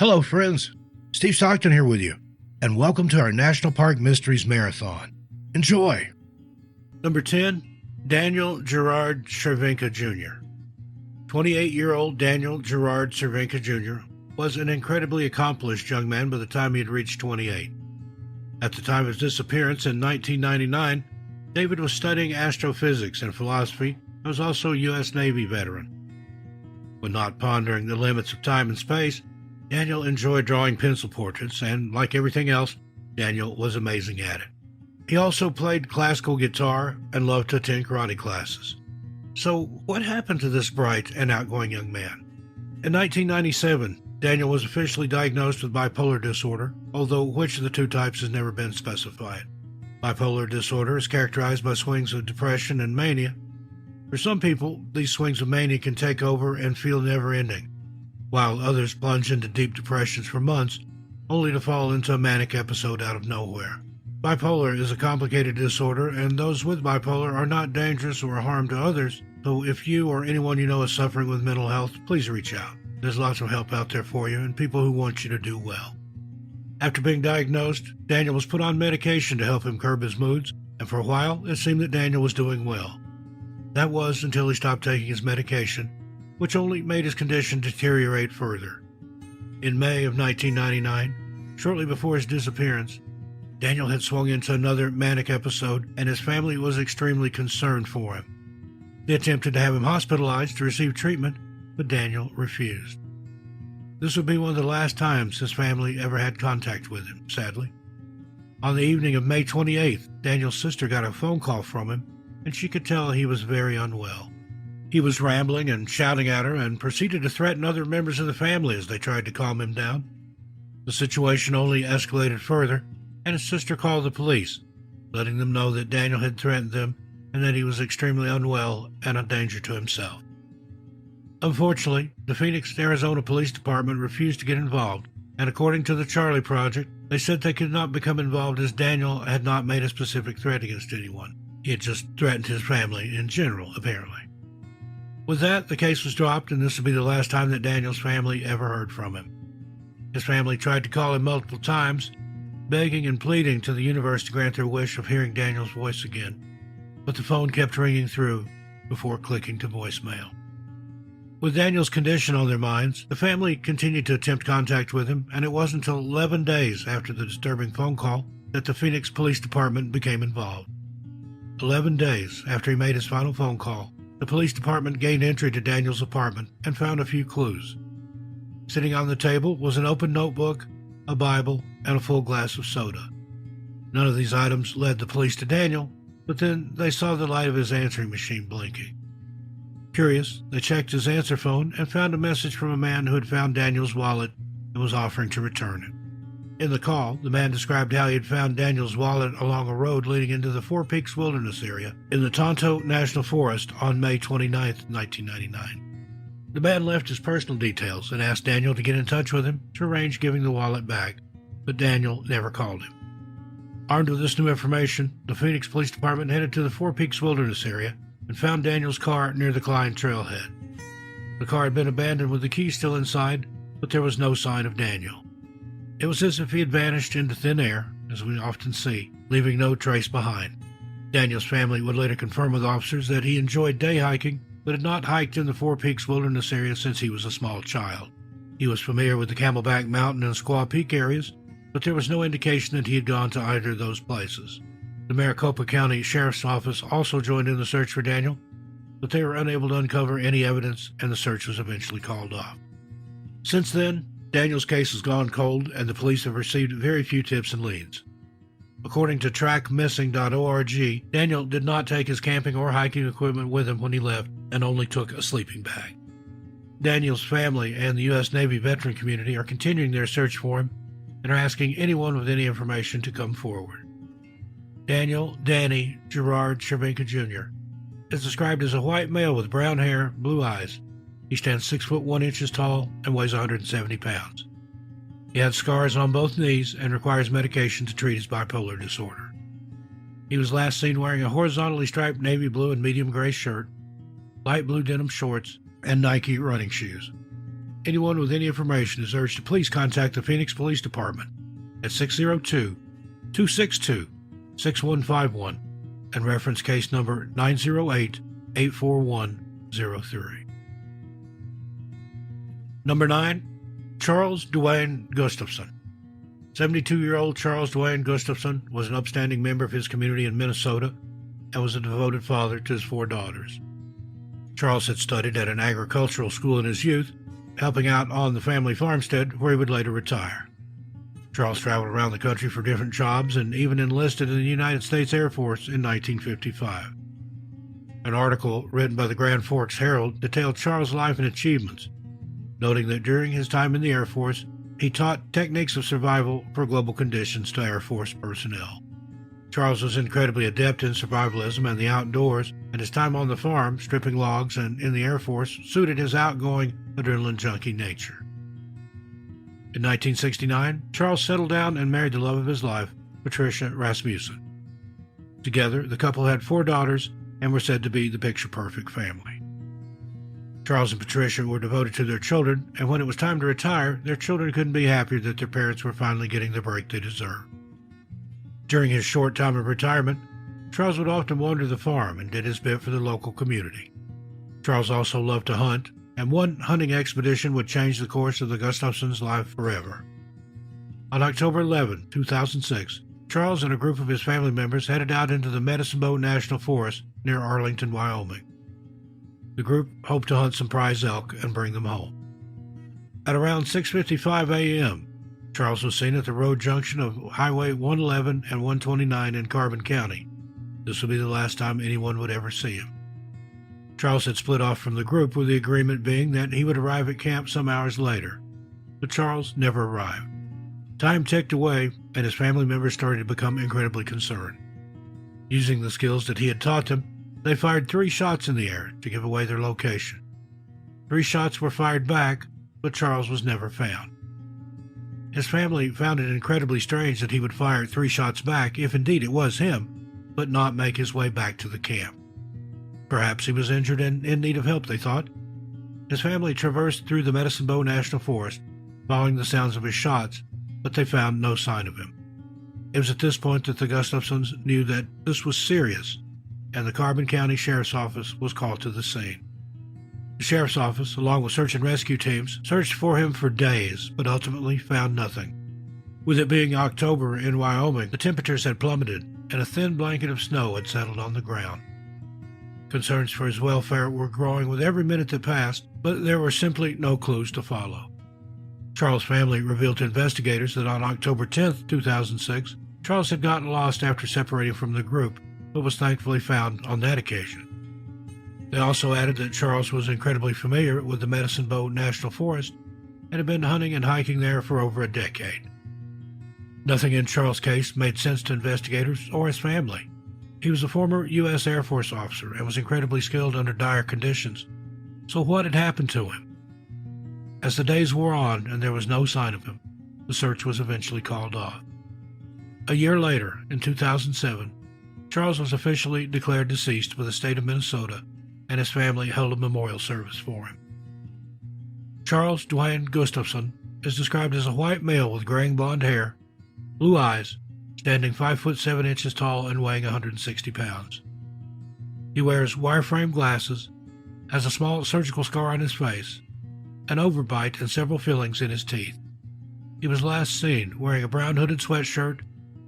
Hello, friends. Steve Stockton here with you, and welcome to our National Park Mysteries Marathon. Enjoy! Number 10, Daniel Gerard Cervenka Jr. 28-year-old Daniel Gerard Cervenka Jr. was an incredibly accomplished young man by the time he had reached 28. At the time of his disappearance in 1999, David was studying astrophysics and philosophy and was also a U.S. Navy veteran. When not pondering the limits of time and space, Daniel enjoyed drawing pencil portraits, and like everything else, Daniel was amazing at it. He also played classical guitar and loved to attend karate classes. So what happened to this bright and outgoing young man? In 1997, Daniel was officially diagnosed with bipolar disorder, although which of the two types has never been specified. Bipolar disorder is characterized by swings of depression and mania. For some people, these swings of mania can take over and feel never-ending, while others plunge into deep depressions for months, only to fall into a manic episode out of nowhere. Bipolar is a complicated disorder, and those with bipolar are not dangerous or a harm to others, so if you or anyone you know is suffering with mental health, please reach out. There's lots of help out there for you and people who want you to do well. After being diagnosed, Daniel was put on medication to help him curb his moods, and for a while it seemed that Daniel was doing well. That was until he stopped taking his medication, which only made his condition deteriorate further. In May of 1999, shortly before his disappearance, Daniel had swung into another manic episode, and his family was extremely concerned for him. They attempted to have him hospitalized to receive treatment, but Daniel refused. This would be one of the last times his family ever had contact with him, sadly. On the evening of May 28th, Daniel's sister got a phone call from him, and she could tell he was very unwell. He was rambling and shouting at her and proceeded to threaten other members of the family as they tried to calm him down. The situation only escalated further, and his sister called the police, letting them know that Daniel had threatened them and that he was extremely unwell and a danger to himself. Unfortunately, the Phoenix, Arizona Police Department refused to get involved, and according to the Charlie Project, they said they could not become involved as Daniel had not made a specific threat against anyone. He had just threatened his family in general, apparently. With that, the case was dropped, and this would be the last time that Daniel's family ever heard from him. His family tried to call him multiple times, begging and pleading to the universe to grant their wish of hearing Daniel's voice again, but the phone kept ringing through before clicking to voicemail. With Daniel's condition on their minds, the family continued to attempt contact with him, and it wasn't until 11 days after the disturbing phone call that the Phoenix Police Department became involved. 11 days after he made his final phone call, the police department gained entry to Daniel's apartment and found a few clues. Sitting on the table was an open notebook, a Bible, and a full glass of soda. None of these items led the police to Daniel, but then they saw the light of his answering machine blinking. Curious, they checked his answer phone and found a message from a man who had found Daniel's wallet and was offering to return it. In the call, the man described how he had found Daniel's wallet along a road leading into the Four Peaks Wilderness area in the Tonto National Forest on May 29, 1999. The man left his personal details and asked Daniel to get in touch with him to arrange giving the wallet back, but Daniel never called him. Armed with this new information, the Phoenix Police Department headed to the Four Peaks Wilderness area and found Daniel's car near the Klein Trailhead. The car had been abandoned with the key still inside, but there was no sign of Daniel. It was as if he had vanished into thin air, as we often see, leaving no trace behind. Daniel's family would later confirm with officers that he enjoyed day hiking, but had not hiked in the Four Peaks Wilderness area since he was a small child. He was familiar with the Camelback Mountain and Squaw Peak areas, but there was no indication that he had gone to either of those places. The Maricopa County Sheriff's Office also joined in the search for Daniel, but they were unable to uncover any evidence, and the search was eventually called off. Since then, Daniel's case has gone cold, and the police have received very few tips and leads. According to trackmissing.org, Daniel did not take his camping or hiking equipment with him when he left and only took a sleeping bag. Daniel's family and the U.S. Navy veteran community are continuing their search for him and are asking anyone with any information to come forward. Daniel Danny Gerard Cervenka Jr. is described as a white male with brown hair, blue eyes. He stands 6 foot 1 inches tall and weighs 170 pounds. He has scars on both knees and requires medication to treat his bipolar disorder. He was last seen wearing a horizontally striped navy blue and medium gray shirt, light blue denim shorts, and Nike running shoes. Anyone with any information is urged to please contact the Phoenix Police Department at 602-262-6151 and reference case number 908-84103. Number 9. Charles Dwayne Gustofson. 72-year-old Charles Dwayne Gustofson was an upstanding member of his community in Minnesota and was a devoted father to his 4 daughters. Charles had studied at an agricultural school in his youth, helping out on the family farmstead where he would later retire. Charles traveled around the country for different jobs and even enlisted in the United States Air Force in 1955. An article written by the Grand Forks Herald detailed Charles' life and achievements, noting that during his time in the Air Force, he taught techniques of survival for global conditions to Air Force personnel. Charles was incredibly adept in survivalism and the outdoors, and his time on the farm, stripping logs and in the Air Force, suited his outgoing, adrenaline junkie nature. In 1969, Charles settled down and married the love of his life, Patricia Rasmussen. Together, the couple had 4 daughters and were said to be the picture-perfect family. Charles and Patricia were devoted to their children, and when it was time to retire, their children couldn't be happier that their parents were finally getting the break they deserved. During his short time of retirement, Charles would often wander the farm and did his bit for the local community. Charles also loved to hunt, and one hunting expedition would change the course of the Gustofsons' life forever. On October 11, 2006, Charles and a group of his family members headed out into the Medicine Bow National Forest near Arlington, Wyoming. The group hoped to hunt some prize elk and bring them home. At around 6:55 a.m., Charles was seen at the road junction of Highway 111 and 129 in Carbon County. This would be the last time anyone would ever see him. Charles had split off from the group, with the agreement being that he would arrive at camp some hours later. But Charles never arrived. Time ticked away, and his family members started to become incredibly concerned. Using the skills that he had taught them, they fired 3 shots in the air to give away their location. 3 shots were fired back, but Charles was never found. His family found it incredibly strange that he would fire 3 shots back, if indeed it was him, but not make his way back to the camp. Perhaps he was injured and in need of help, they thought. His family traversed through the Medicine Bow National Forest, following the sounds of his shots, but they found no sign of him. It was at this point that the Gustofsons knew that this was serious, and the Carbon County Sheriff's Office was called to the scene. The Sheriff's Office, along with search and rescue teams, searched for him for days, but ultimately found nothing. With it being October in Wyoming, the temperatures had plummeted, and a thin blanket of snow had settled on the ground. Concerns for his welfare were growing with every minute that passed, but there were simply no clues to follow. Charles' family revealed to investigators that on October 10, 2006, Charles had gotten lost after separating from the group, but was thankfully found on that occasion. They also added that Charles was incredibly familiar with the Medicine Bow National Forest and had been hunting and hiking there for over a decade. Nothing in Charles' case made sense to investigators or his family. He was a former U.S. Air Force officer and was incredibly skilled under dire conditions. So what had happened to him? As the days wore on and there was no sign of him, the search was eventually called off. A year later, in 2007, Charles was officially declared deceased by the state of Minnesota, and his family held a memorial service for him. Charles Dwayne Gustofson is described as a white male with graying blonde hair, blue eyes, standing 5 foot 7 inches tall and weighing 160 pounds. He wears wireframe glasses, has a small surgical scar on his face, an overbite and several fillings in his teeth. He was last seen wearing a brown hooded sweatshirt,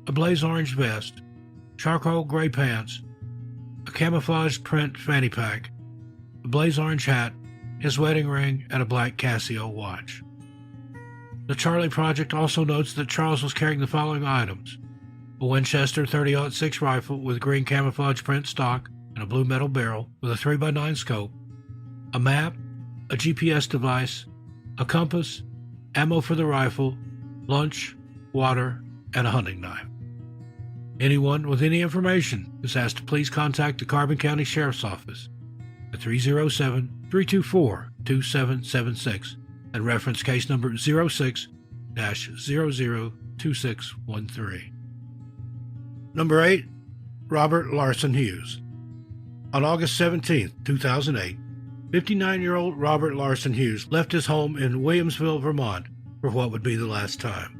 a blaze orange vest, charcoal gray pants, a camouflaged print fanny pack, a blaze orange hat, his wedding ring, and a black Casio watch. The Charlie Project also notes that Charles was carrying the following items: a Winchester .30-06 rifle with green camouflage print stock and a blue metal barrel with a 3x9 scope, a map, a GPS device, a compass, ammo for the rifle, lunch, water, and a hunting knife. Anyone with any information is asked to please contact the Carbon County Sheriff's Office at 307-324-2776 and reference case number 06-002613. Number 8. Robert Larson Hughes. On August 17, 2008, 59-year-old Robert Larson Hughes left his home in Williamsville, Vermont, for what would be the last time.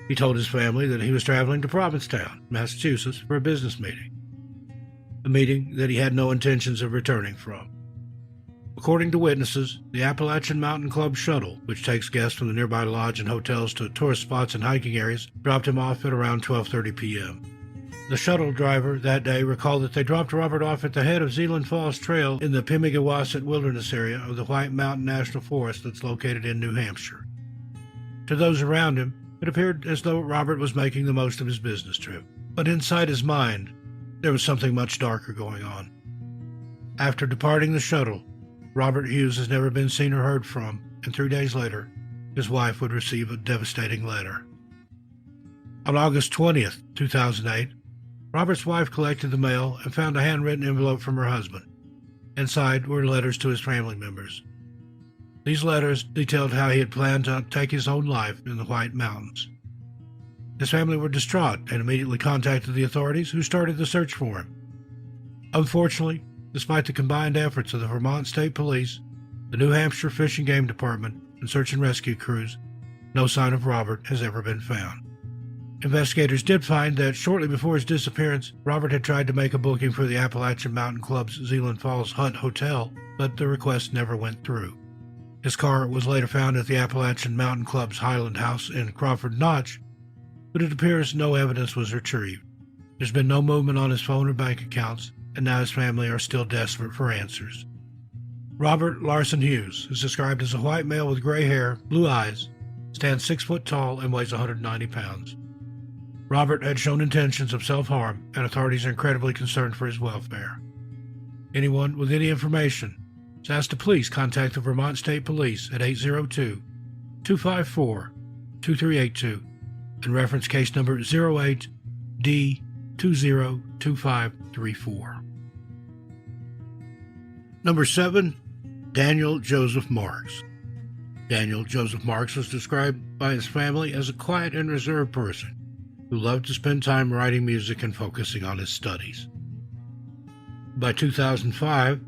He told his family that he was traveling to Provincetown, Massachusetts, for a business meeting, a meeting that he had no intentions of returning from. According to witnesses, the Appalachian Mountain Club shuttle, which takes guests from the nearby lodge and hotels to tourist spots and hiking areas, dropped him off at around 12:30 p.m. The shuttle driver that day recalled that they dropped Robert off at the head of Zealand Falls Trail in the Pemigewasset Wilderness area of the White Mountain National Forest that's located in New Hampshire. To those around him, it appeared as though Robert was making the most of his business trip. But inside his mind, there was something much darker going on. After departing the shuttle, Robert Hughes has never been seen or heard from, and 3 days later, his wife would receive a devastating letter. On August 20th, 2008, Robert's wife collected the mail and found a handwritten envelope from her husband. Inside were letters to his family members. These letters detailed how he had planned to take his own life in the White Mountains. His family were distraught and immediately contacted the authorities, who started the search for him. Unfortunately, despite the combined efforts of the Vermont State Police, the New Hampshire Fish and Game Department, and search and rescue crews, no sign of Robert has ever been found. Investigators did find that shortly before his disappearance, Robert had tried to make a booking for the Appalachian Mountain Club's Zealand Falls Hunt Hotel, but the request never went through. His car was later found at the Appalachian Mountain Club's Highland House in Crawford Notch, but it appears no evidence was retrieved. There's been no movement on his phone or bank accounts, and now his family are still desperate for answers. Robert Larson Hughes is described as a white male with gray hair, blue eyes, stands 6 foot tall, and weighs 190 pounds. Robert had shown intentions of self-harm, and authorities are incredibly concerned for his welfare. Anyone with any information is asked to please contact the Vermont State Police at 802-254-2382 and reference case number 08D202534. Number 7. Daniel Joseph Marx. Daniel Joseph Marx was described by his family as a quiet and reserved person who loved to spend time writing music and focusing on his studies. By 2005,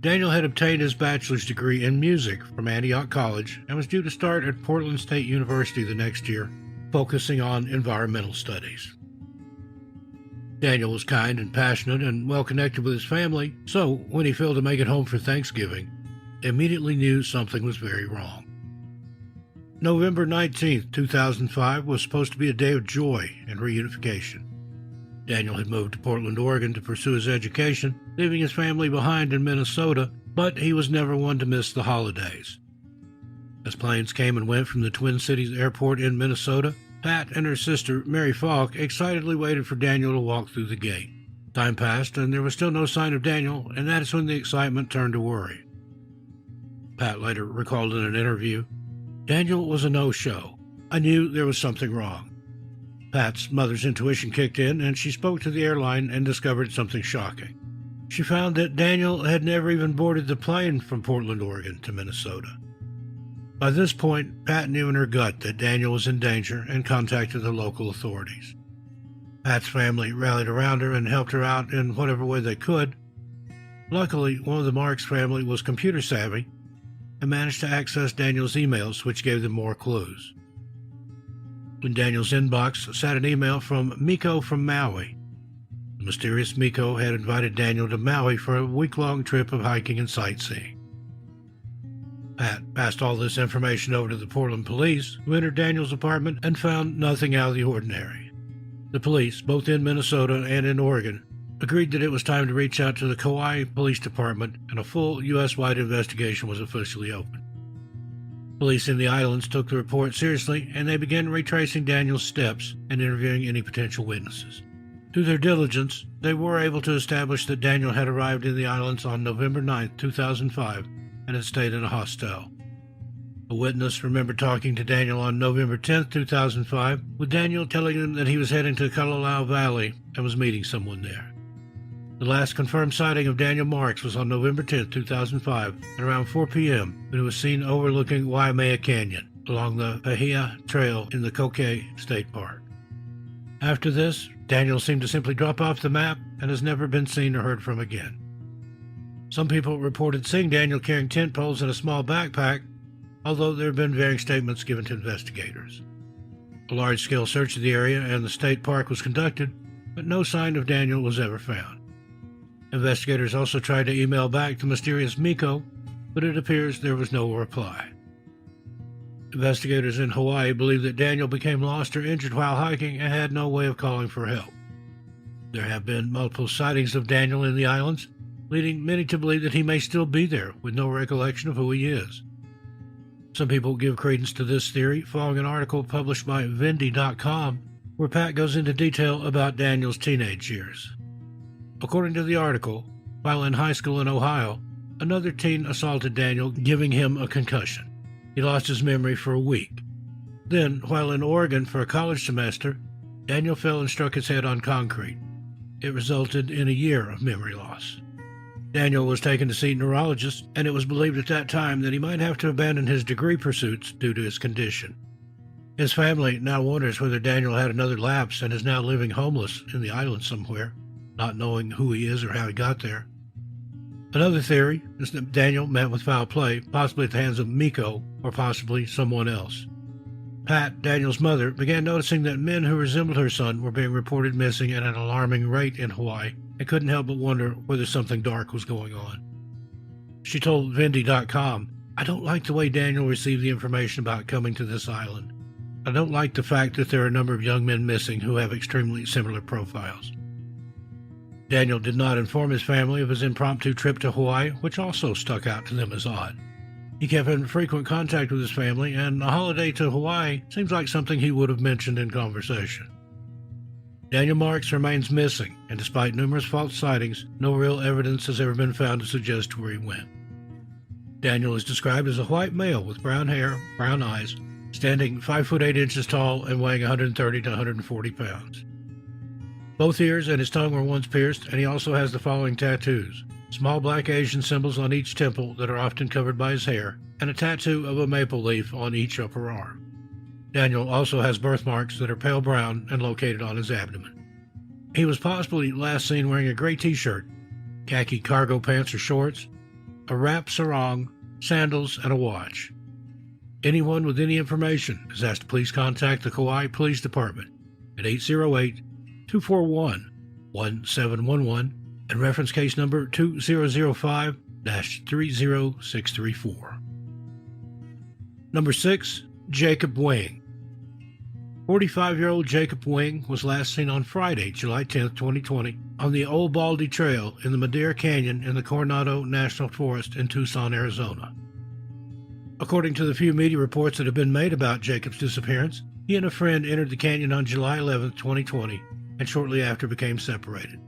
Daniel had obtained his bachelor's degree in music from Antioch College and was due to start at Portland State University the next year, focusing on environmental studies. Daniel was kind and passionate and well connected with his family, so when he failed to make it home for Thanksgiving, they immediately knew something was very wrong. November 19, 2005 was supposed to be a day of joy and reunification. Daniel had moved to Portland, Oregon to pursue his education, leaving his family behind in Minnesota, but he was never one to miss the holidays. As planes came and went from the Twin Cities Airport in Minnesota, Pat and her sister, Mary Falk, excitedly waited for Daniel to walk through the gate. Time passed, and there was still no sign of Daniel, and that is when the excitement turned to worry. Pat later recalled in an interview, "Daniel was a no-show. I knew there was something wrong." Pat's mother's intuition kicked in, and she spoke to the airline and discovered something shocking. She found that Daniel had never even boarded the plane from Portland, Oregon to Minnesota. By this point, Pat knew in her gut that Daniel was in danger and contacted the local authorities. Pat's family rallied around her and helped her out in whatever way they could. Luckily, one of the Marx family was computer savvy and managed to access Daniel's emails, which gave them more clues. In Daniel's inbox sat an email from Miko from Maui. The mysterious Miko had invited Daniel to Maui for a week-long trip of hiking and sightseeing. Pat passed all this information over to the Portland police, who entered Daniel's apartment and found nothing out of the ordinary. The police, both in Minnesota and in Oregon, agreed that it was time to reach out to the Kauai Police Department, and a full U.S.-wide investigation was officially opened. Police in the islands took the report seriously, and they began retracing Daniel's steps and interviewing any potential witnesses. Through their diligence, they were able to establish that Daniel had arrived in the islands on November 9, 2005, and had stayed in a hostel. A witness remembered talking to Daniel on November 10, 2005, with Daniel telling him that he was heading to Kalalau Valley and was meeting someone there. The last confirmed sighting of Daniel Marx was on November 10, 2005, at around 4 p.m., when he was seen overlooking Waimea Canyon along the Pahia Trail in the Kokei State Park. After this, Daniel seemed to simply drop off the map and has never been seen or heard from again. Some people reported seeing Daniel carrying tent poles in a small backpack, although there have been varying statements given to investigators. A large-scale search of the area and the state park was conducted, but no sign of Daniel was ever found. Investigators also tried to email back to mysterious Miko, but it appears there was no reply. Investigators in Hawaii believe that Daniel became lost or injured while hiking and had no way of calling for help. There have been multiple sightings of Daniel in the islands, leading many to believe that he may still be there with no recollection of who he is. Some people give credence to this theory following an article published by Vendy.com, where Pat goes into detail about Daniel's teenage years. According to the article, while in high school in Ohio, another teen assaulted Daniel, giving him a concussion. He lost his memory for a week. Then, while in Oregon for a college semester, Daniel fell and struck his head on concrete. It resulted in a year of memory loss. Daniel was taken to see neurologists, and it was believed at that time that he might have to abandon his degree pursuits due to his condition. His family now wonders whether Daniel had another lapse and is now living homeless in the island somewhere, not knowing who he is or how he got there. Another theory is that Daniel met with foul play, possibly at the hands of Miko or possibly someone else. Pat, Daniel's mother, began noticing that men who resembled her son were being reported missing at an alarming rate in Hawaii and couldn't help but wonder whether something dark was going on. She told Vendy.com, "I don't like the way Daniel received the information about coming to this island. I don't like the fact that there are a number of young men missing who have extremely similar profiles." Daniel did not inform his family of his impromptu trip to Hawaii, which also stuck out to them as odd. He kept in frequent contact with his family, and a holiday to Hawaii seems like something he would have mentioned in conversation. Daniel Marx remains missing, and despite numerous false sightings, no real evidence has ever been found to suggest where he went. Daniel is described as a white male with brown hair, brown eyes, standing 5 foot 8 inches tall and weighing 130 to 140 pounds. Both ears and his tongue were once pierced, and he also has the following tattoos: small black Asian symbols on each temple that are often covered by his hair, and a tattoo of a maple leaf on each upper arm. Daniel also has birthmarks that are pale brown and located on his abdomen. He was possibly last seen wearing a gray t-shirt, khaki cargo pants or shorts, a wrap sarong, sandals, and a watch. Anyone with any information is asked to please contact the Kauai Police Department at 808-241-1711 and reference case number 2005-30634. Number 6. Jacob Wing. 45-year-old Jacob Wing was last seen on Friday, July 10, 2020, on the Old Baldy Trail in the Madeira Canyon in the Coronado National Forest in Tucson, Arizona. According to the few media reports that have been made about Jacob's disappearance, he and a friend entered the canyon on July 11, 2020, and shortly after became separated.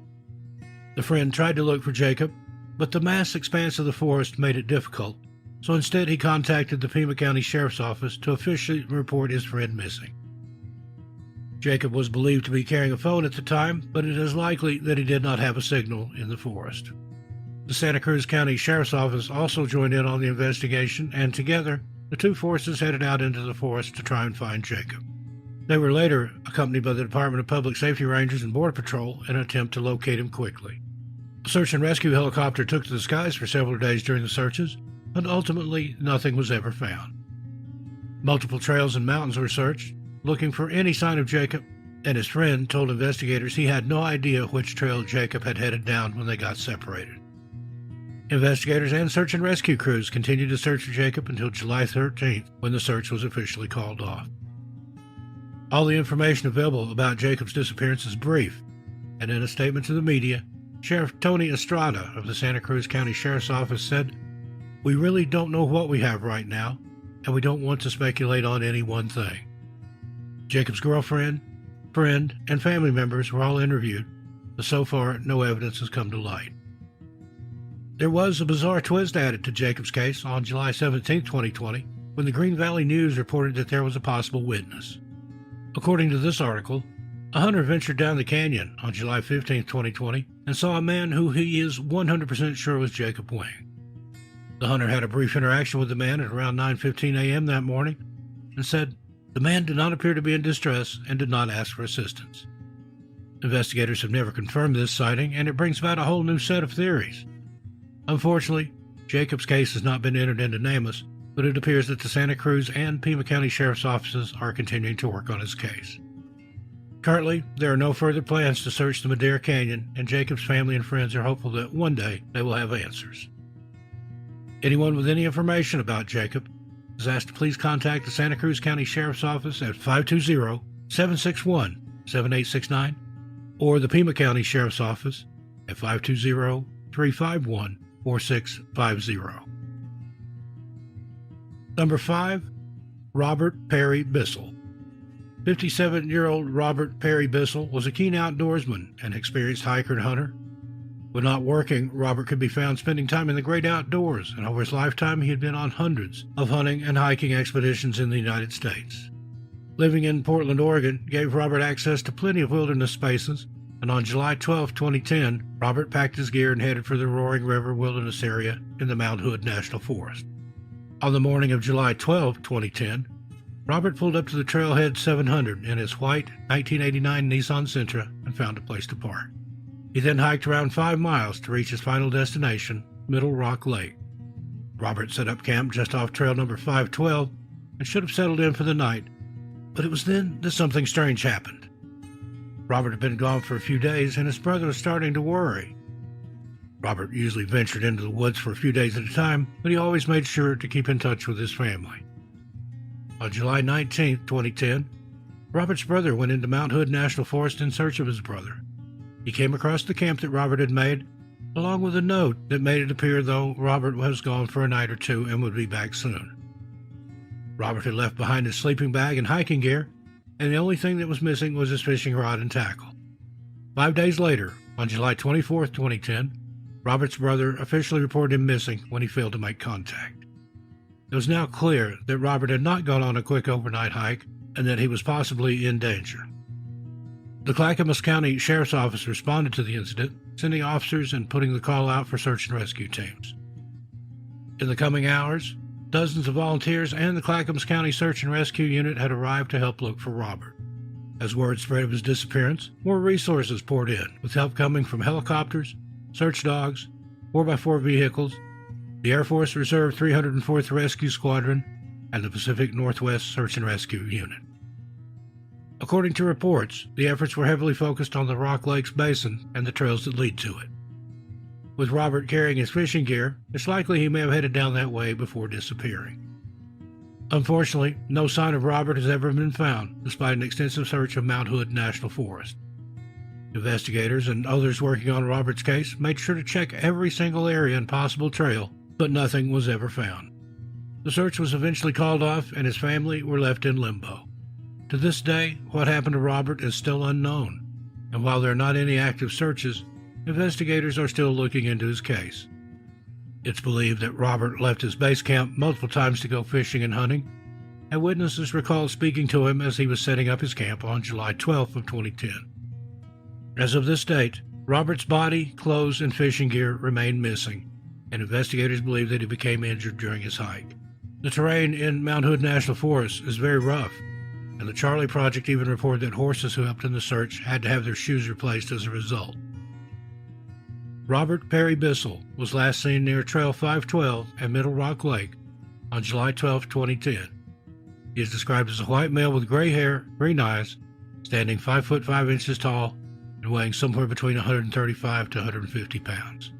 The friend tried to look for Jacob, but the vast expanse of the forest made it difficult, so instead he contacted the Pima County Sheriff's Office to officially report his friend missing. Jacob was believed to be carrying a phone at the time, but it is likely that he did not have a signal in the forest. The Santa Cruz County Sheriff's Office also joined in on the investigation, and together, the two forces headed out into the forest to try and find Jacob. They were later accompanied by the Department of Public Safety Rangers and Border Patrol in an attempt to locate him quickly. A search and rescue helicopter took to the skies for several days during the searches, but ultimately nothing was ever found. Multiple trails and mountains were searched, looking for any sign of Jacob, and his friend told investigators he had no idea which trail Jacob had headed down when they got separated. Investigators and search and rescue crews continued to search for Jacob until July 13th, when the search was officially called off. All the information available about Jacob's disappearance is brief, and in a statement to the media, Sheriff Tony Estrada of the Santa Cruz County Sheriff's Office said, "We really don't know what we have right now, and we don't want to speculate on any one thing." Jacob's girlfriend, friend, and family members were all interviewed, but so far no evidence has come to light. There was a bizarre twist added to Jacob's case on July 17, 2020, when the Green Valley News reported that there was a possible witness. According to this article, a hunter ventured down the canyon on July 15, 2020, and saw a man who he is 100% sure was Jacob Wing. The hunter had a brief interaction with the man at around 9:15 a.m. that morning and said the man did not appear to be in distress and did not ask for assistance. Investigators have never confirmed this sighting, and it brings about a whole new set of theories. Unfortunately, Jacob's case has not been entered into NamUs, but it appears that the Santa Cruz and Pima County Sheriff's offices are continuing to work on his case. Currently, there are no further plans to search the Madera Canyon, and Jacob's family and friends are hopeful that one day they will have answers. Anyone with any information about Jacob is asked to please contact the Santa Cruz County Sheriff's Office at 520-761-7869 or the Pima County Sheriff's Office at 520-351-4650. Number 5. Robert Perry Bissell. 57-year-old Robert Perry Bissell was a keen outdoorsman and experienced hiker and hunter. When not working, Robert could be found spending time in the great outdoors, and over his lifetime he had been on hundreds of hunting and hiking expeditions in the United States. Living in Portland, Oregon, gave Robert access to plenty of wilderness spaces, and on July 12, 2010, Robert packed his gear and headed for the Roaring River Wilderness area in the Mount Hood National Forest. On the morning of July 12, 2010, Robert pulled up to the Trailhead 700 in his white 1989 Nissan Sentra and found a place to park. He then hiked around 5 miles to reach his final destination, Middle Rock Lake. Robert set up camp just off trail number 512 and should have settled in for the night, but it was then that something strange happened. Robert had been gone for a few days and his brother was starting to worry. Robert usually ventured into the woods for a few days at a time, but he always made sure to keep in touch with his family. On July 19, 2010, Robert's brother went into Mount Hood National Forest in search of his brother. He came across the camp that Robert had made, along with a note that made it appear though Robert was gone for a night or two and would be back soon. Robert had left behind his sleeping bag and hiking gear, and the only thing that was missing was his fishing rod and tackle. 5 days later, on July 24, 2010, Robert's brother officially reported him missing when he failed to make contact. It was now clear that Robert had not gone on a quick overnight hike and that he was possibly in danger. The Clackamas County Sheriff's Office responded to the incident, sending officers and putting the call out for search and rescue teams. In the coming hours, dozens of volunteers and the Clackamas County Search and Rescue Unit had arrived to help look for Robert. As word spread of his disappearance, more resources poured in, with help coming from helicopters, search dogs, 4x4 vehicles, the Air Force Reserve 304th Rescue Squadron, and the Pacific Northwest Search and Rescue Unit. According to reports, the efforts were heavily focused on the Rock Lakes Basin and the trails that lead to it. With Robert carrying his fishing gear, it's likely he may have headed down that way before disappearing. Unfortunately, no sign of Robert has ever been found, despite an extensive search of Mount Hood National Forest. Investigators and others working on Robert's case made sure to check every single area and possible trail, but nothing was ever found. The search was eventually called off and his family were left in limbo. To this day, what happened to Robert is still unknown, and while there are not any active searches, investigators are still looking into his case. It's believed that Robert left his base camp multiple times to go fishing and hunting, and witnesses recall speaking to him as he was setting up his camp on July 12th of 2010. As of this date, Robert's body, clothes, and fishing gear remain missing, and investigators believe that he became injured during his hike. The terrain in Mount Hood National Forest is very rough, and the Charlie Project even reported that horses who helped in the search had to have their shoes replaced as a result. Robert Perry Bissell was last seen near Trail 512 at Middle Rock Lake on July 12, 2010. He is described as a white male with gray hair, green eyes, standing 5 foot 5 inches tall, and weighing somewhere between 135 to 150 pounds.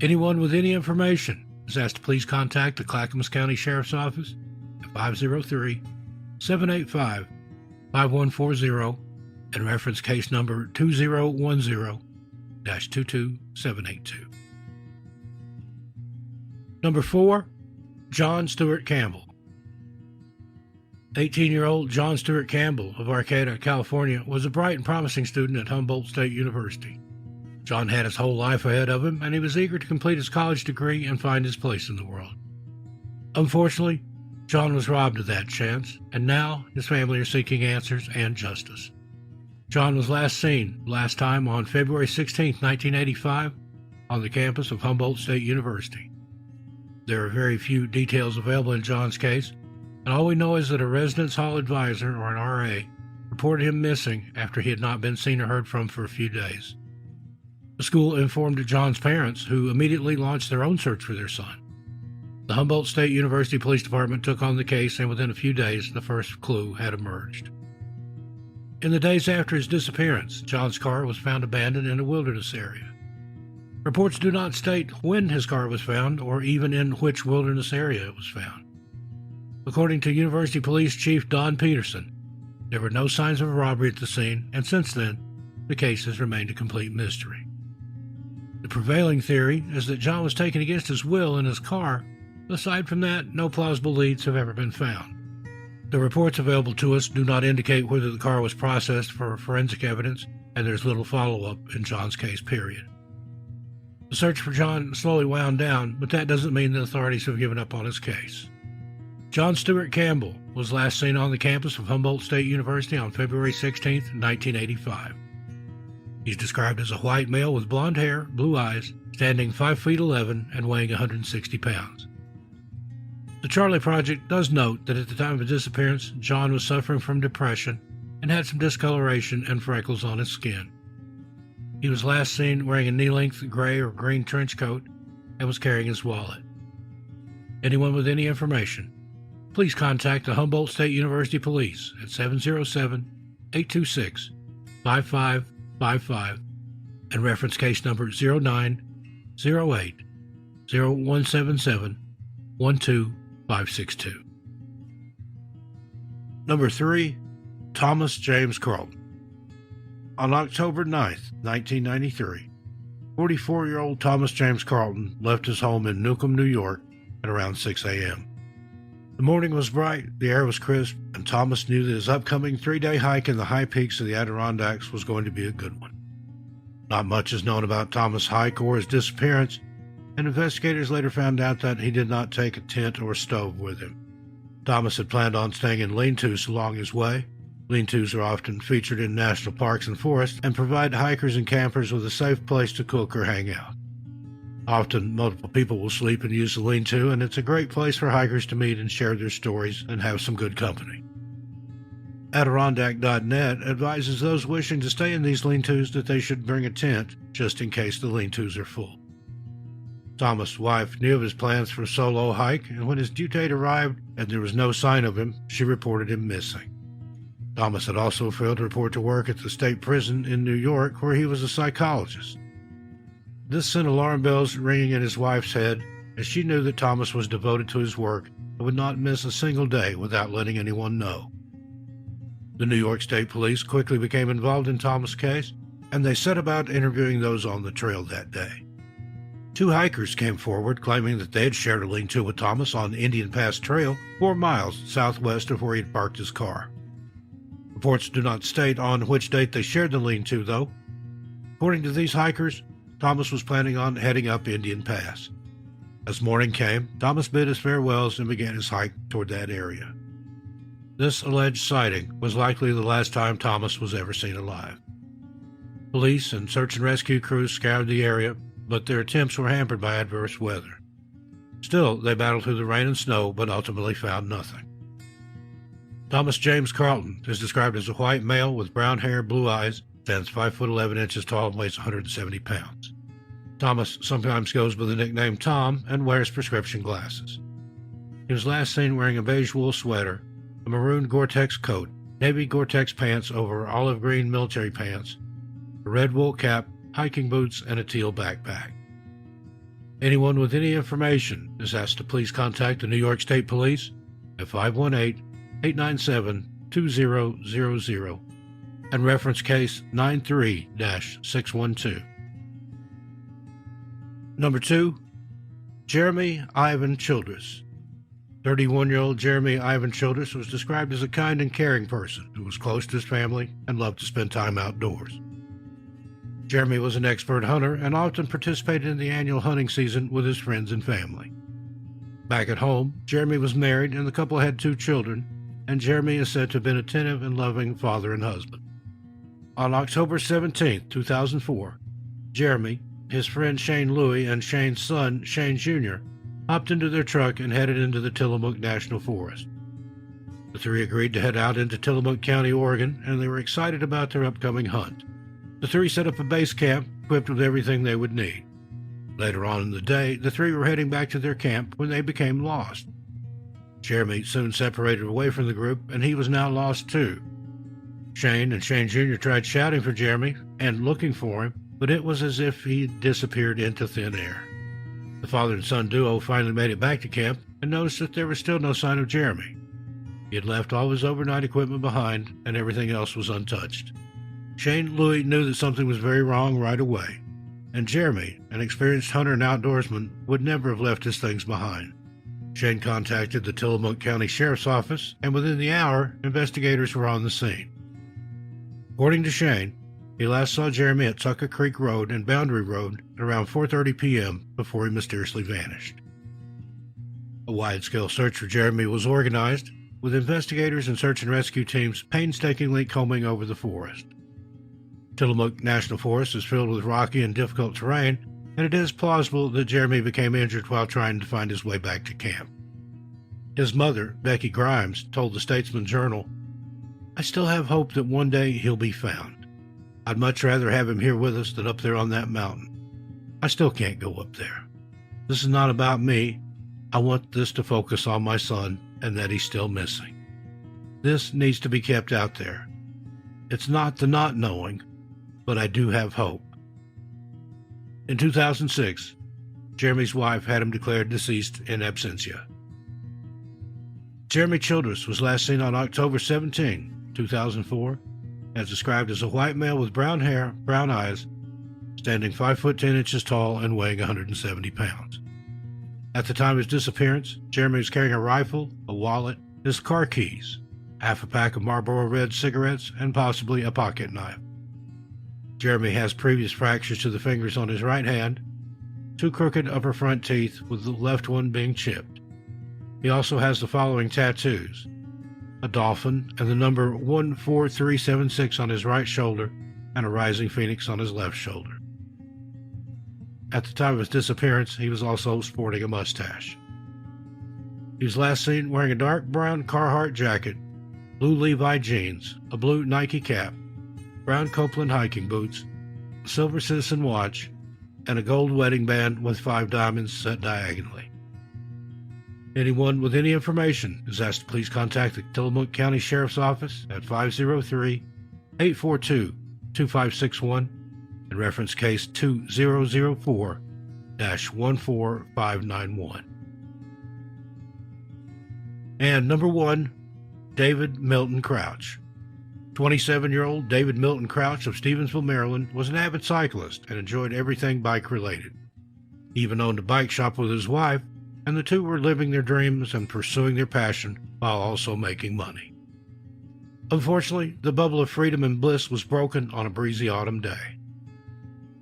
Anyone with any information is asked to please contact the Clackamas County Sheriff's Office at 503-785-5140 and reference case number 2010-22782. Number 4, John Stuart Campbell. 18-year-old John Stuart Campbell of Arcata, California, was a bright and promising student at Humboldt State University. John had his whole life ahead of him, and he was eager to complete his college degree and find his place in the world. Unfortunately, John was robbed of that chance, and now his family are seeking answers and justice. John was last time on February 16, 1985, on the campus of Humboldt State University. There are very few details available in John's case, and all we know is that a residence hall advisor, or an RA, reported him missing after he had not been seen or heard from for a few days. The school informed John's parents, who immediately launched their own search for their son. The Humboldt State University Police Department took on the case, and within a few days, the first clue had emerged. In the days after his disappearance, John's car was found abandoned in a wilderness area. Reports do not state when his car was found or even in which wilderness area it was found. According to University Police Chief Don Peterson, there were no signs of a robbery at the scene, and since then, the case has remained a complete mystery. The prevailing theory is that John was taken against his will in his car. Aside from that, no plausible leads have ever been found. The reports available to us do not indicate whether the car was processed for forensic evidence, and there's little follow-up in John's case, period. The search for John slowly wound down, but that doesn't mean the authorities have given up on his case. John Stuart Campbell was last seen on the campus of Humboldt State University on February 16, 1985. He's described as a white male with blonde hair, blue eyes, standing 5 feet 11 and weighing 160 pounds. The Charlie Project does note that at the time of his disappearance, John was suffering from depression and had some discoloration and freckles on his skin. He was last seen wearing a knee-length gray or green trench coat and was carrying his wallet. Anyone with any information, please contact the Humboldt State University Police at 707-826-5555 and reference case number 0908-0177-12562. Number 3, Thomas James Carlton. On October 9, 1993, 44-year-old Thomas James Carlton left his home in Newcomb, New York at around 6 a.m. The morning was bright, the air was crisp, and Thomas knew that his upcoming 3-day hike in the high peaks of the Adirondacks was going to be a good one. Not much is known about Thomas' hike or his disappearance, and investigators later found out that he did not take a tent or stove with him. Thomas had planned on staying in lean-tos along his way. Lean-tos are often featured in national parks and forests and provide hikers and campers with a safe place to cook or hang out. Often, multiple people will sleep and use the lean-to, and it's a great place for hikers to meet and share their stories and have some good company. Adirondack.net advises those wishing to stay in these lean-tos that they should bring a tent, just in case the lean-tos are full. Thomas' wife knew of his plans for a solo hike, and when his due date arrived and there was no sign of him, she reported him missing. Thomas had also failed to report to work at the state prison in New York, where he was a psychologist. This sent alarm bells ringing in his wife's head, as she knew that Thomas was devoted to his work and would not miss a single day without letting anyone know. The New York State Police quickly became involved in Thomas' case, and they set about interviewing those on the trail that day. 2 hikers came forward claiming that they had shared a lean-to with Thomas on Indian Pass Trail, 4 miles southwest of where he had parked his car. Reports do not state on which date they shared the lean-to, though. According to these hikers, Thomas was planning on heading up Indian Pass. As morning came, Thomas bid his farewells and began his hike toward that area. This alleged sighting was likely the last time Thomas was ever seen alive. Police and search and rescue crews scoured the area, but their attempts were hampered by adverse weather. Still, they battled through the rain and snow, but ultimately found nothing. Thomas James Carlton is described as a white male with brown hair, blue eyes, stands 5 foot 11 inches tall, and weighs 170 pounds. Thomas sometimes goes by the nickname Tom and wears prescription glasses. He was last seen wearing a beige wool sweater, a maroon Gore-Tex coat, navy Gore-Tex pants over olive green military pants, a red wool cap, hiking boots, and a teal backpack. Anyone with any information is asked to please contact the New York State Police at 518-897-2000 and reference case 93-612. Number 2, Jeremy Ivan Childress. 31-year-old Jeremy Ivan Childress was described as a kind and caring person who was close to his family and loved to spend time outdoors. Jeremy was an expert hunter and often participated in the annual hunting season with his friends and family. Back at home, Jeremy was married and the couple had 2 children, and Jeremy is said to have been attentive and loving father and husband. On October 17, 2004, Jeremy, his friend Shane Louie, and Shane's son, Shane Jr., hopped into their truck and headed into the Tillamook National Forest. The 3 agreed to head out into Tillamook County, Oregon, and they were excited about their upcoming hunt. The 3 set up a base camp, equipped with everything they would need. Later on in the day, the three were heading back to their camp when they became lost. Jeremy soon separated away from the group, and he was now lost too. Shane and Shane Jr. tried shouting for Jeremy and looking for him, but it was as if he disappeared into thin air. The father and son duo finally made it back to camp and noticed that there was still no sign of Jeremy. He had left all his overnight equipment behind, and everything else was untouched. Shane Louis knew that something was very wrong right away, and Jeremy, an experienced hunter and outdoorsman, would never have left his things behind. Shane contacted the Tillamook County Sheriff's Office, and within the hour, investigators were on the scene. According to Shane, he last saw Jeremy at Tucker Creek Road and Boundary Road at around 4:30 p.m. before he mysteriously vanished. A wide-scale search for Jeremy was organized, with investigators and search and rescue teams painstakingly combing over the forest. Tillamook National Forest is filled with rocky and difficult terrain, and it is plausible that Jeremy became injured while trying to find his way back to camp. His mother, Becky Grimes, told the Statesman Journal, "I still have hope that one day he'll be found. I'd much rather have him here with us than up there on that mountain. I still can't go up there. This is not about me. I want this to focus on my son and that he's still missing. This needs to be kept out there. It's not the not knowing, but I do have hope." In 2006, Jeremy's wife had him declared deceased in absentia. Jeremy Childress was last seen on October 17, 2004, as described as a white male with brown hair, brown eyes, standing 5 foot 10 inches tall and weighing 170 pounds. At the time of his disappearance, Jeremy was carrying a rifle, a wallet, his car keys, half a pack of Marlboro Red cigarettes, and possibly a pocket knife. Jeremy has previous fractures to the fingers on his right hand, 2 crooked upper front teeth, with the left one being chipped. He also has the following tattoos: a dolphin and the number 14376 on his right shoulder, and a rising phoenix on his left shoulder. At the time of his disappearance, he was also sporting a mustache. He was last seen wearing a dark brown Carhartt jacket, blue Levi jeans, a blue Nike cap, brown Copeland hiking boots, a silver Citizen watch, and a gold wedding band with 5 diamonds set diagonally. Anyone with any information is asked to please contact the Tillamook County Sheriff's Office at 503-842-2561 and reference case 2004-14591. And number 1, David Milton Crouch. 27-year-old David Milton Crouch of Stevensville, Maryland, was an avid cyclist and enjoyed everything bike-related. He even owned a bike shop with his wife, and the two were living their dreams and pursuing their passion while also making money. Unfortunately, the bubble of freedom and bliss was broken on a breezy autumn day.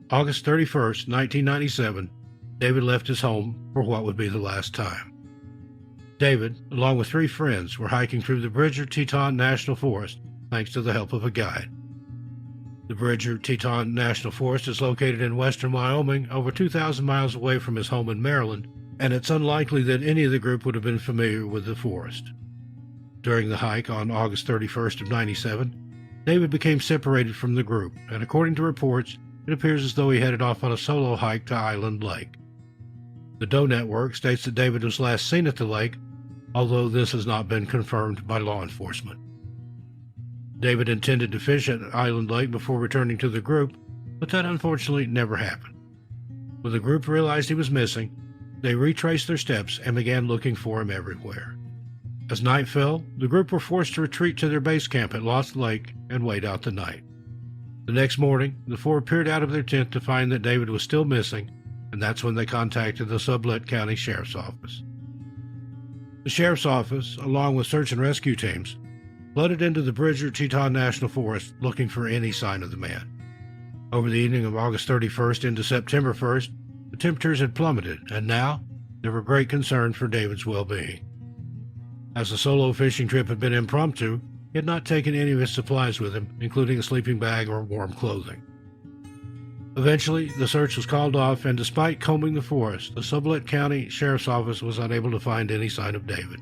August 31st, 1997, David left his home for what would be the last time. David, along with 3 friends, were hiking through the Bridger-Teton National Forest thanks to the help of a guide. The Bridger-Teton National Forest is located in western Wyoming, over 2,000 miles away from his home in Maryland, and it's unlikely that any of the group would have been familiar with the forest. During the hike on August 31st of 97, David became separated from the group, and according to reports, it appears as though he headed off on a solo hike to Island Lake. The Doe Network states that David was last seen at the lake, although this has not been confirmed by law enforcement. David intended to fish at Island Lake before returning to the group, but that unfortunately never happened. When the group realized he was missing, they retraced their steps and began looking for him everywhere. As night fell, the group were forced to retreat to their base camp at Lost Lake and wait out the night. The next morning, the 4 peered out of their tent to find that David was still missing, and that's when they contacted the Sublette County Sheriff's Office. The Sheriff's Office, along with search and rescue teams, flooded into the Bridger-Teton National Forest looking for any sign of the man. Over the evening of August 31st into September 1st, the temperatures had plummeted, and now there were great concerns for David's well-being. As the solo fishing trip had been impromptu, he had not taken any of his supplies with him, including a sleeping bag or warm clothing. Eventually, the search was called off, and despite combing the forest, the Sublette County Sheriff's Office was unable to find any sign of David.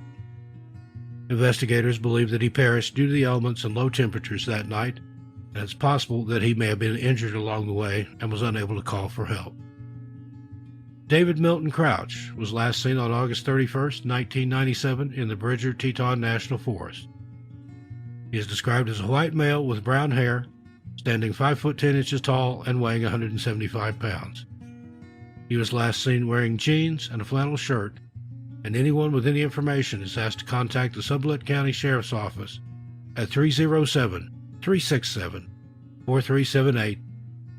Investigators believe that he perished due to the elements and low temperatures that night, and it's possible that he may have been injured along the way and was unable to call for help. David Milton Crouch was last seen on August 31, 1997, in the Bridger-Teton National Forest. He is described as a white male with brown hair, standing 5 foot 10 inches tall and weighing 175 pounds. He was last seen wearing jeans and a flannel shirt, and anyone with any information is asked to contact the Sublette County Sheriff's Office at 307-367-4378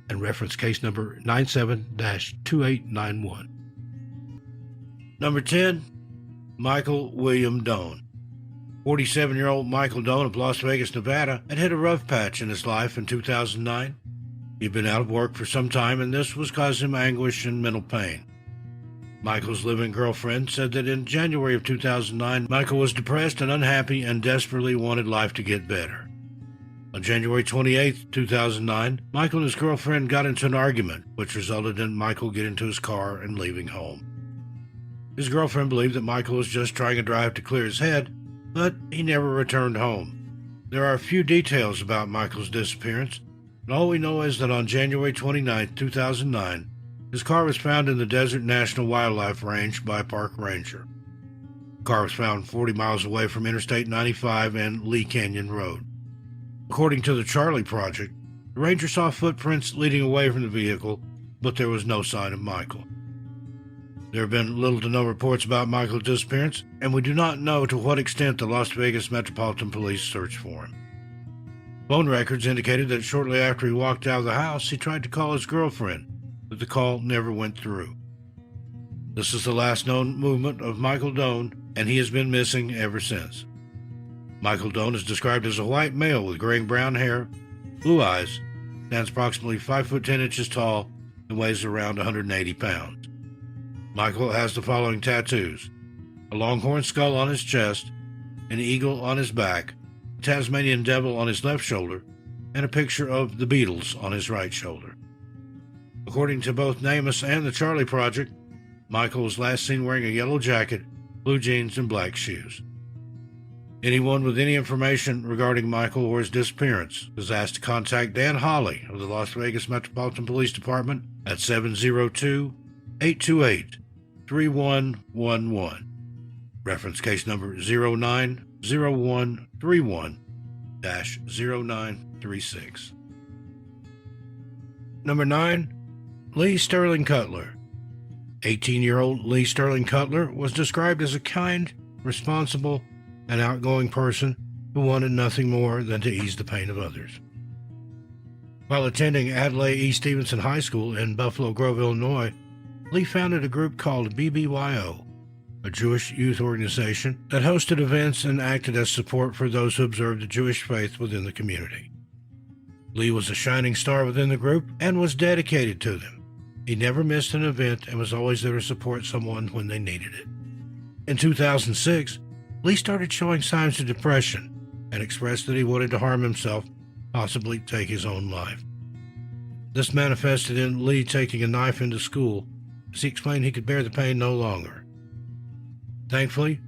and reference case number 97-2891. Number 10, Michael William Doane. 47-year-old Michael Doane of Las Vegas, Nevada, had hit a rough patch in his life in 2009. He'd been out of work for some time, and this was causing him anguish and mental pain. Michael's living girlfriend said that in January of 2009, Michael was depressed and unhappy and desperately wanted life to get better. On January 28, 2009, Michael and his girlfriend got into an argument, which resulted in Michael getting into his car and leaving home. His girlfriend believed that Michael was just trying to drive to clear his head, but he never returned home. There are a few details about Michael's disappearance, and all we know is that on January 29, 2009, his car was found in the Desert National Wildlife Range by a park ranger. The car was found 40 miles away from Interstate 95 and Lee Canyon Road. According to the Charlie Project, the ranger saw footprints leading away from the vehicle, but there was no sign of Michael. There have been little to no reports about Michael's disappearance, and we do not know to what extent the Las Vegas Metropolitan Police searched for him. Phone records indicated that shortly after he walked out of the house, he tried to call his girlfriend, but the call never went through. This is the last known movement of Michael Doane, and he has been missing ever since. Michael Doane is described as a white male with graying-brown hair, blue eyes, stands approximately 5 foot 10 inches tall, and weighs around 180 pounds. Michael has the following tattoos: a longhorn skull on his chest, an eagle on his back, a Tasmanian devil on his left shoulder, and a picture of the Beatles on his right shoulder. According to both NamUs and the Charlie Project, Michael was last seen wearing a yellow jacket, blue jeans, and black shoes. Anyone with any information regarding Michael or his disappearance is asked to contact Dan Hawley of the Las Vegas Metropolitan Police Department at 702-828-3111. Reference case number 090131-0936. Number 9, Lee Sterling Cutler. 18-year-old Lee Sterling Cutler was described as a kind, responsible, and outgoing person who wanted nothing more than to ease the pain of others. While attending Adlai E. Stevenson High School in Buffalo Grove, Illinois, Lee founded a group called BBYO, a Jewish youth organization that hosted events and acted as support for those who observed the Jewish faith within the community. Lee was a shining star within the group and was dedicated to them. He never missed an event and was always there to support someone when they needed it. In 2006, Lee started showing signs of depression and expressed that he wanted to harm himself, possibly take his own life. This manifested in Lee taking a knife into school, as he explained he could bear the pain no longer. Thankfully,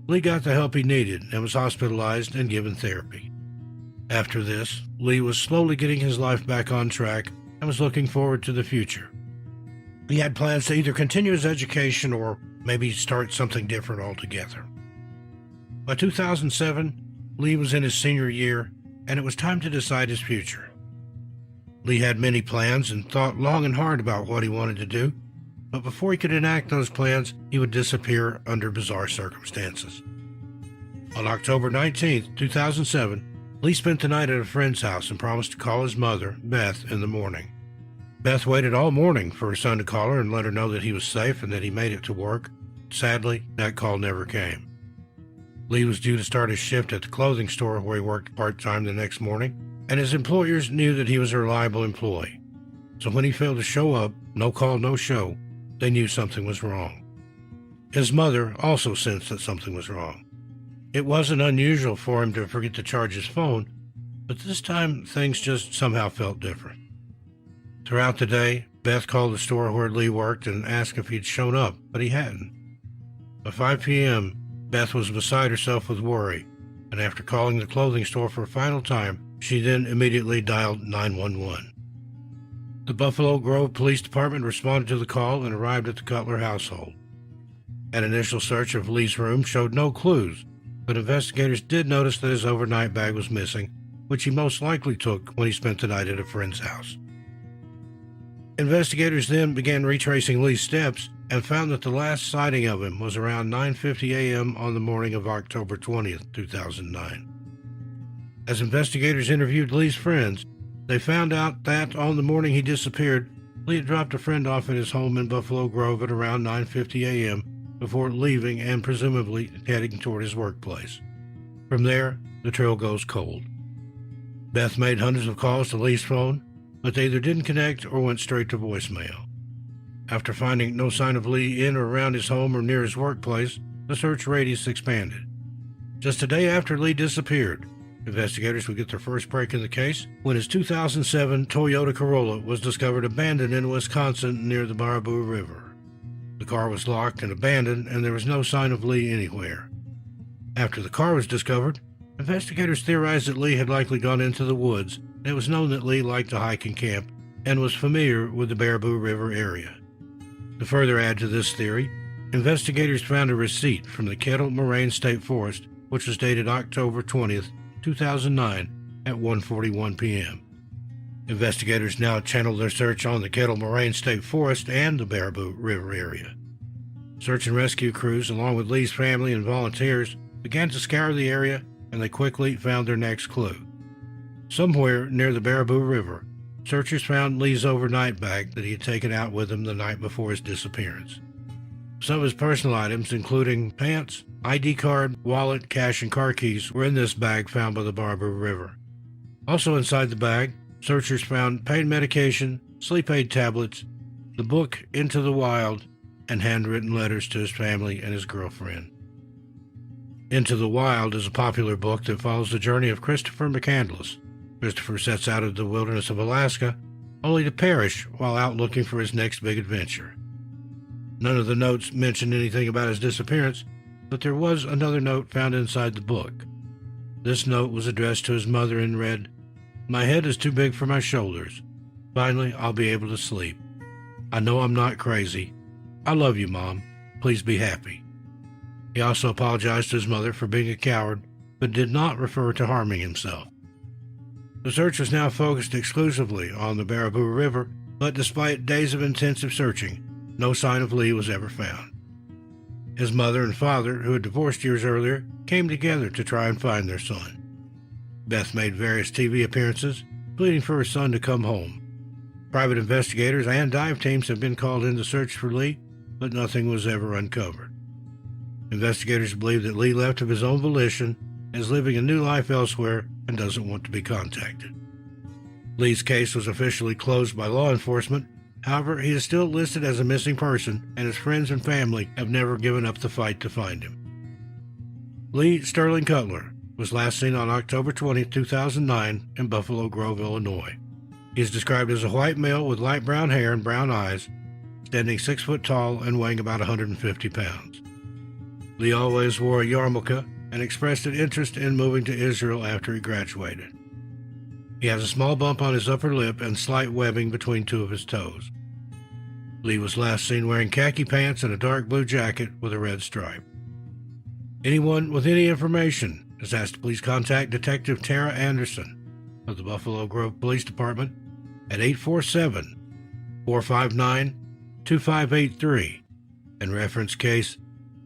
Lee got the help he needed and was hospitalized and given therapy. After this, Lee was slowly getting his life back on track and was looking forward to the future. He had plans to either continue his education or maybe start something different altogether. By 2007, Lee was in his senior year, and it was time to decide his future. Lee had many plans and thought long and hard about what he wanted to do, but before he could enact those plans, he would disappear under bizarre circumstances. On October 19, 2007, Lee spent the night at a friend's house and promised to call his mother, Beth, in the morning. Beth waited all morning for her son to call her and let her know that he was safe and that he made it to work. Sadly, that call never came. Lee was due to start his shift at the clothing store where he worked part-time the next morning, and his employers knew that he was a reliable employee. So when he failed to show up, no call, no show, they knew something was wrong. His mother also sensed that something was wrong. It wasn't unusual for him to forget to charge his phone, but this time things just somehow felt different. Throughout the day, Beth called the store where Lee worked and asked if he'd shown up, but he hadn't. By 5 p.m., Beth was beside herself with worry, and after calling the clothing store for a final time, She then immediately dialed 911. The Buffalo Grove Police Department responded to the call and arrived at the Cutler household. An initial search of Lee's room showed no clues, but investigators did notice that his overnight bag was missing, which he most likely took when he spent the night at a friend's house. Investigators then began retracing Lee's steps and found that the last sighting of him was around 9:50 a.m. on the morning of October 20th, 2009. As investigators interviewed Lee's friends, they found out that on the morning he disappeared, Lee had dropped a friend off at his home in Buffalo Grove at around 9:50 a.m. before leaving and presumably heading toward his workplace. From there, the trail goes cold. Beth made hundreds of calls to Lee's phone, but they either didn't connect or went straight to voicemail. After finding no sign of Lee in or around his home or near his workplace, the search radius expanded. Just a day after Lee disappeared, investigators would get their first break in the case when his 2007 Toyota Corolla was discovered abandoned in Wisconsin near the Baraboo River. The car was locked and abandoned, and there was no sign of Lee anywhere. After the car was discovered, investigators theorized that Lee had likely gone into the woods, and it was known that Lee liked to hike and camp and was familiar with the Baraboo River area. To further add to this theory, investigators found a receipt from the Kettle Moraine State Forest, which was dated October 20th, 2009 at 1:41 p.m. Investigators now channeled their search on the Kettle Moraine State Forest and the Baraboo River area. Search and rescue crews, along with Lee's family and volunteers, began to scour the area, and they quickly found their next clue. Somewhere near the Baraboo River, searchers found Lee's overnight bag that he had taken out with him the night before his disappearance. Some of his personal items, including pants, ID card, wallet, cash, and car keys, were in this bag found by the Baraboo River. Also inside the bag, searchers found pain medication, sleep aid tablets, the book Into the Wild, and handwritten letters to his family and his girlfriend. Into the Wild is a popular book that follows the journey of Christopher McCandless. Christopher sets out of the wilderness of Alaska, only to perish while out looking for his next big adventure. None of the notes mentioned anything about his disappearance, but there was another note found inside the book. This note was addressed to his mother and read, "My head is too big for my shoulders. Finally, I'll be able to sleep. I know I'm not crazy. I love you, Mom. Please be happy." He also apologized to his mother for being a coward, but did not refer to harming himself. The search was now focused exclusively on the Baraboo River, but despite days of intensive searching, no sign of Lee was ever found. His mother and father, who had divorced years earlier, came together to try and find their son. Beth made various TV appearances, pleading for her son to come home. Private investigators and dive teams have been called in to search for Lee, but nothing was ever uncovered. Investigators believe that Lee left of his own volition, is living a new life elsewhere, and doesn't want to be contacted. Lee's case was officially closed by law enforcement. However, he is still listed as a missing person, and his friends and family have never given up the fight to find him. Lee Sterling Cutler was last seen on October 20, 2009 in Buffalo Grove, Illinois. He is described as a white male with light brown hair and brown eyes, standing 6 foot tall and weighing about 150 pounds. Lee always wore a yarmulke and expressed an interest in moving to Israel after he graduated. He has a small bump on his upper lip and slight webbing between 2 of his toes. Lee was last seen wearing khaki pants and a dark blue jacket with a red stripe. Anyone with any information is asked to please contact Detective Tara Anderson of the Buffalo Grove Police Department at 847-459-2583 and reference case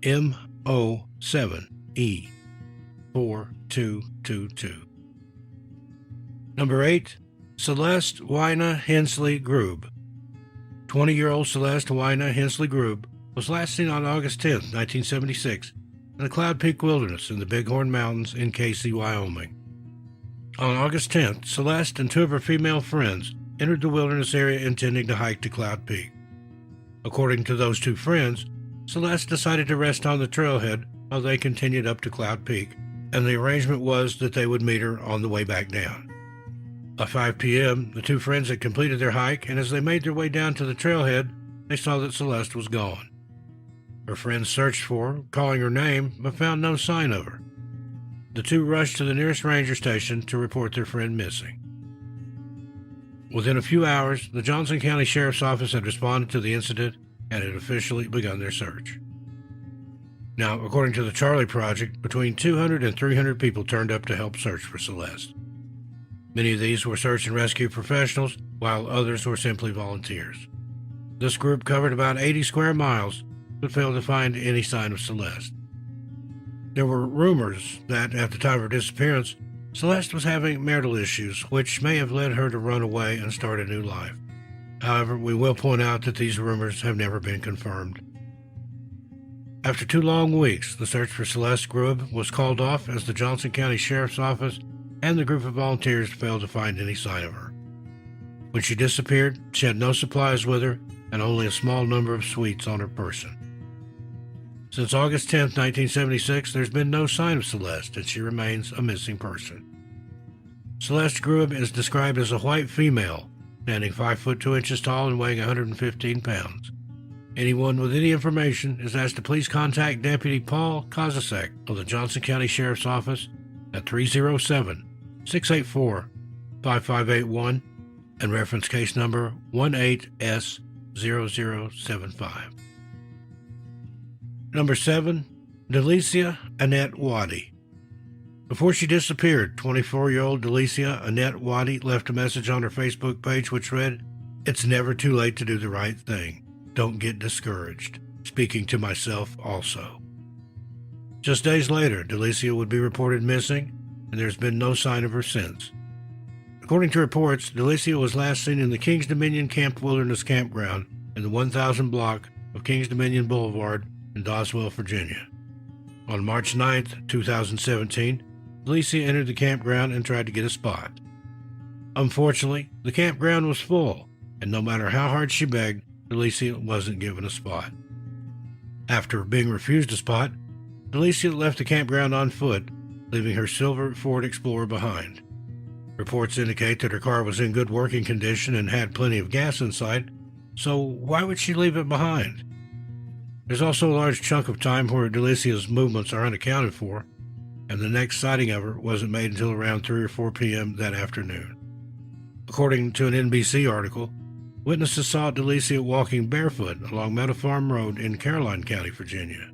MO7E4222. Number 8. Celeste Wy Hensley Grube. 20-year-old Celeste Wy Hensley Grube was last seen on August 10, 1976, in the Cloud Peak Wilderness in the Bighorn Mountains in Casey, Wyoming. On August 10th, Celeste and 2 of her female friends entered the wilderness area intending to hike to Cloud Peak. According to those 2 friends, Celeste decided to rest on the trailhead while they continued up to Cloud Peak, and the arrangement was that they would meet her on the way back down. By 5 p.m., the 2 friends had completed their hike, and as they made their way down to the trailhead, they saw that Celeste was gone. Her friends searched for her, calling her name, but found no sign of her. the two rushed to the nearest ranger station to report their friend missing. Within a few hours, the Johnson County Sheriff's Office had responded to the incident and had officially begun their search. Now, according to the Charlie Project, between 200 and 300 people turned up to help search for Celeste. Many of these were search and rescue professionals, while others were simply volunteers. This group covered about 80 square miles, but failed to find any sign of Celeste. There were rumors that, at the time of her disappearance, Celeste was having marital issues, which may have led her to run away and start a new life. However, we will point out that these rumors have never been confirmed. After 2 long weeks, the search for Celeste Grubb was called off as the Johnson County Sheriff's Office and the group of volunteers failed to find any sign of her. When she disappeared, she had no supplies with her and only a small number of sweets on her person. Since August 10, 1976, there's been no sign of Celeste, and she remains a missing person. Celeste Grubb is described as a white female, standing 5 foot 2 inches tall and weighing 115 pounds. Anyone with any information is asked to please contact Deputy Paul Kozasek of the Johnson County Sheriff's Office at 307-684-5581 and reference case number 18S0075. Number 7, Delisia Wy. Before she disappeared, 24-year-old Delisia Wy left a message on her Facebook page which read, "It's never too late to do the right thing. Don't get discouraged. Speaking to myself also." Just days later, Delisia would be reported missing, and there's been no sign of her since. According to reports, Delisia was last seen in the Kings Dominion Camp Wilderness Campground in the 1000 block of Kings Dominion Boulevard in Doswell, Virginia. On March 9, 2017, Delisia entered the campground and tried to get a spot. Unfortunately, the campground was full, and no matter how hard she begged, Delisia wasn't given a spot. After being refused a spot, Delisia left the campground on foot, leaving her silver Ford Explorer behind. Reports indicate that her car was in good working condition and had plenty of gas inside, so why would she leave it behind? There's also a large chunk of time where Delisia's movements are unaccounted for, and the next sighting of her wasn't made until around 3 or 4 p.m. that afternoon. According to an NBC article, witnesses saw Delisia walking barefoot along Meadow Farm Road in Caroline County, Virginia.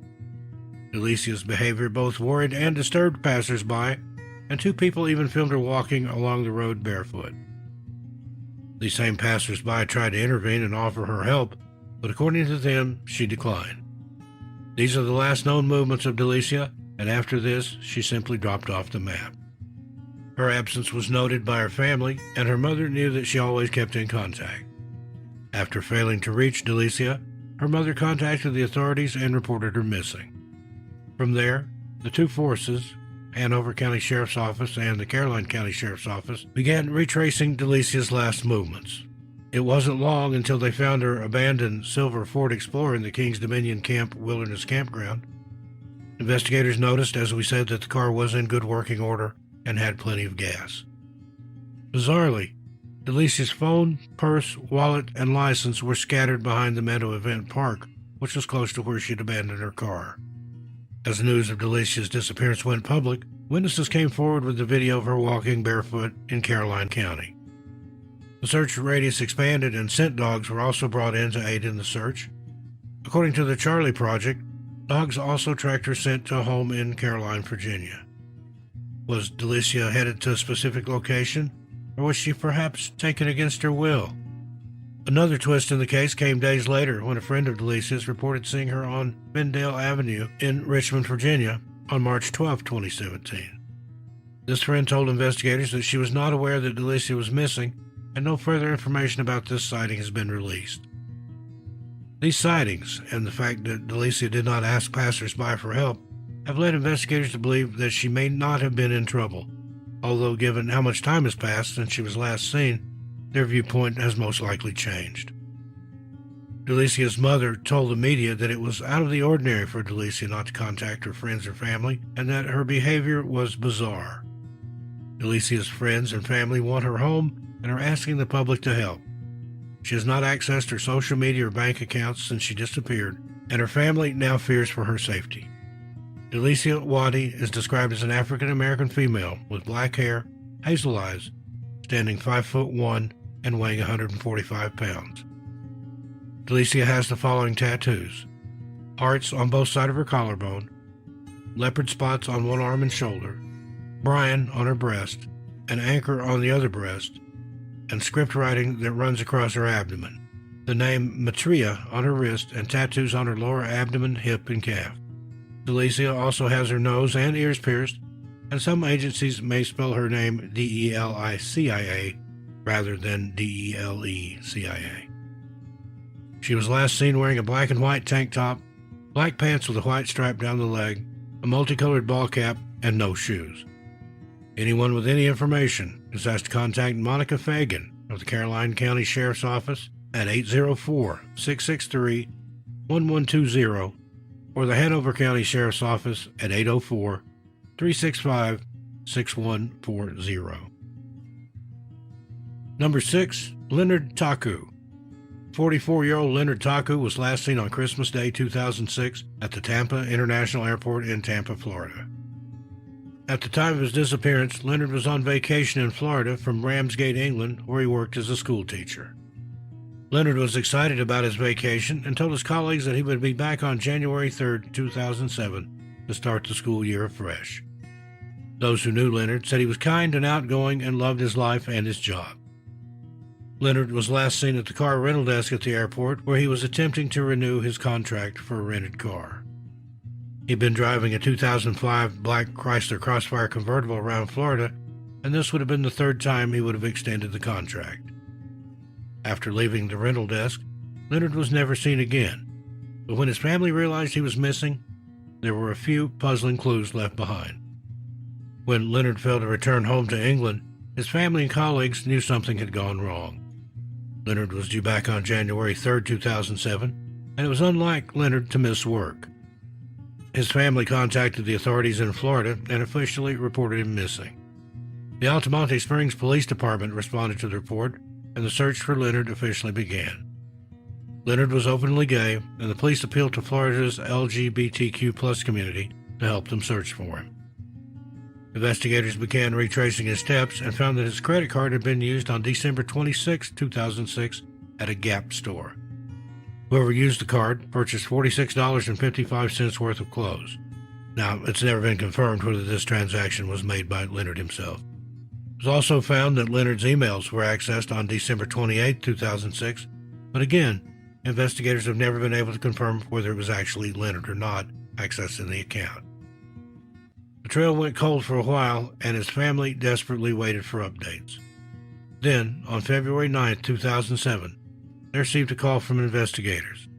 Delisia's behavior both worried and disturbed passers-by, and 2 people even filmed her walking along the road barefoot. These same passers-by tried to intervene and offer her help, but according to them, she declined. These are the last known movements of Delisia, and after this, she simply dropped off the map. Her absence was noted by her family, and her mother knew that she always kept in contact. After failing to reach Delisia, her mother contacted the authorities and reported her missing. From there, the 2 forces, Hanover County Sheriff's Office and the Caroline County Sheriff's Office, began retracing Delisia's last movements. It wasn't long until they found her abandoned silver Ford Explorer in the Kings Dominion Camp Wilderness Campground. Investigators noticed, as we said, that the car was in good working order and had plenty of gas. Bizarrely, Delisia's phone, purse, wallet, and license were scattered behind the Meadow Event Park, which was close to where she'd abandoned her car. As news of Delisia's disappearance went public, witnesses came forward with the video of her walking barefoot in Caroline County. The search radius expanded and scent dogs were also brought in to aid in the search. According to the Charlie Project, dogs also tracked her scent to a home in Caroline, Virginia. Was Delisia headed to a specific location, or was she perhaps taken against her will? Another twist in the case came days later when a friend of Delisia's reported seeing her on Bendale Avenue in Richmond, Virginia on March 12, 2017. This friend told investigators that she was not aware that Delisia was missing, and no further information about this sighting has been released. These sightings, and the fact that Delisia did not ask passers-by for help, have led investigators to believe that she may not have been in trouble, although given how much time has passed since she was last seen, their viewpoint has most likely changed. Delisia's mother told the media that it was out of the ordinary for Delisia not to contact her friends or family, and that her behavior was bizarre. Delisia's friends and family want her home and are asking the public to help. She has not accessed her social media or bank accounts since she disappeared, and her family now fears for her safety. Delisia Wy is described as an African-American female with black hair, hazel eyes, standing 5'1" and weighing 145 pounds. Delisia has the following tattoos: hearts on both sides of her collarbone, leopard spots on one arm and shoulder, Brian on her breast, an anchor on the other breast, and script writing that runs across her abdomen, the name Matria on her wrist, and tattoos on her lower abdomen, hip, and calf. Delisia also has her nose and ears pierced, and some agencies may spell her name Delicia rather than Delecia. She was last seen wearing a black and white tank top, black pants with a white stripe down the leg, a multicolored ball cap, and no shoes. Anyone with any information is asked to contact Monica Fagan of the Caroline County Sheriff's Office at 804-663-1120 or the Hanover County Sheriff's Office at 804-365-6140. Number 6. Leonard Taku. 44-year-old Leonard Taku was last seen on Christmas Day 2006 at the Tampa International Airport in Tampa, Florida. At the time of his disappearance, Leonard was on vacation in Florida from Ramsgate, England, where he worked as a school teacher. Leonard was excited about his vacation and told his colleagues that he would be back on January 3, 2007, to start the school year afresh. Those who knew Leonard said he was kind and outgoing and loved his life and his job. Leonard was last seen at the car rental desk at the airport, where he was attempting to renew his contract for a rented car. He'd been driving a 2005 black Chrysler Crossfire convertible around Florida, and this would have been the third time he would have extended the contract. After leaving the rental desk, Leonard was never seen again, but when his family realized he was missing, there were a few puzzling clues left behind. When Leonard failed to return home to England, his family and colleagues knew something had gone wrong. Leonard was due back on January 3, 2007, and it was unlike Leonard to miss work. His family contacted the authorities in Florida and officially reported him missing. The Altamonte Springs Police Department responded to the report, and the search for Leonard officially began. Leonard was openly gay, and the police appealed to Florida's LGBTQ+ community to help them search for him. Investigators began retracing his steps and found that his credit card had been used on December 26, 2006 at a Gap store. Whoever used the card purchased $46.55 worth of clothes. Now, it's never been confirmed whether this transaction was made by Leonard himself. It was also found that Leonard's emails were accessed on December 28, 2006, but again, investigators have never been able to confirm whether it was actually Leonard or not accessing the account. The trail went cold for a while, and his family desperately waited for updates. Then, on February 9, 2007, they received a call from investigators.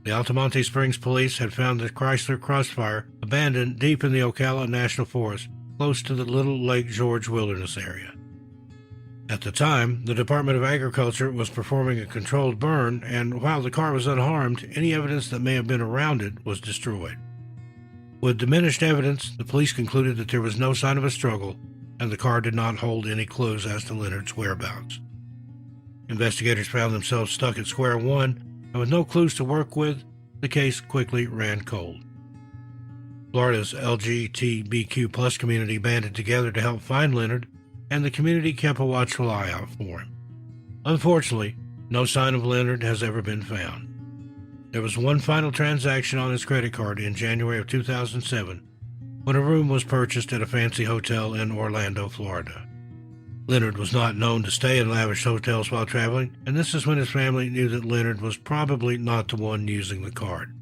The Altamonte Springs police had found the Chrysler Crossfire abandoned deep in the Ocala National Forest, close to the Little Lake George Wilderness area. At the time, the Department of Agriculture was performing a controlled burn, and while the car was unharmed, any evidence that may have been around it was destroyed. With diminished evidence, the police concluded that there was no sign of a struggle, and the car did not hold any clues as to Leonard's whereabouts. Investigators found themselves stuck at square one, and with no clues to work with, the case quickly ran cold. Florida's LGBTQ+ community banded together to help find Leonard, and the community kept a watchful eye out for him. Unfortunately, no sign of Leonard has ever been found. There was one final transaction on his credit card in January of 2007, when a room was purchased at a fancy hotel in Orlando, Florida. Leonard was not known to stay in lavish hotels while traveling, and this is when his family knew that Leonard was probably not the one using the card.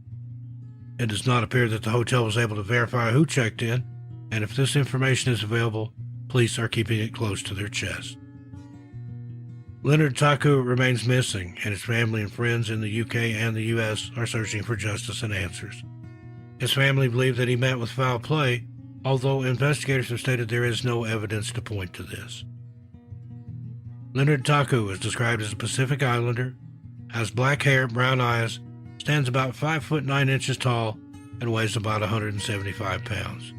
It does not appear that the hotel was able to verify who checked in, and if this information is available, police are keeping it close to their chest. Leonard Taku remains missing, and his family and friends in the UK and the US are searching for justice and answers. His family believe that he met with foul play, although investigators have stated there is no evidence to point to this. Leonard Taku is described as a Pacific Islander, has black hair, brown eyes, stands about 5'9" tall, and weighs about 175 pounds.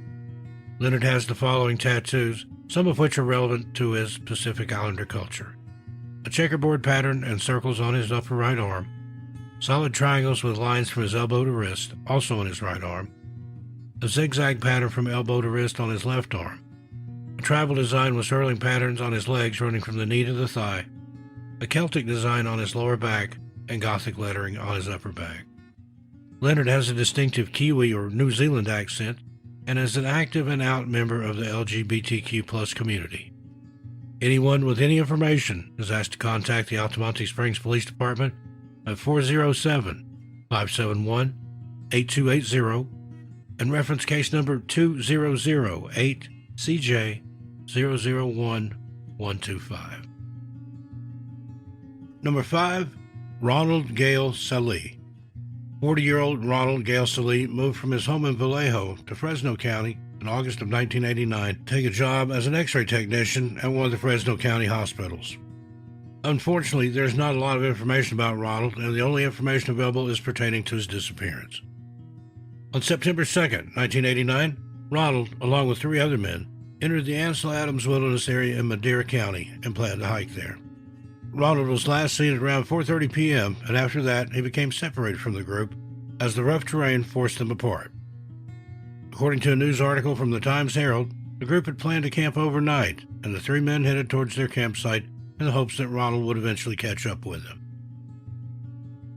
Leonard has the following tattoos, some of which are relevant to his Pacific Islander culture: a checkerboard pattern and circles on his upper right arm, solid triangles with lines from his elbow to wrist, also on his right arm, a zigzag pattern from elbow to wrist on his left arm, a tribal design with swirling patterns on his legs running from the knee to the thigh, a Celtic design on his lower back, and Gothic lettering on his upper back. Leonard has a distinctive Kiwi or New Zealand accent and is an active and out member of the LGBTQ+ community. Anyone with any information is asked to contact the Altamonte Springs Police Department at 407-571-8280 and reference case number 2008CJ001125. Number 5, Ronald Gail Sallee. 40-year-old Ronald Gail Sallee moved from his home in Vallejo to Fresno County in August of 1989 to take a job as an x-ray technician at one of the Fresno County hospitals. Unfortunately, there's not a lot of information about Ronald, and the only information available is pertaining to his disappearance. On September 2nd, 1989, Ronald, along with 3 other men, entered the Ansel Adams Wilderness area in Madera County and planned to hike there. Ronald was last seen at around 4:30 p.m., and after that, he became separated from the group as the rough terrain forced them apart. According to a news article from the Times-Herald, the group had planned to camp overnight, and the 3 men headed towards their campsite in the hopes that Ronald would eventually catch up with them.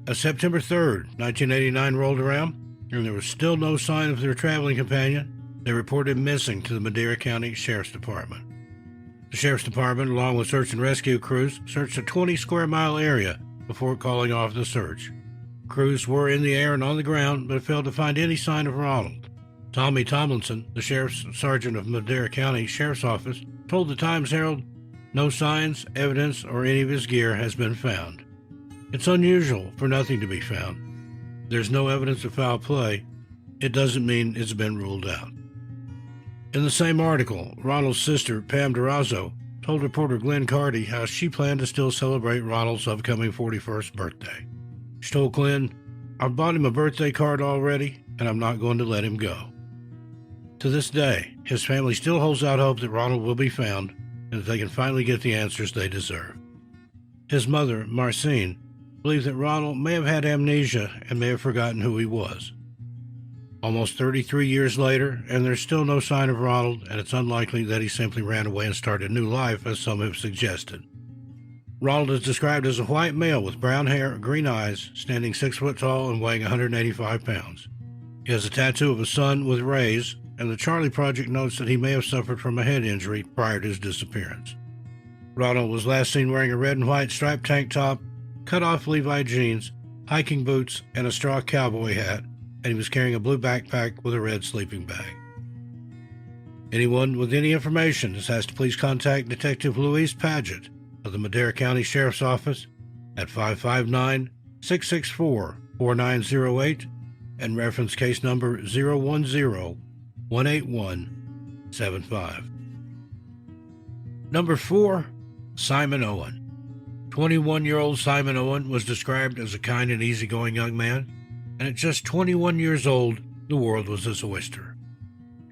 As September 3rd, 1989 rolled around, and there was still no sign of their traveling companion, they reported him missing to the Madera County Sheriff's Department. The Sheriff's Department, along with search and rescue crews, searched a 20-square-mile area before calling off the search. Crews were in the air and on the ground, but failed to find any sign of Ronald. Tommy Tomlinson, the Sheriff's Sergeant of Madera County Sheriff's Office, told the Times-Herald, "No signs, evidence, or any of his gear has been found. It's unusual for nothing to be found. There's no evidence of foul play. It doesn't mean it's been ruled out." In the same article, Ronald's sister, Pam Durazo, told reporter Glenn Carty how she planned to still celebrate Ronald's upcoming 41st birthday. She told Glenn, "I've bought him a birthday card already, and I'm not going to let him go." To this day, his family still holds out hope that Ronald will be found and that they can finally get the answers they deserve. His mother, Marcine, believes that Ronald may have had amnesia and may have forgotten who he was. Almost 33 years later, and there's still no sign of Ronald, and it's unlikely that he simply ran away and started a new life, as some have suggested. Ronald is described as a white male with brown hair, green eyes, standing 6 foot tall and weighing 185 pounds. He has a tattoo of a sun with rays, and the Charlie Project notes that he may have suffered from a head injury prior to his disappearance. Ronald was last seen wearing a red and white striped tank top, cut-off Levi jeans, hiking boots, and a straw cowboy hat, and he was carrying a blue backpack with a red sleeping bag. Anyone with any information is asked to please contact Detective Louise Paget of the Madera County Sheriff's Office at 559-664-4908 and reference case number 010-181-75. Number 4, Simon Owen. 21-year-old Simon Owen was described as a kind and easygoing young man, and at just 21 years old, the world was his oyster.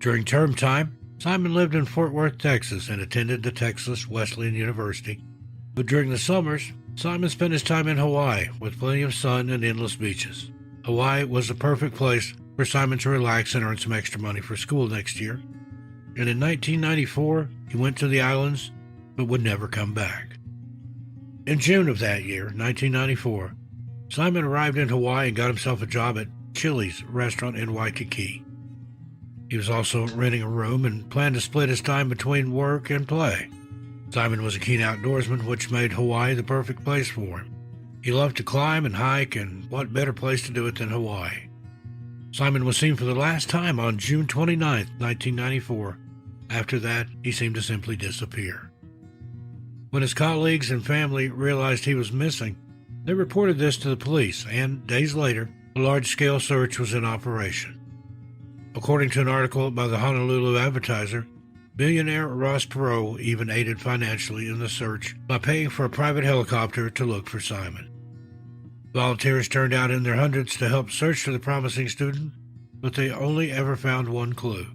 During term time, Simon lived in Fort Worth, Texas, and attended the Texas Wesleyan University. But during the summers, Simon spent his time in Hawaii with plenty of sun and endless beaches. Hawaii was the perfect place for Simon to relax and earn some extra money for school next year. And in 1994, he went to the islands, but would never come back. In June of that year, 1994, Simon arrived in Hawaii and got himself a job at Chili's restaurant in Waikiki. He was also renting a room and planned to split his time between work and play. Simon was a keen outdoorsman, which made Hawaii the perfect place for him. He loved to climb and hike, and what better place to do it than Hawaii? Simon was seen for the last time on June 29, 1994. After that, he seemed to simply disappear. When his colleagues and family realized he was missing, they reported this to the police, and days later, a large-scale search was in operation. According to an article by the Honolulu Advertiser, billionaire Ross Perot even aided financially in the search by paying for a private helicopter to look for Simon. Volunteers turned out in their hundreds to help search for the promising student, but they only ever found one clue.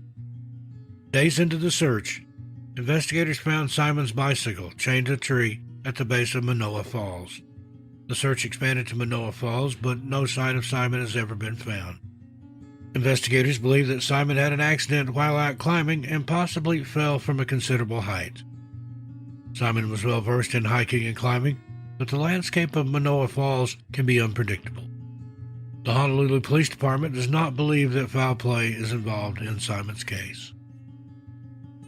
Days into the search, investigators found Simon's bicycle chained to a tree at the base of Manoa Falls. The search expanded to Manoa Falls, but no sign of Simon has ever been found. Investigators believe that Simon had an accident while out climbing and possibly fell from a considerable height. Simon was well versed in hiking and climbing, but the landscape of Manoa Falls can be unpredictable. The Honolulu Police Department does not believe that foul play is involved in Simon's case.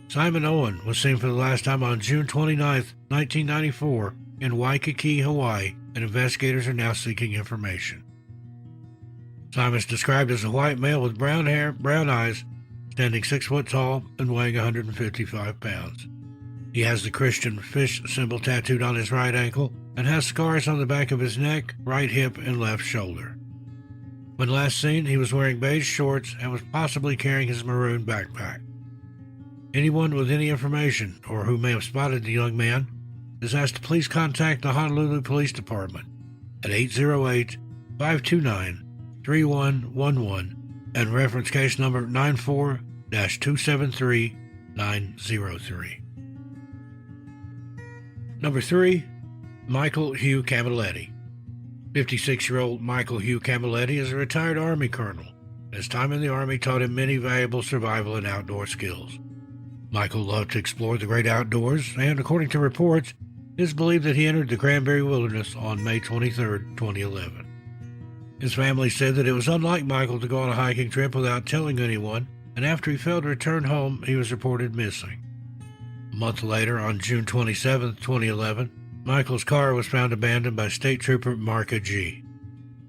Simon Owen was seen for the last time on June 29, 1994, in Waikiki, Hawaii, and investigators are now seeking information. Simon is described as a white male with brown hair, brown eyes, standing 6 foot tall and weighing 155 pounds. He has the Christian fish symbol tattooed on his right ankle and has scars on the back of his neck, right hip, and left shoulder. When last seen, he was wearing beige shorts and was possibly carrying his maroon backpack. Anyone with any information or who may have spotted the young man is asked to please contact the Honolulu Police Department at 808-529-3111 and reference case number 94-273903. Number 3, Michael Hugh Camilletti. 56-year-old Michael Hugh Camilletti is a retired Army colonel. His time in the Army taught him many valuable survival and outdoor skills. Michael loved to explore the great outdoors, and according to reports, it is believed that he entered the Cranberry Wilderness on May 23, 2011. His family said that it was unlike Michael to go on a hiking trip without telling anyone, and after he failed to return home, he was reported missing. A month later, on June 27, 2011, Michael's car was found abandoned by State Trooper Marka G.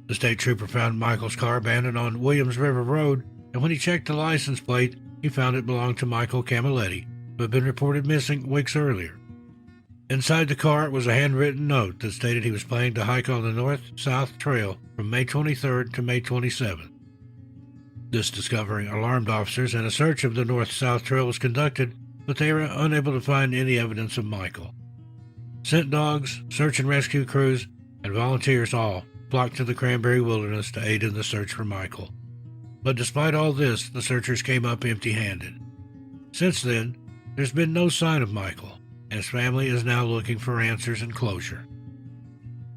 The state trooper found Michael's car abandoned on Williams River Road, and when he checked the license plate, he found it belonged to Michael Camilletti, who had been reported missing weeks earlier. Inside the car was a handwritten note that stated he was planning to hike on the North-South Trail from May 23rd to May 27th. This discovery alarmed officers, and a search of the North-South Trail was conducted, but they were unable to find any evidence of Michael. Scent dogs, search and rescue crews, and volunteers all flocked to the Cranberry Wilderness to aid in the search for Michael. But despite all this, the searchers came up empty-handed. Since then, there's been no sign of Michael, and his family is now looking for answers and closure.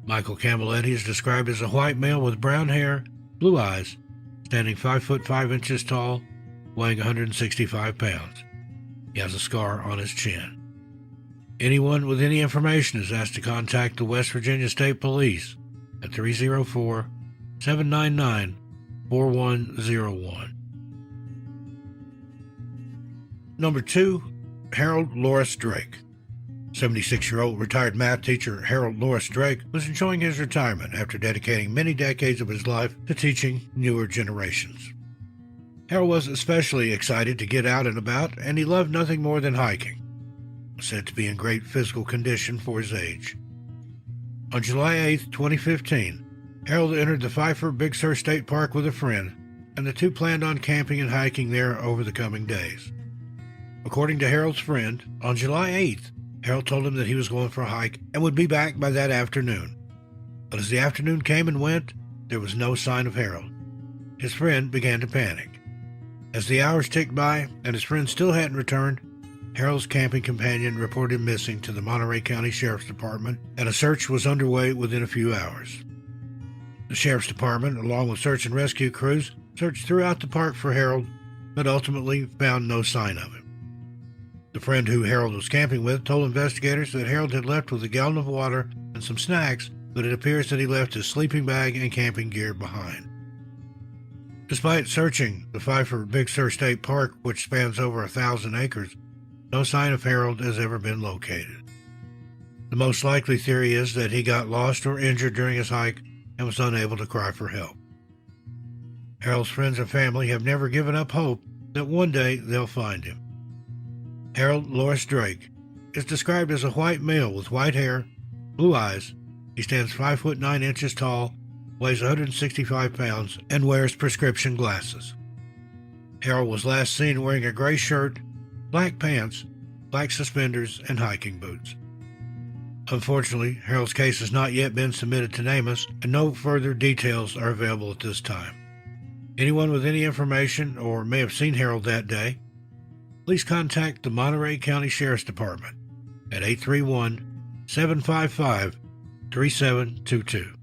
Michael Camilletti is described as a white male with brown hair, blue eyes, standing 5 foot 5 inches tall, weighing 165 pounds. He has a scar on his chin. Anyone with any information is asked to contact the West Virginia State Police at 304-799-4101. Number 2, Harold Loris Drake. 76-year-old retired math teacher Harold Loris Drake was enjoying his retirement after dedicating many decades of his life to teaching newer generations. Harold was especially excited to get out and about, and he loved nothing more than hiking. Said to be in great physical condition for his age. On July 8, 2015, Harold entered the Pfeiffer Big Sur State Park with a friend, and the two planned on camping and hiking there over the coming days. According to Harold's friend, on July 8th, Harold told him that he was going for a hike and would be back by that afternoon. But as the afternoon came and went, there was no sign of Harold. His friend began to panic. As the hours ticked by and his friend still hadn't returned, Harold's camping companion reported missing to the Monterey County Sheriff's Department, and a search was underway within a few hours. The Sheriff's Department, along with search and rescue crews, searched throughout the park for Harold, but ultimately found no sign of him. The friend who Harold was camping with told investigators that Harold had left with a gallon of water and some snacks, but it appears that he left his sleeping bag and camping gear behind. Despite searching the Pfeiffer Big Sur State Park, which spans over 1,000 acres, no sign of Harold has ever been located. The most likely theory is that he got lost or injured during his hike and was unable to cry for help. Harold's friends and family have never given up hope that one day they'll find him. Harold Loris Drake is described as a white male with white hair, blue eyes. He stands 5 foot 9 inches tall, weighs 165 pounds, and wears prescription glasses. Harold was last seen wearing a gray shirt, black pants, black suspenders, and hiking boots. Unfortunately, Harold's case has not yet been submitted to NamUs, and no further details are available at this time. Anyone with any information or may have seen Harold that day, please contact the Monterey County Sheriff's Department at 831-755-3722.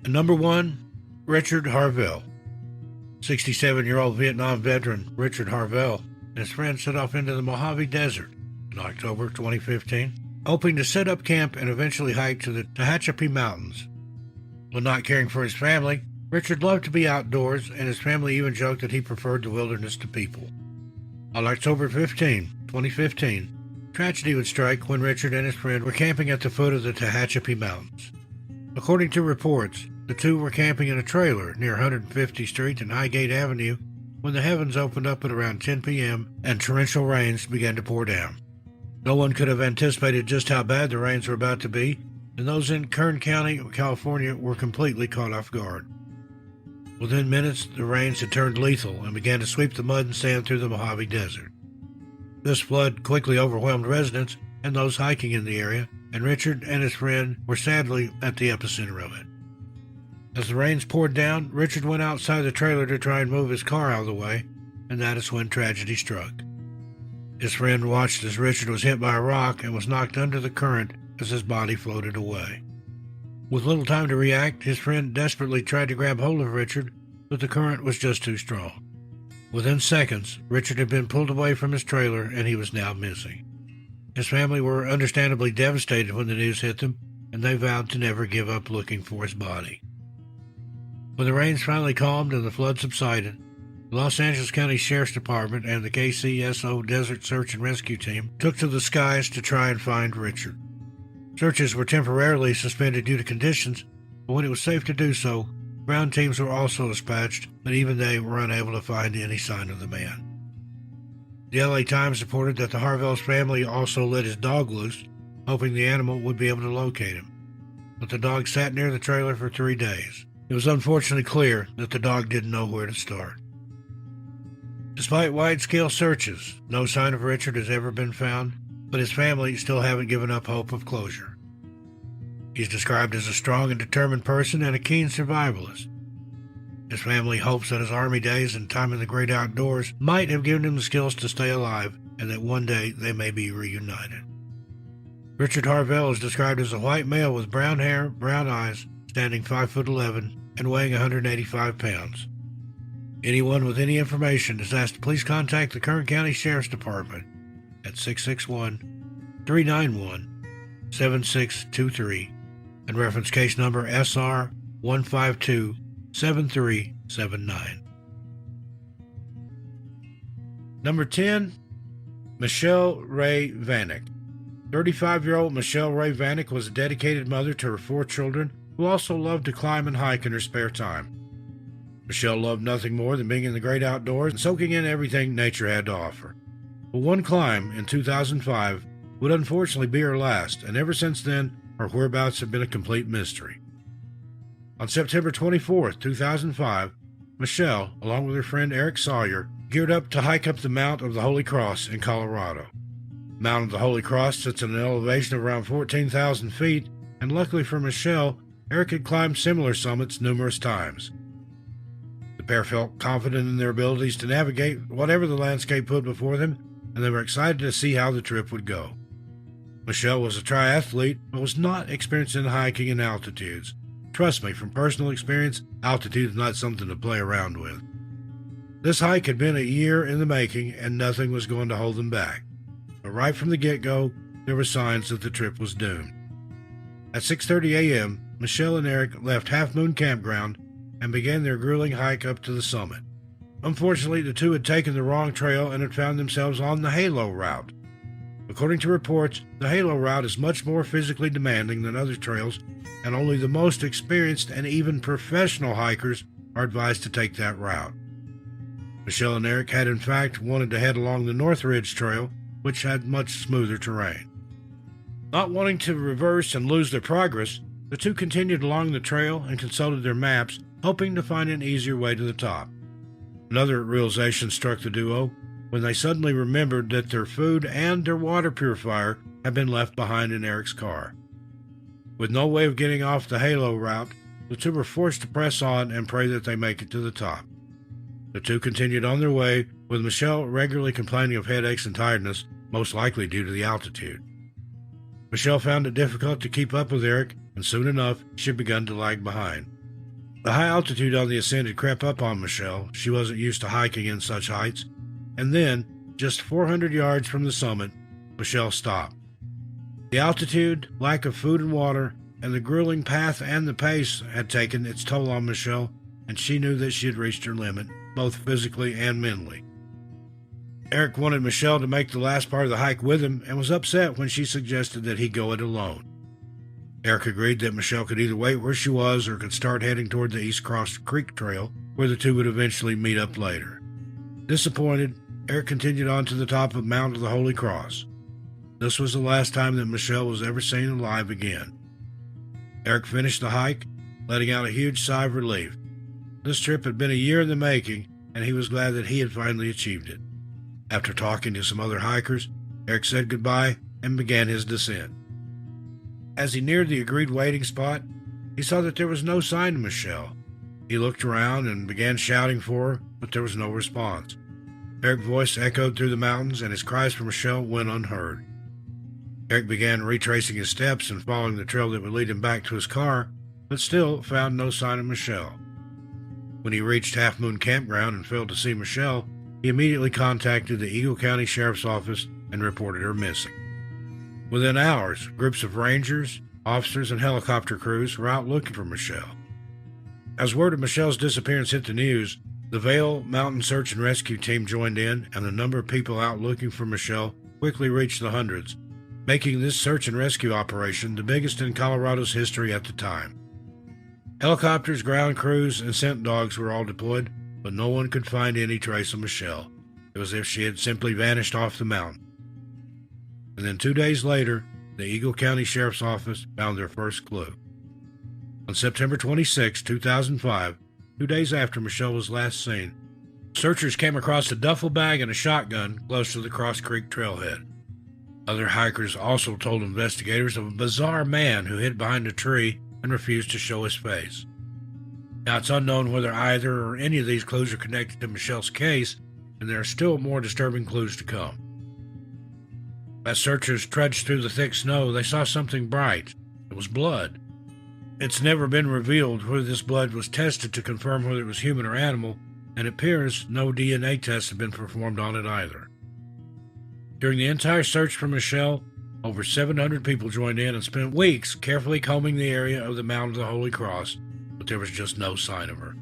And number 1, Richard Harvell. 67-year-old Vietnam veteran Richard Harvell and his friends set off into the Mojave Desert in October 2015, hoping to set up camp and eventually hike to the Tehachapi Mountains. When not caring for his family, Richard loved to be outdoors, and his family even joked that he preferred the wilderness to people. On October 15, 2015, tragedy would strike when Richard and his friend were camping at the foot of the Tehachapi Mountains. According to reports, the two were camping in a trailer near 150th Street and Highgate Avenue when the heavens opened up at around 10 p.m. and torrential rains began to pour down. No one could have anticipated just how bad the rains were about to be, and those in Kern County, California, were completely caught off guard. Within minutes, the rains had turned lethal and began to sweep the mud and sand through the Mojave Desert. This flood quickly overwhelmed residents and those hiking in the area, and Richard and his friend were sadly at the epicenter of it. As the rains poured down, Richard went outside the trailer to try and move his car out of the way, and that is when tragedy struck. His friend watched as Richard was hit by a rock and was knocked under the current as his body floated away. With little time to react, his friend desperately tried to grab hold of Richard, but the current was just too strong. Within seconds, Richard had been pulled away from his trailer and he was now missing. His family were understandably devastated when the news hit them, and they vowed to never give up looking for his body. When the rains finally calmed and the flood subsided, the Los Angeles County Sheriff's Department and the KCSO Desert Search and Rescue Team took to the skies to try and find Richard. Searches were temporarily suspended due to conditions, but when it was safe to do so, ground teams were also dispatched, but even they were unable to find any sign of the man. The LA Times reported that the Harvell's family also let his dog loose, hoping the animal would be able to locate him. But the dog sat near the trailer for 3 days. It was unfortunately clear that the dog didn't know where to start. Despite wide-scale searches, no sign of Richard has ever been found, but his family still haven't given up hope of closure. He's described as a strong and determined person and a keen survivalist. His family hopes that his Army days and time in the great outdoors might have given him the skills to stay alive and that one day they may be reunited. Richard Harvell is described as a white male with brown hair, brown eyes, standing 5'11" and weighing 185 pounds. Anyone with any information is asked to please contact the Kern County Sheriff's Department at 661-391-7623 and reference case number SR 1527379. Number 10, Michelle Ray Vanck. 35-year-old Michelle Ray Vanck was a dedicated mother to her 4 children who also loved to climb and hike in her spare time. Michelle loved nothing more than being in the great outdoors and soaking in everything nature had to offer. But one climb in 2005 would unfortunately be her last, and ever since then, her whereabouts have been a complete mystery. On September 24, 2005, Michelle, along with her friend Eric Sawyer, geared up to hike up the Mount of the Holy Cross in Colorado. The Mount of the Holy Cross sits at an elevation of around 14,000 feet, and luckily for Michelle, Eric had climbed similar summits numerous times. The pair felt confident in their abilities to navigate whatever the landscape put before them, and they were excited to see how the trip would go. Michelle was a triathlete, but was not experienced in hiking in altitudes. Trust me, from personal experience, altitude is not something to play around with. This hike had been a year in the making, and nothing was going to hold them back. But right from the get-go, there were signs that the trip was doomed. At 6:30 a.m., Michelle and Eric left Half Moon Campground and began their grueling hike up to the summit. Unfortunately, the two had taken the wrong trail and had found themselves on the Halo route. According to reports, the Halo route is much more physically demanding than other trails, and only the most experienced and even professional hikers are advised to take that route. Michelle and Eric had in fact wanted to head along the North Ridge Trail, which had much smoother terrain. Not wanting to reverse and lose their progress, the two continued along the trail and consulted their maps, hoping to find an easier way to the top. Another realization struck the duo when they suddenly remembered that their food and their water purifier had been left behind in Eric's car. With no way of getting off the Halo route, the two were forced to press on and pray that they make it to the top. The two continued on their way, with Michelle regularly complaining of headaches and tiredness, most likely due to the altitude. Michelle found it difficult to keep up with Eric, and soon enough she had begun to lag behind. The high altitude on the ascent had crept up on Michelle. She wasn't used to hiking in such heights. And then, just 400 yards from the summit, Michelle stopped. The altitude, lack of food and water, and the grueling path and the pace had taken its toll on Michelle, and she knew that she had reached her limit, both physically and mentally. Eric wanted Michelle to make the last part of the hike with him and was upset when she suggested that he go it alone. Eric agreed that Michelle could either wait where she was or could start heading toward the East Cross Creek Trail, where the two would eventually meet up later. Disappointed, Eric continued on to the top of Mount of the Holy Cross. This was the last time that Michelle was ever seen alive again. Eric finished the hike, letting out a huge sigh of relief. This trip had been a year in the making, and he was glad that he had finally achieved it. After talking to some other hikers, Eric said goodbye and began his descent. As he neared the agreed waiting spot, he saw that there was no sign of Michelle. He looked around and began shouting for her, but there was no response. Eric's voice echoed through the mountains, and his cries for Michelle went unheard. Eric began retracing his steps and following the trail that would lead him back to his car, but still found no sign of Michelle. When he reached Half Moon Campground and failed to see Michelle, he immediately contacted the Eagle County Sheriff's Office and reported her missing. Within hours, groups of rangers, officers, and helicopter crews were out looking for Michelle. As word of Michelle's disappearance hit the news, the Vail Mountain Search and Rescue Team joined in, and the number of people out looking for Michelle quickly reached the hundreds, making this search and rescue operation the biggest in Colorado's history at the time. Helicopters, ground crews, and scent dogs were all deployed, but no one could find any trace of Michelle. It was as if she had simply vanished off the mountain. And then 2 days later, the Eagle County Sheriff's Office found their first clue. On September 26, 2005, 2 days after Michelle was last seen, searchers came across a duffel bag and a shotgun close to the Cross Creek trailhead. Other hikers also told investigators of a bizarre man who hid behind a tree and refused to show his face. Now, it's unknown whether either or any of these clues are connected to Michelle's case, and there are still more disturbing clues to come. As searchers trudged through the thick snow, they saw something bright. It was blood. It's never been revealed whether this blood was tested to confirm whether it was human or animal, and it appears no DNA tests have been performed on it either. During the entire search for Michelle, over 700 people joined in and spent weeks carefully combing the area of the Mount of the Holy Cross, but there was just no sign of her.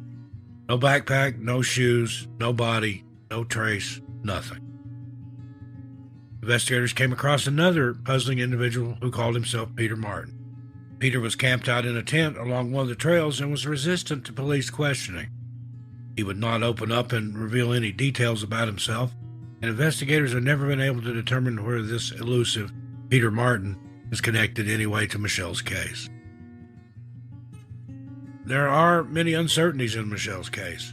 No backpack, no shoes, no body, no trace, nothing. Investigators came across another puzzling individual who called himself Peter Martin. Peter was camped out in a tent along one of the trails and was resistant to police questioning. He would not open up and reveal any details about himself, and investigators have never been able to determine whether this elusive Peter Martin is connected in any way to Michelle's case. There are many uncertainties in Michelle's case.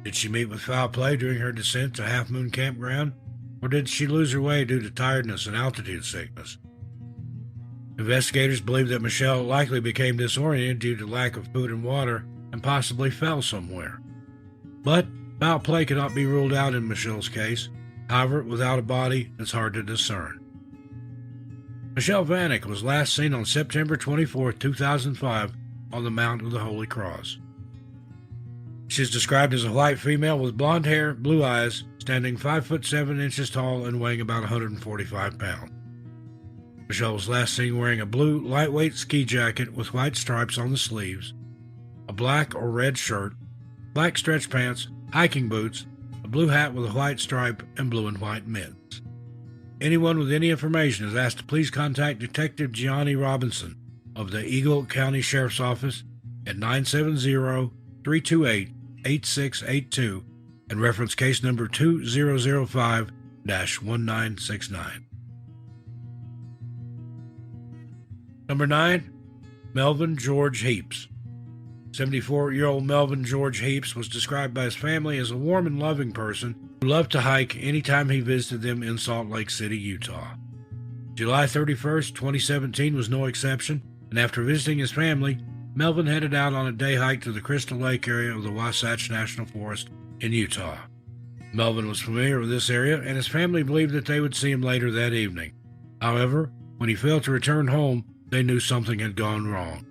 Did she meet with foul play during her descent to Half Moon Campground, or did she lose her way due to tiredness and altitude sickness? Investigators believe that Michelle likely became disoriented due to lack of food and water and possibly fell somewhere. But foul play cannot be ruled out in Michelle's case. However, without a body, it's hard to discern. Michelle Vanck was last seen on September 24, 2005, on the Mount of the Holy Cross. She is described as a white female with blonde hair, blue eyes, standing 5'7" tall and weighing about 145 pounds. Michelle was last seen wearing a blue, lightweight ski jacket with white stripes on the sleeves, a black or red shirt, black stretch pants, hiking boots, a blue hat with a white stripe, and blue and white mittens. Anyone with any information is asked to please contact Detective Gianni Robinson of the Eagle County Sheriff's Office at 970-328-8682 and reference case number 2005-1969. Number 9, Melvin George Heaps. 74-year-old Melvin George Heaps was described by his family as a warm and loving person who loved to hike anytime he visited them in Salt Lake City, Utah. July 31st, 2017 was no exception, and after visiting his family, Melvin headed out on a day hike to the Crystal Lake area of the Wasatch National Forest in Utah. Melvin was familiar with this area, and his family believed that they would see him later that evening. However, when he failed to return home, they knew something had gone wrong.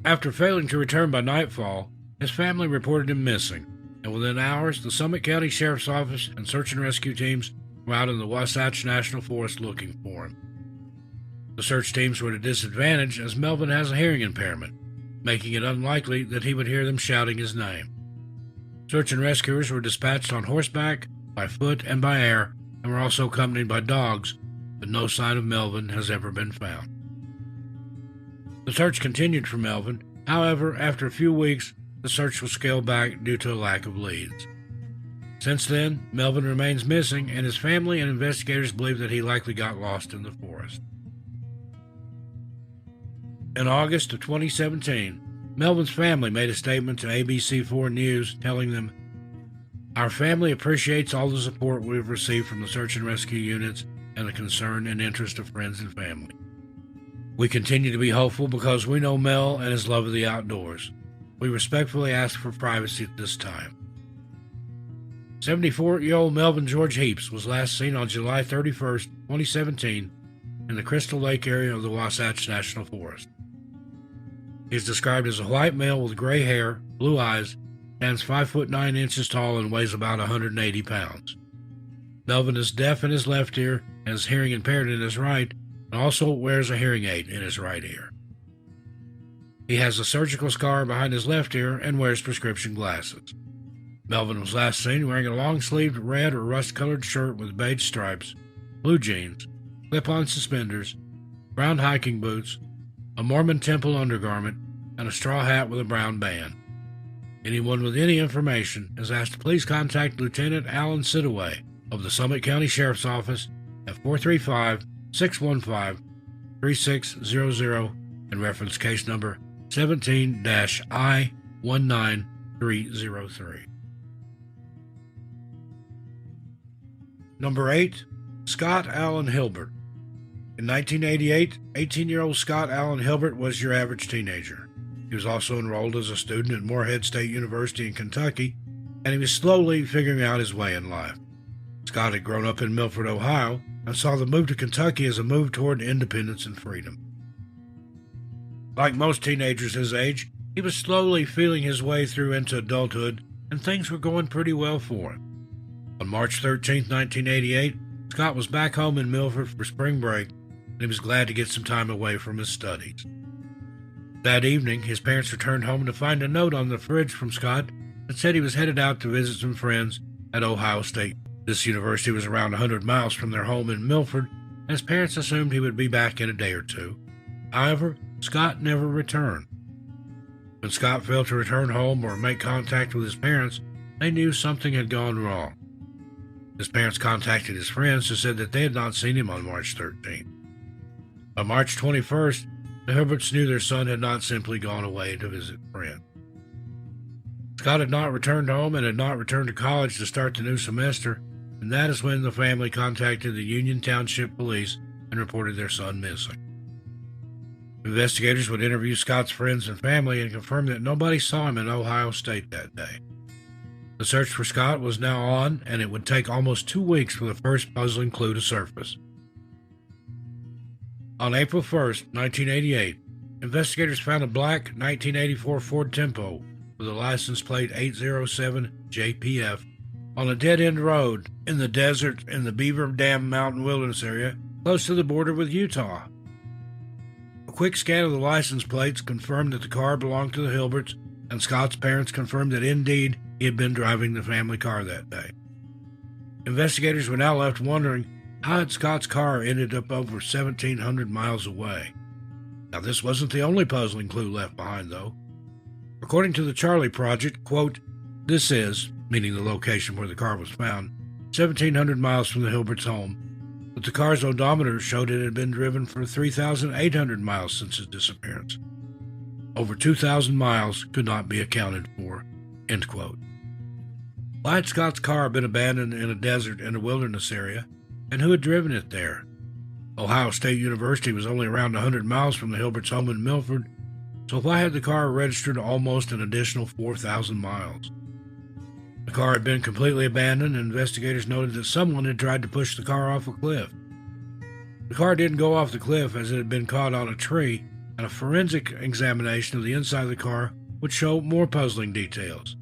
After failing to return by nightfall, his family reported him missing, and within hours, the Summit County Sheriff's Office and search and rescue teams were out in the Wasatch National Forest looking for him. The search teams were at a disadvantage as Melvin has a hearing impairment, making it unlikely that he would hear them shouting his name. Search and rescuers were dispatched on horseback, by foot, and by air, and were also accompanied by dogs, but no sign of Melvin has ever been found. The search continued for Melvin. However, after a few weeks, the search was scaled back due to a lack of leads. Since then, Melvin remains missing, and his family and investigators believe that he likely got lost in the forest. In August of 2017, Melvin's family made a statement to ABC4 News telling them, "Our family appreciates all the support we've received from the search and rescue units and the concern and interest of friends and family. We continue to be hopeful because we know Mel and his love of the outdoors. We respectfully ask for privacy at this time." 74-year-old Melvin George Heaps was last seen on July 31, 2017, in the Crystal Lake area of the Wasatch National Forest. He is described as a white male with gray hair, blue eyes, stands 5 foot 9 inches tall, and weighs about 180 pounds. Melvin is deaf in his left ear and is hearing impaired in his right, and also wears a hearing aid in his right ear. He has a surgical scar behind his left ear and wears prescription glasses. Melvin was last seen wearing a long-sleeved red or rust-colored shirt with beige stripes, blue jeans, clip-on suspenders, brown hiking boots, a Mormon temple undergarment, and a straw hat with a brown band. Anyone with any information is asked to please contact Lieutenant Allan Theus of the Summit County Sheriff's Office at 435-615-3600 and reference case number 17-I-19303. Number 8. Scott Allen Hilbert. In 1988, 18-year-old Scott Allen Hilbert was your average teenager. He was also enrolled as a student at Morehead State University in Kentucky, and he was slowly figuring out his way in life. Scott had grown up in Milford, Ohio, and saw the move to Kentucky as a move toward independence and freedom. Like most teenagers his age, he was slowly feeling his way through into adulthood, and things were going pretty well for him. On March 13, 1988, Scott was back home in Milford for spring break, and he was glad to get some time away from his studies. That evening, his parents returned home to find a note on the fridge from Scott that said he was headed out to visit some friends at Ohio State. This university was around 100 miles from their home in Milford, and his parents assumed he would be back in a day or two. However, Scott never returned. When Scott failed to return home or make contact with his parents, they knew something had gone wrong. His parents contacted his friends who said that they had not seen him on March 13th. On March 21st, the Hilberts knew their son had not simply gone away to visit friends. Scott had not returned home and had not returned to college to start the new semester, and that is when the family contacted the Union Township Police and reported their son missing. Investigators would interview Scott's friends and family and confirm that nobody saw him in Ohio State that day. The search for Scott was now on, and it would take almost 2 weeks for the first puzzling clue to surface. On April 1st, 1988, investigators found a black 1984 Ford Tempo with a license plate 807JPF on a dead-end road in the desert in the Beaver Dam Mountain Wilderness area close to the border with Utah. A quick scan of the license plates confirmed that the car belonged to the Hilberts, and Scott's parents confirmed that indeed he had been driving the family car that day. Investigators were now left wondering how had Scott's car ended up over 1,700 miles away. Now, this wasn't the only puzzling clue left behind, though. According to the Charlie Project, quote, "This is," meaning the location where the car was found, 1,700 miles from the Hilberts' home, but the car's odometer showed it had been driven for 3,800 miles since its disappearance. Over 2,000 miles could not be accounted for, end quote. Why had Scott's car been abandoned in a desert in a wilderness area, and who had driven it there? Ohio State University was only around 100 miles from the Hilberts' home in Milford, so why had the car registered almost an additional 4,000 miles? The car had been completely abandoned, and investigators noted that someone had tried to push the car off a cliff. The car didn't go off the cliff as it had been caught on a tree, and a forensic examination of the inside of the car would show more puzzling details.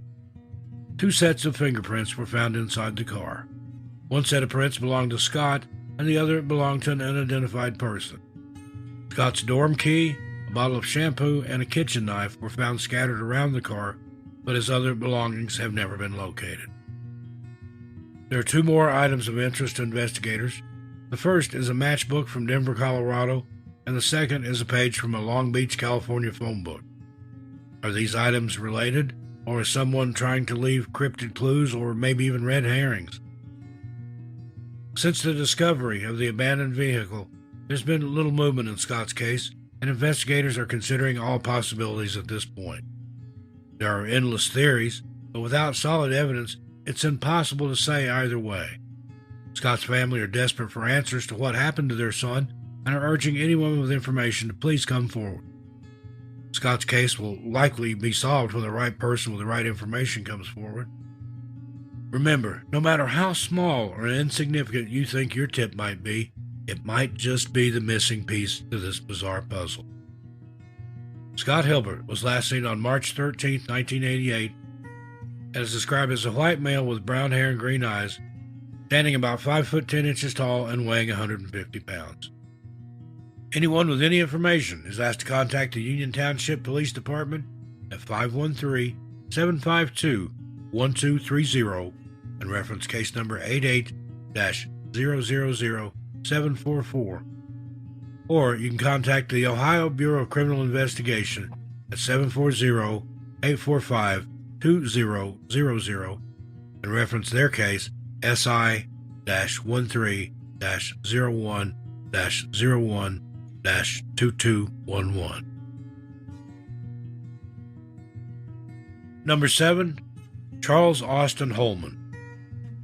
2 sets of fingerprints were found inside the car. One set of prints belonged to Scott, and the other belonged to an unidentified person. Scott's dorm key, a bottle of shampoo, and a kitchen knife were found scattered around the car, but his other belongings have never been located. There are 2 more items of interest to investigators. The first is a matchbook from Denver, Colorado, and the second is a page from a Long Beach, California phone book. Are these items related, or is someone trying to leave cryptic clues or maybe even red herrings? Since the discovery of the abandoned vehicle, there's been little movement in Scott's case, and investigators are considering all possibilities at this point. There are endless theories, but without solid evidence, it's impossible to say either way. Scott's family are desperate for answers to what happened to their son and are urging anyone with information to please come forward. Scott's case will likely be solved when the right person with the right information comes forward. Remember, no matter how small or insignificant you think your tip might be, it might just be the missing piece to this bizarre puzzle. Scott Hilbert was last seen on March 13, 1988, and is described as a white male with brown hair and green eyes, standing about 5 foot 10 inches tall and weighing 150 pounds. Anyone with any information is asked to contact the Union Township Police Department at 513-752-1230 and reference case number 88-000744, or you can contact the Ohio Bureau of Criminal Investigation at 740-845-2000 and reference their case SI-13-01-01-2211. Number 7. Charles Austin Holman.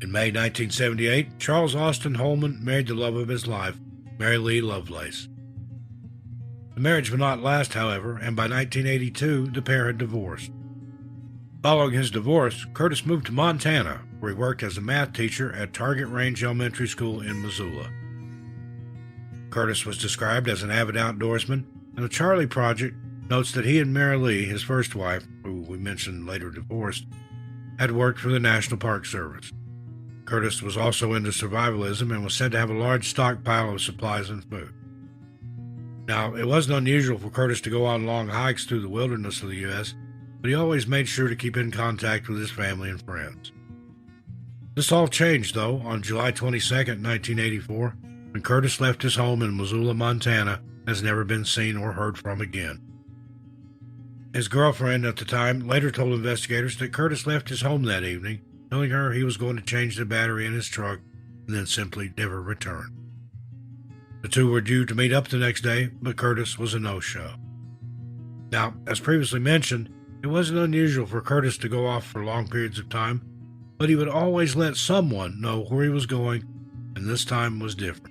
In May 1978, Charles Austin Holman married the love of his life, Mary Lee Lovelace. The marriage would not last, however, and by 1982, the pair had divorced. Following his divorce, Curtis moved to Montana, where he worked as a math teacher at Target Range Elementary School in Missoula. Curtis was described as an avid outdoorsman, and the Charlie Project notes that he and Mary Lee, his first wife, who we mentioned later divorced, had worked for the National Park Service. Curtis was also into survivalism and was said to have a large stockpile of supplies and food. Now, it wasn't unusual for Curtis to go on long hikes through the wilderness of the U.S., but he always made sure to keep in contact with his family and friends. This all changed, though, on July 22, 1984, when Curtis left his home in Missoula, Montana, and has never been seen or heard from again. His girlfriend at the time later told investigators that Curtis left his home that evening, telling her he was going to change the battery in his truck and then simply never return. The two were due to meet up the next day, but Curtis was a no-show. Now, as previously mentioned, it wasn't unusual for Curtis to go off for long periods of time, but he would always let someone know where he was going, and this time was different.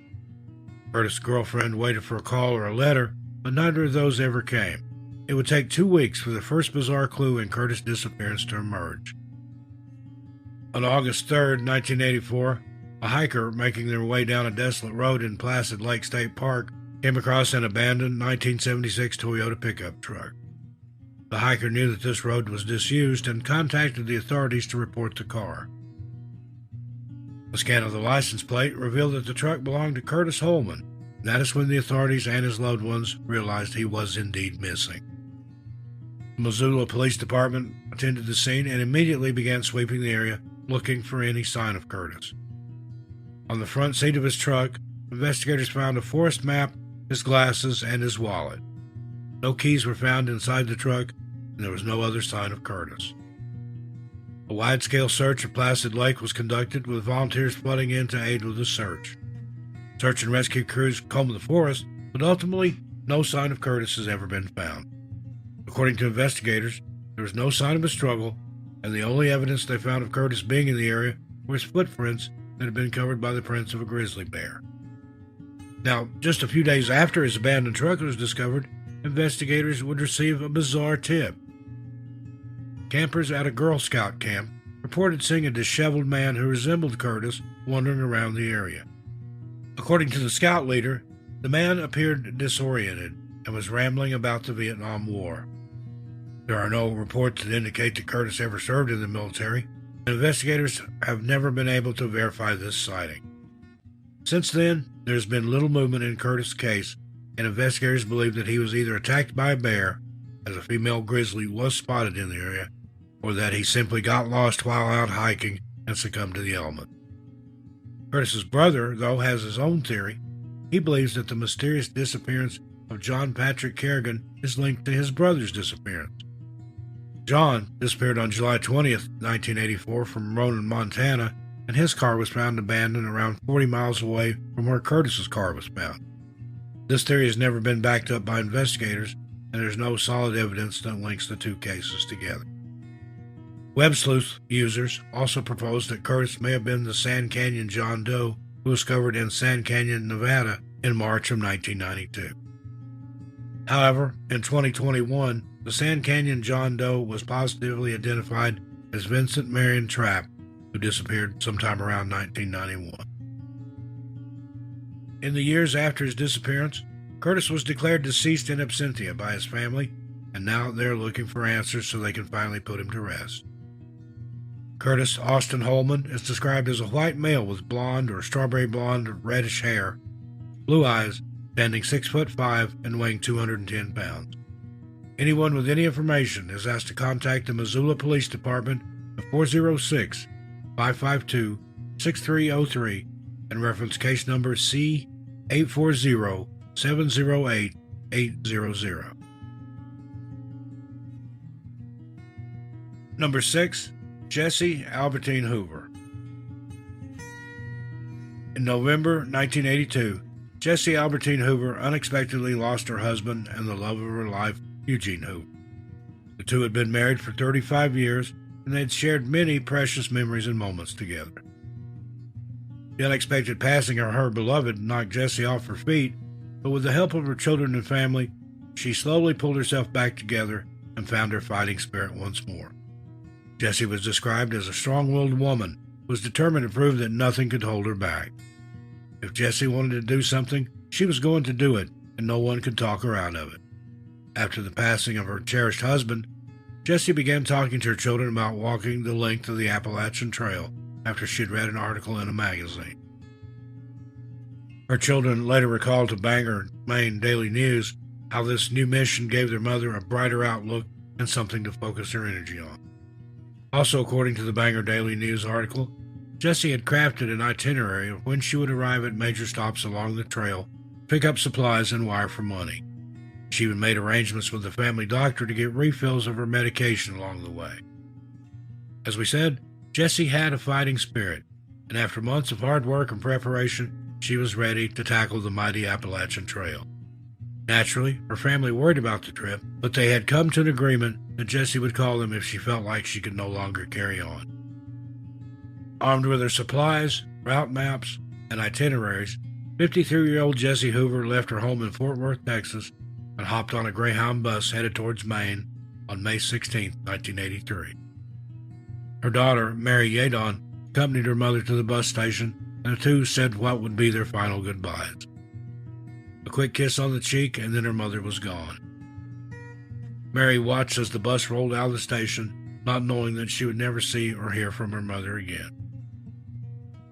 Curtis' girlfriend waited for a call or a letter, but neither of those ever came. It would take 2 weeks for the first bizarre clue in Curtis' disappearance to emerge. On August 3, 1984, a hiker making their way down a desolate road in Placid Lake State Park came across an abandoned 1976 Toyota pickup truck. The hiker knew that this road was disused and contacted the authorities to report the car. A scan of the license plate revealed that the truck belonged to Curtis Holman, and that is when the authorities and his loved ones realized he was indeed missing. The Missoula Police Department attended the scene and immediately began sweeping the area, looking for any sign of Curtis. On the front seat of his truck, investigators found a forest map, his glasses, and his wallet. No keys were found inside the truck, and there was no other sign of Curtis. A wide-scale search of Placid Lake was conducted, with volunteers flooding in to aid with the search. Search and rescue crews combed the forest, but ultimately, no sign of Curtis has ever been found. According to investigators, there was no sign of a struggle, and the only evidence they found of Curtis being in the area were his footprints that had been covered by the prints of a grizzly bear. Now, just a few days after his abandoned truck was discovered, investigators would receive a bizarre tip. Campers at a Girl Scout camp reported seeing a disheveled man who resembled Curtis wandering around the area. According to the scout leader, the man appeared disoriented, and was rambling about the Vietnam War. There are no reports that indicate that Curtis ever served in the military, and investigators have never been able to verify this sighting. Since then, there has been little movement in Curtis' case, and investigators believe that he was either attacked by a bear, as a female grizzly was spotted in the area, or that he simply got lost while out hiking and succumbed to the element. Curtis's brother, though, has his own theory. He believes that the mysterious disappearance of John Patrick Kerrigan is linked to his brother's disappearance. John disappeared on July 20th, 1984 from Ronan, Montana, and his car was found abandoned around 40 miles away from where Curtis's car was found. This theory has never been backed up by investigators, and there's no solid evidence that links the two cases together. Web sleuth users also proposed that Curtis may have been the Sand Canyon John Doe who was discovered in Sand Canyon, Nevada in March of 1992. However, in 2021, the Sand Canyon John Doe was positively identified as Vincent Marion Trapp, who disappeared sometime around 1991. In the years after his disappearance, Curtis was declared deceased in absentia by his family, and now they're looking for answers so they can finally put him to rest. Curtis Austin Holman is described as a white male with blonde or strawberry blonde or reddish hair, blue eyes, standing 6'5" and weighing 210 pounds. Anyone with any information is asked to contact the Missoula Police Department at 406-552-6303 and reference case number C-840-708-800. Number 6. Jessie Albertine Hoover. In November 1982, Jessie Albertine Hoover unexpectedly lost her husband and the love of her life, Eugene Hoover. The two had been married for 35 years, and they had shared many precious memories and moments together. The unexpected passing of her beloved knocked Jessie off her feet, but with the help of her children and family, she slowly pulled herself back together and found her fighting spirit once more. Jessie was described as a strong-willed woman who was determined to prove that nothing could hold her back. If Jessie wanted to do something, she was going to do it, and no one could talk her out of it. After the passing of her cherished husband, Jessie began talking to her children about walking the length of the Appalachian Trail after she'd read an article in a magazine. Her children later recalled to Bangor, Maine Daily News how this new mission gave their mother a brighter outlook and something to focus her energy on. Also, according to the Bangor Daily News article, Jessie had crafted an itinerary of when she would arrive at major stops along the trail, pick up supplies, and wire for money. She even made arrangements with the family doctor to get refills of her medication along the way. As we said, Jessie had a fighting spirit, and after months of hard work and preparation, she was ready to tackle the mighty Appalachian Trail. Naturally, her family worried about the trip, but they had come to an agreement that Jessie would call them if she felt like she could no longer carry on. Armed with her supplies, route maps, and itineraries, 53-year-old Jessie Hoover left her home in Fort Worth, Texas, and hopped on a Greyhound bus headed towards Maine on May 16, 1983. Her daughter, Mary Yadon, accompanied her mother to the bus station, and the two said what would be their final goodbyes. A quick kiss on the cheek, and then her mother was gone. Mary watched as the bus rolled out of the station, not knowing that she would never see or hear from her mother again.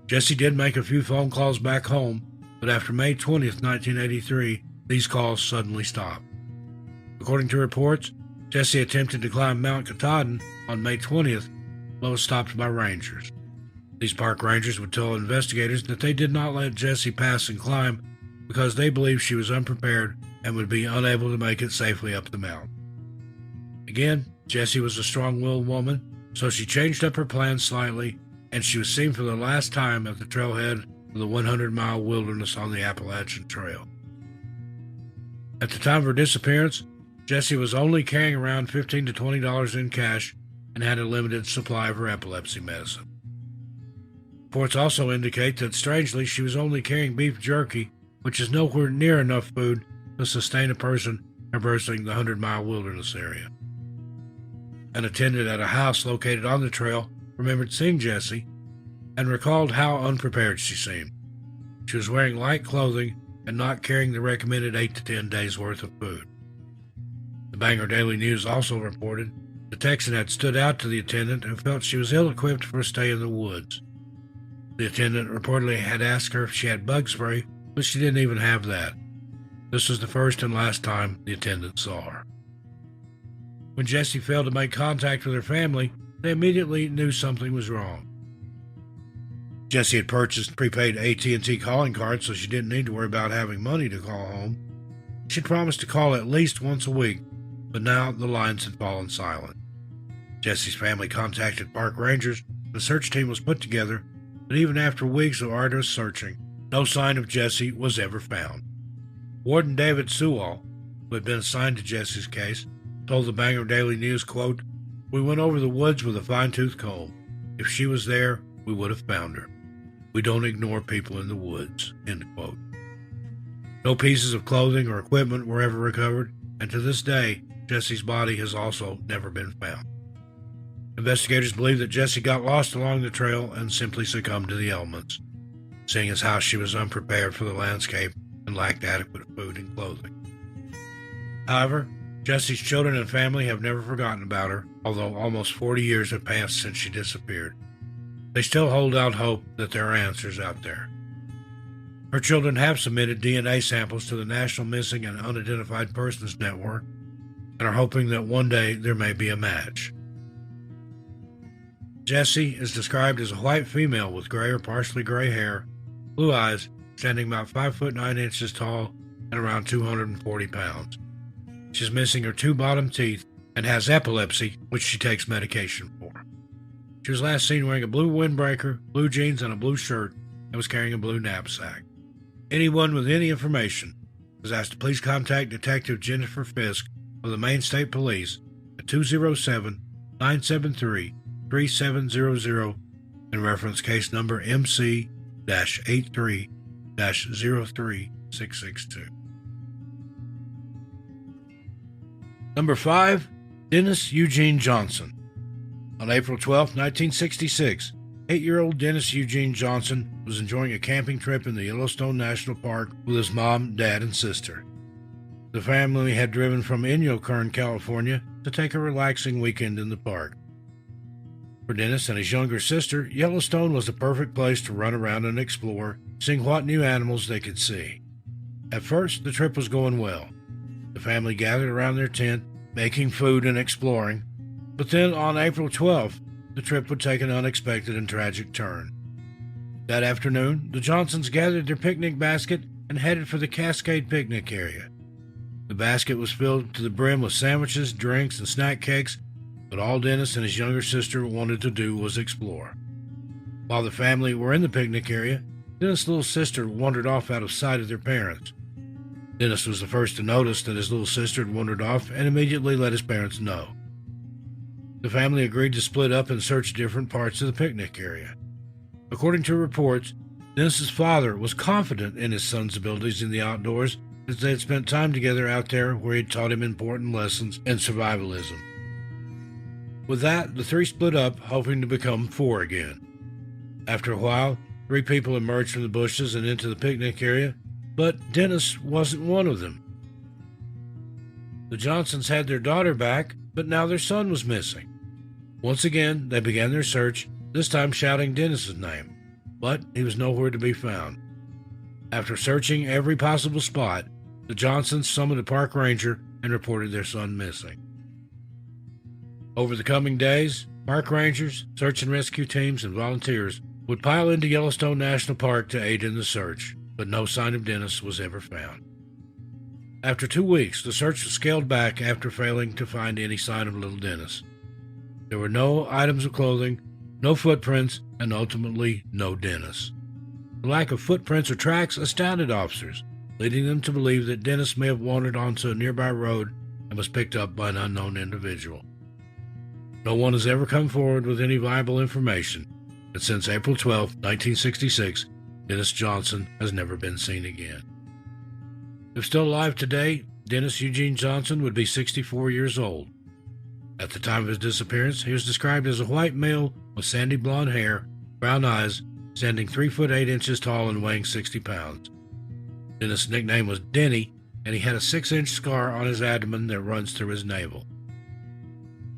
Jessie did make a few phone calls back home, but after May 20, 1983, these calls suddenly stopped. According to reports, Jessie attempted to climb Mount Katahdin on May 20th, but was stopped by rangers. These park rangers would tell investigators that they did not let Jessie pass and climb because they believed she was unprepared and would be unable to make it safely up the mountain. Again, Jessie was a strong-willed woman, so she changed up her plans slightly, and she was seen for the last time at the trailhead of the 100-mile wilderness on the Appalachian Trail. At the time of her disappearance, Jessie was only carrying around $15 to $20 in cash and had a limited supply of her epilepsy medicine. Reports also indicate that, strangely, she was only carrying beef jerky, which is nowhere near enough food to sustain a person traversing the 100-mile wilderness area. An attendant at a house located on the trail remembered seeing Jessie and recalled how unprepared she seemed. She was wearing light clothing and not carrying the recommended 8 to 10 days' worth of food. The Bangor Daily News also reported the Texan had stood out to the attendant and felt she was ill-equipped for a stay in the woods. The attendant reportedly had asked her if she had bug spray, but she didn't even have that. This was the first and last time the attendant saw her. When Jessie failed to make contact with her family, they immediately knew something was wrong. Jessie had purchased prepaid AT&T calling cards, so she didn't need to worry about having money to call home. She'd promised to call at least once a week, but now the lines had fallen silent. Jessie's family contacted park rangers. The search team was put together, but even after weeks of arduous searching, no sign of Jessie was ever found. Warden David Sewall, who had been assigned to Jessie's case, told the Bangor Daily News, quote, "We went over the woods with a fine-tooth comb. If she was there, we would have found her. We don't ignore people in the woods," end quote. No pieces of clothing or equipment were ever recovered, and to this day, Jessie's body has also never been found. Investigators believe that Jessie got lost along the trail and simply succumbed to the elements, seeing as how she was unprepared for the landscape and lacked adequate food and clothing. However, Jessie's children and family have never forgotten about her, although almost 40 years have passed since she disappeared. They still hold out hope that there are answers out there. Her children have submitted DNA samples to the National Missing and Unidentified Persons Network and are hoping that one day there may be a match. Jessie is described as a white female with gray or partially gray hair, blue eyes, standing about 5 foot 9 inches tall and around 240 pounds. She's missing her 2 bottom teeth and has epilepsy, which she takes medication for. She was last seen wearing a blue windbreaker, blue jeans, and a blue shirt, and was carrying a blue knapsack. Anyone with any information is asked to please contact Detective Jennifer Fisk of the Maine State Police at 207-973-3700 and reference case number MC-83-03662. Number 5, Dennis Eugene Johnson. On April 12, 1966, 8-year-old Dennis Eugene Johnson was enjoying a camping trip in the Yellowstone National Park with his mom, dad, and sister. The family had driven from Inyokern, California, to take a relaxing weekend in the park. For Dennis and his younger sister, Yellowstone was the perfect place to run around and explore, seeing what new animals they could see. At first, the trip was going well. The family gathered around their tent, making food and exploring, but then on April 12th, the trip would take an unexpected and tragic turn. That afternoon, the Johnsons gathered their picnic basket and headed for the Cascade picnic area. The basket was filled to the brim with sandwiches, drinks, and snack cakes, but all Dennis and his younger sister wanted to do was explore. While the family were in the picnic area, Dennis' little sister wandered off out of sight of their parents. Dennis was the first to notice that his little sister had wandered off and immediately let his parents know. The family agreed to split up and search different parts of the picnic area. According to reports, Dennis's father was confident in his son's abilities in the outdoors as they had spent time together out there where he had taught him important lessons in survivalism. With that, the 3 split up, hoping to become 4 again. After a while, 3 people emerged from the bushes and into the picnic area, but Dennis wasn't one of them. The Johnsons had their daughter back, but now their son was missing. Once again, they began their search, this time shouting Dennis's name, but he was nowhere to be found. After searching every possible spot, the Johnsons summoned a park ranger and reported their son missing. Over the coming days, park rangers, search and rescue teams, and volunteers would pile into Yellowstone National Park to aid in the search, but no sign of Dennis was ever found. After 2 weeks, the search was scaled back after failing to find any sign of little Dennis. There were no items of clothing, no footprints, and ultimately no Dennis. The lack of footprints or tracks astounded officers, leading them to believe that Dennis may have wandered onto a nearby road and was picked up by an unknown individual. No one has ever come forward with any viable information, and since April 12, 1966, Dennis Johnson has never been seen again. If still alive today, Dennis Eugene Johnson would be 64 years old. At the time of his disappearance, he was described as a white male with sandy blonde hair, brown eyes, standing 3 foot 8 inches tall and weighing 60 pounds. Dennis' nickname was Denny, and he had a 6-inch scar on his abdomen that runs through his navel.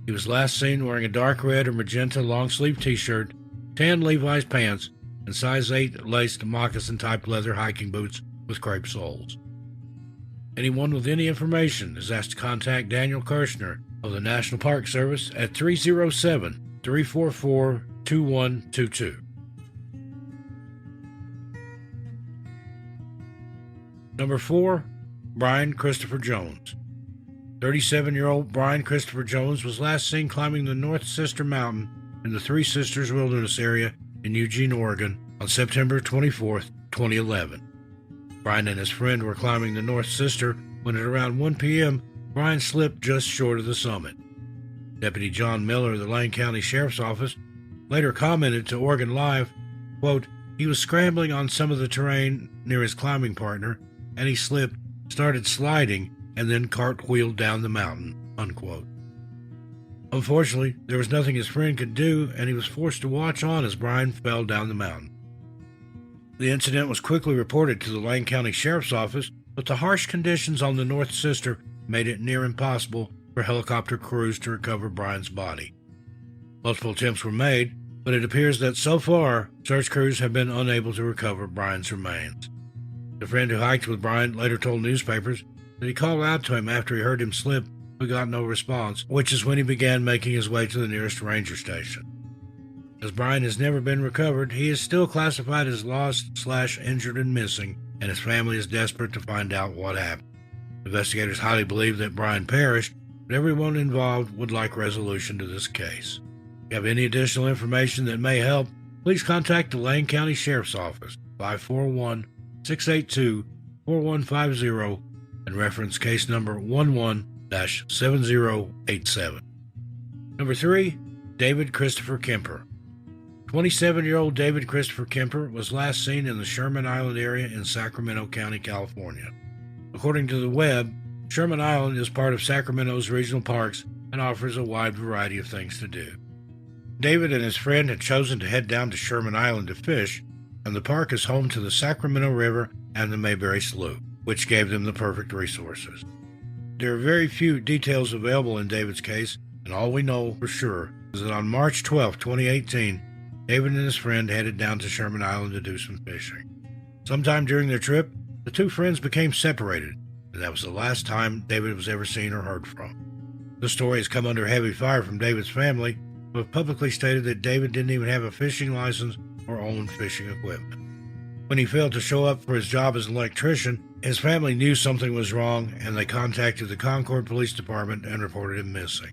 He was last seen wearing a dark red or magenta long-sleeve t-shirt, tan Levi's pants, and size 8 laced moccasin-type leather hiking boots with crepe soles. Anyone with any information is asked to contact Daniel Kirshner of the National Park Service at 307-344-2122. Number 4, Brian Christopher Jones. 37-year-old Brian Christopher Jones was last seen climbing the North Sister Mountain in the Three Sisters Wilderness area in Eugene, Oregon on September 24, 2011. Brian and his friend were climbing the North Sister when at around 1 p.m., Brian slipped just short of the summit. Deputy John Miller of the Lane County Sheriff's Office later commented to Oregon Live, quote, "He was scrambling on some of the terrain near his climbing partner, and he slipped, started sliding, and then cartwheeled down the mountain," unquote. Unfortunately, there was nothing his friend could do, and he was forced to watch on as Brian fell down the mountain. The incident was quickly reported to the Lane County Sheriff's Office, but the harsh conditions on the North Sister made it near impossible for helicopter crews to recover Brian's body. Multiple attempts were made, but it appears that so far, search crews have been unable to recover Brian's remains. The friend who hiked with Brian later told newspapers that he called out to him after he heard him slip, but got no response, which is when he began making his way to the nearest ranger station. As Brian has never been recovered, he is still classified as lost/injured and missing, and his family is desperate to find out what happened. Investigators highly believe that Brian perished, but everyone involved would like resolution to this case. If you have any additional information that may help, please contact the Lane County Sheriff's Office, 541-682-4150, and reference case number 11-7087. Number 3, David Christopher Kemper. 27-year-old David Christopher Kemper was last seen in the Sherman Island area in Sacramento County, California. According to the web, Sherman Island is part of Sacramento's regional parks and offers a wide variety of things to do. David and his friend had chosen to head down to Sherman Island to fish, and the park is home to the Sacramento River and the Mayberry Slough, which gave them the perfect resources. There are very few details available in David's case, and all we know for sure is that on March 12, 2018, David and his friend headed down to Sherman Island to do some fishing. Sometime during their trip, the two friends became separated, and that was the last time David was ever seen or heard from. The story has come under heavy fire from David's family, who have publicly stated that David didn't even have a fishing license or own fishing equipment. When he failed to show up for his job as an electrician, his family knew something was wrong, and they contacted the Concord Police Department and reported him missing.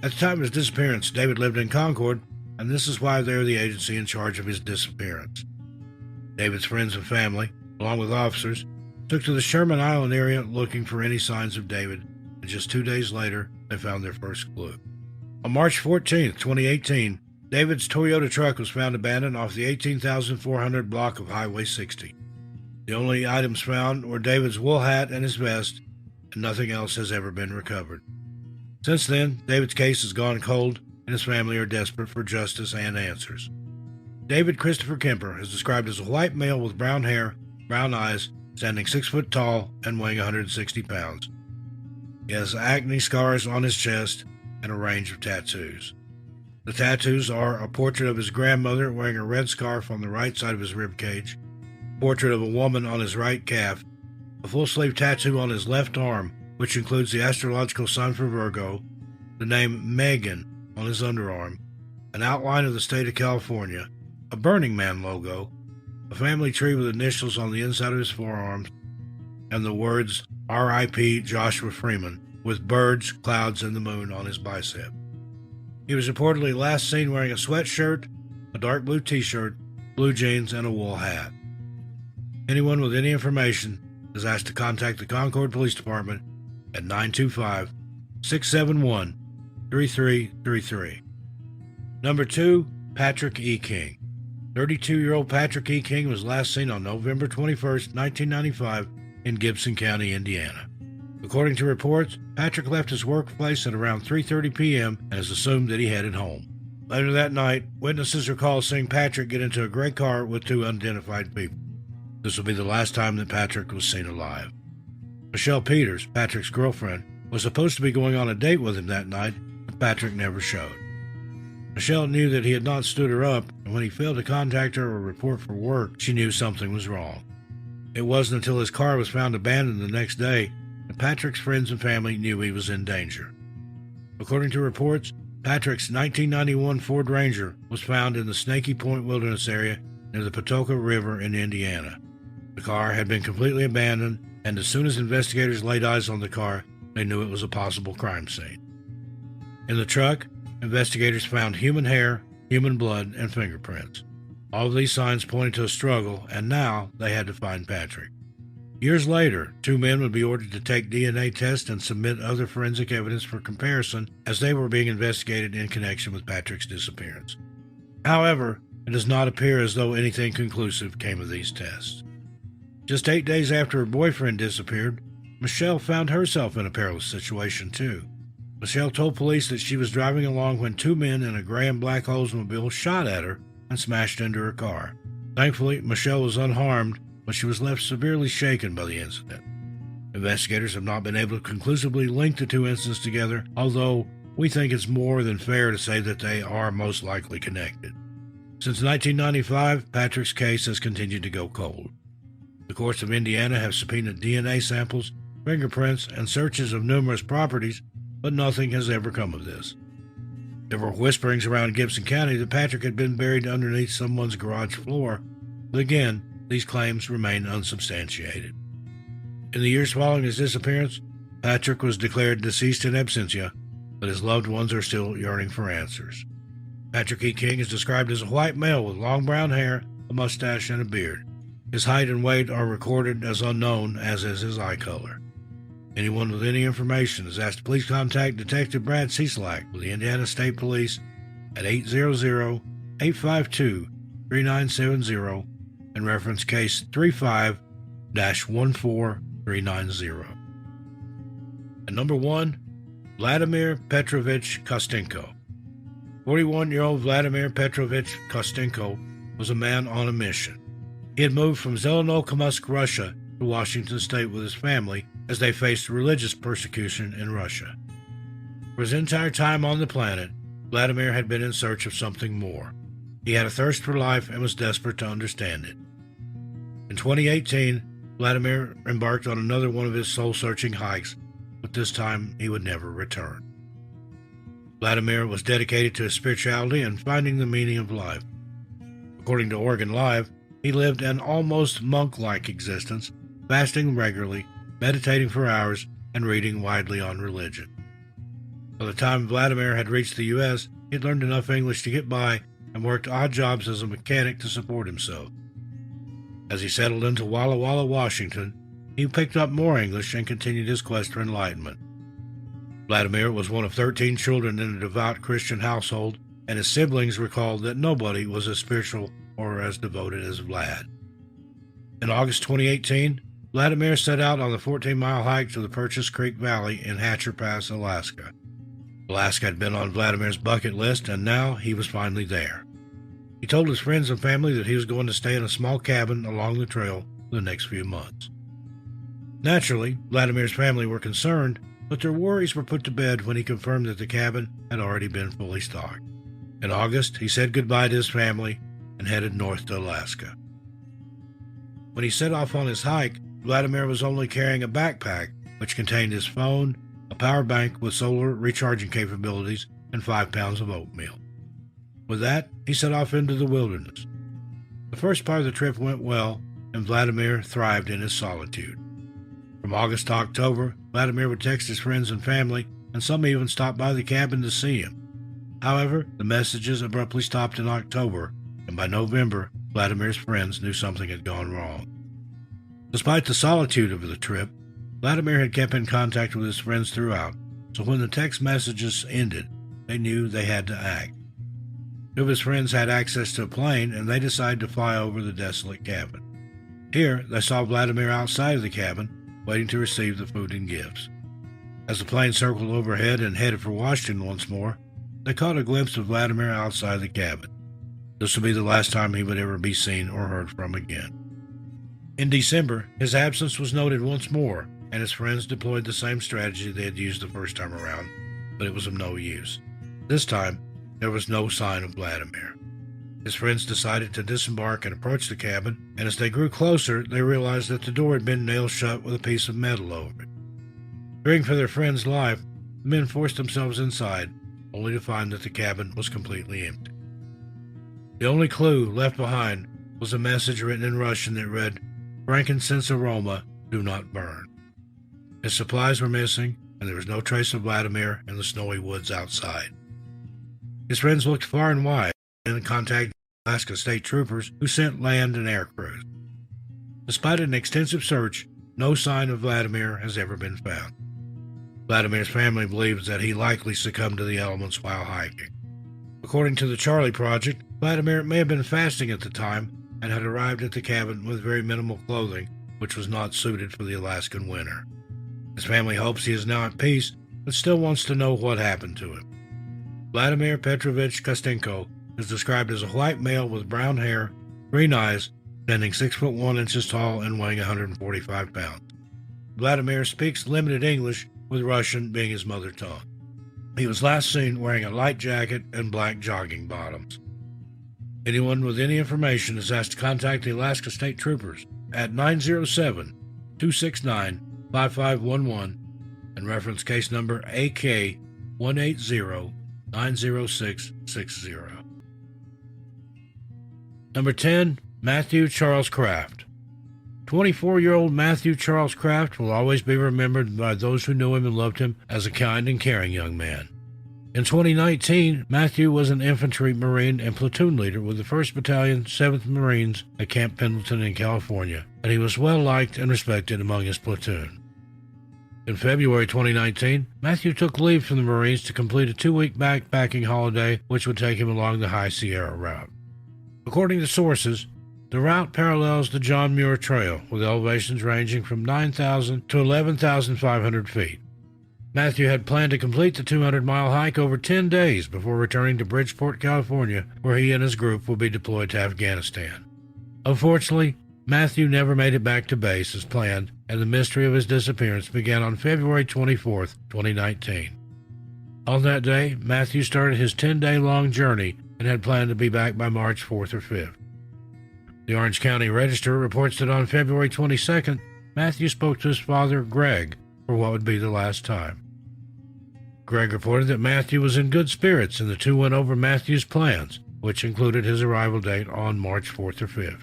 At the time of his disappearance, David lived in Concord, and this is why they're the agency in charge of his disappearance. David's friends and family, along with officers, took to the Sherman Island area looking for any signs of David, and just 2 days later, they found their first clue. On March 14, 2018, David's Toyota truck was found abandoned off the 18,400 block of Highway 60. The only items found were David's wool hat and his vest, and nothing else has ever been recovered. Since then, David's case has gone cold, and his family are desperate for justice and answers. David Christopher Kemper is described as a white male with brown hair, brown eyes, standing 6 foot tall, and weighing 160 pounds. He has acne scars on his chest and a range of tattoos. The tattoos are a portrait of his grandmother wearing a red scarf on the right side of his rib cage, a portrait of a woman on his right calf, a full-sleeve tattoo on his left arm, which includes the astrological sign for Virgo, the name Megan on his underarm, an outline of the state of California, a Burning Man logo, a family tree with initials on the inside of his forearms, and the words R.I.P. Joshua Freeman with birds, clouds, and the moon on his bicep. He was reportedly last seen wearing a sweatshirt, a dark blue t-shirt, blue jeans, and a wool hat. Anyone with any information is asked to contact the Concord Police Department at 925-671-3333. Number 2, Patrick E. King. 32-year-old Patrick E. King was last seen on November 21, 1995 in Gibson County, Indiana. According to reports, Patrick left his workplace at around 3:30 p.m. and is assumed that he headed home. Later that night, witnesses recall seeing Patrick get into a gray car with 2 unidentified people. This would be the last time that Patrick was seen alive. Michelle Peters, Patrick's girlfriend, was supposed to be going on a date with him that night, but Patrick never showed. Michelle knew that he had not stood her up, and when he failed to contact her or report for work, she knew something was wrong. It wasn't until his car was found abandoned the next day that Patrick's friends and family knew he was in danger. According to reports, Patrick's 1991 Ford Ranger was found in the Snaky Point Wilderness area near the Patoka River in Indiana. The car had been completely abandoned, and as soon as investigators laid eyes on the car, they knew it was a possible crime scene. In the truck, investigators found human hair, human blood, and fingerprints. All of these signs pointed to a struggle, and now they had to find Patrick. Years later, two men would be ordered to take DNA tests and submit other forensic evidence for comparison as they were being investigated in connection with Patrick's disappearance. However, it does not appear as though anything conclusive came of these tests. Just 8 days after her boyfriend disappeared, Michelle found herself in a perilous situation too. Michelle told police that she was driving along when two men in a gray and black Oldsmobile shot at her and smashed into her car. Thankfully, Michelle was unharmed, but she was left severely shaken by the incident. Investigators have not been able to conclusively link the two incidents together, although we think it's more than fair to say that they are most likely connected. Since 1995, Patrick's case has continued to go cold. The courts of Indiana have subpoenaed DNA samples, fingerprints, and searches of numerous properties, but nothing has ever come of this. There were whisperings around Gibson County that Patrick had been buried underneath someone's garage floor, but again, these claims remain unsubstantiated. In the years following his disappearance, Patrick was declared deceased in absentia, but his loved ones are still yearning for answers. Patrick E. King is described as a white male with long brown hair, a mustache, and a beard. His height and weight are recorded as unknown, as is his eye color. Anyone with any information is asked to please contact Detective Brad Cieslak with the Indiana State Police at 800-852-3970 and reference case 35-14390. And number 1, Vladimir Petrovich Kostenko. 41-year-old Vladimir Petrovich Kostenko was a man on a mission. He had moved from Zelenokamsk, Russia, to Washington State with his family as they faced religious persecution in Russia. For his entire time on the planet, Vladimir had been in search of something more. He had a thirst for life and was desperate to understand it. In 2018, Vladimir embarked on another one of his soul-searching hikes, but this time he would never return. Vladimir was dedicated to his spirituality and finding the meaning of life. According to Oregon Live, he lived an almost monk-like existence, fasting regularly, meditating for hours, and reading widely on religion. By the time Vladimir had reached the U.S., he had learned enough English to get by and worked odd jobs as a mechanic to support himself. As he settled into Walla Walla, Washington, he picked up more English and continued his quest for enlightenment. Vladimir was one of 13 children in a devout Christian household, and his siblings recalled that nobody was as spiritual or as devoted as Vlad. In August 2018, Vladimir set out on the 14-mile hike to the Purchase Creek Valley in Hatcher Pass, Alaska. Alaska had been on Vladimir's bucket list, and now he was finally there. He told his friends and family that he was going to stay in a small cabin along the trail for the next few months. Naturally, Vladimir's family were concerned, but their worries were put to bed when he confirmed that the cabin had already been fully stocked. In August, he said goodbye to his family and headed north to Alaska. When he set off on his hike, Vladimir was only carrying a backpack which contained his phone, a power bank with solar recharging capabilities, and 5 pounds of oatmeal. With that, he set off into the wilderness. The first part of the trip went well, and Vladimir thrived in his solitude. From August to October, Vladimir would text his friends and family, and some even stopped by the cabin to see him. However, the messages abruptly stopped in October, and by November, Vladimir's friends knew something had gone wrong. Despite the solitude of the trip, Vladimir had kept in contact with his friends throughout, so when the text messages ended, they knew they had to act. Two of his friends had access to a plane, and they decided to fly over the desolate cabin. Here, they saw Vladimir outside of the cabin, waiting to receive the food and gifts. As the plane circled overhead and headed for Washington once more, they caught a glimpse of Vladimir outside the cabin. This would be the last time he would ever be seen or heard from again. In December, his absence was noted once more, and his friends deployed the same strategy they had used the first time around, but it was of no use. This time, there was no sign of Vladimir. His friends decided to disembark and approach the cabin, and as they grew closer, they realized that the door had been nailed shut with a piece of metal over it. Fearing for their friend's life, the men forced themselves inside, only to find that the cabin was completely empty. The only clue left behind was a message written in Russian that read, "Frankincense aroma, do not burn." His supplies were missing, and there was no trace of Vladimir in the snowy woods outside. His friends looked far and wide and contacted Alaska State Troopers, who sent land and air crews. Despite an extensive search, no sign of Vladimir has ever been found. Vladimir's family believes that he likely succumbed to the elements while hiking. According to the Charlie Project, Vladimir may have been fasting at the time and had arrived at the cabin with very minimal clothing, which was not suited for the Alaskan winter. His family hopes he is now at peace, but still wants to know what happened to him. Vladimir Petrovich Kostenko is described as a white male with brown hair, green eyes, standing 6'1" tall and weighing 145 pounds. Vladimir speaks limited English, with Russian being his mother tongue. He was last seen wearing a light jacket and black jogging bottoms. Anyone with any information is asked to contact the Alaska State Troopers at 907-269-5511 and reference case number AK-180-90660. Number 10, Matthew Charles Kraft. 24-year-old Matthew Charles Kraft will always be remembered by those who knew him and loved him as a kind and caring young man. In 2019, Matthew was an infantry marine and platoon leader with the 1st Battalion, 7th Marines at Camp Pendleton in California, and he was well liked and respected among his platoon. In February 2019, Matthew took leave from the Marines to complete a 2-week backpacking holiday which would take him along the High Sierra route. According to sources, the route parallels the John Muir Trail, with elevations ranging from 9,000 to 11,500 feet. Matthew had planned to complete the 200-mile hike over 10 days before returning to Bridgeport, California, where he and his group would be deployed to Afghanistan. Unfortunately, Matthew never made it back to base as planned, and the mystery of his disappearance began on February 24, 2019. On that day, Matthew started his 10-day-long journey and had planned to be back by March 4th or 5th. The Orange County Register reports that on February 22nd, Matthew spoke to his father, Greg, for what would be the last time. Greg reported that Matthew was in good spirits, and the two went over Matthew's plans, which included his arrival date on March 4th or 5th.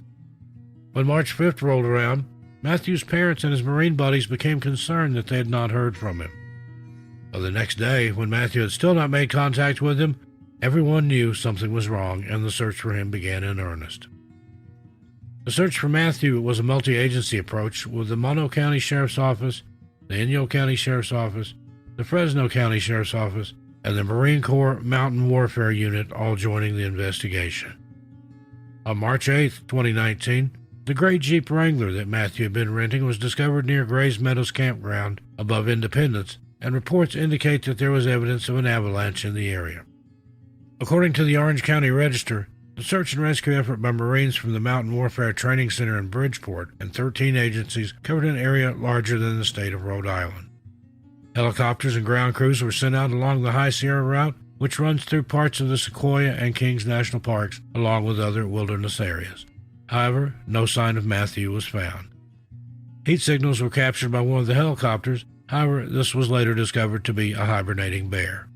When March 5th rolled around, Matthew's parents and his Marine buddies became concerned that they had not heard from him. But the next day, when Matthew had still not made contact with him, everyone knew something was wrong, and the search for him began in earnest. The search for Matthew was a multi-agency approach with the Mono County Sheriff's Office, the Inyo County Sheriff's Office, the Fresno County Sheriff's Office, and the Marine Corps Mountain Warfare Unit all joining the investigation. On March 8, 2019, the gray Jeep Wrangler that Matthew had been renting was discovered near Grays Meadows Campground above Independence, and reports indicate that there was evidence of an avalanche in the area. According to the Orange County Register, the search and rescue effort by Marines from the Mountain Warfare Training Center in Bridgeport and 13 agencies covered an area larger than the state of Rhode Island. Helicopters and ground crews were sent out along the High Sierra route, which runs through parts of the Sequoia and Kings National Parks, along with other wilderness areas. However, no sign of Matthew was found. Heat signals were captured by one of the helicopters. However, this was later discovered to be a hibernating bear.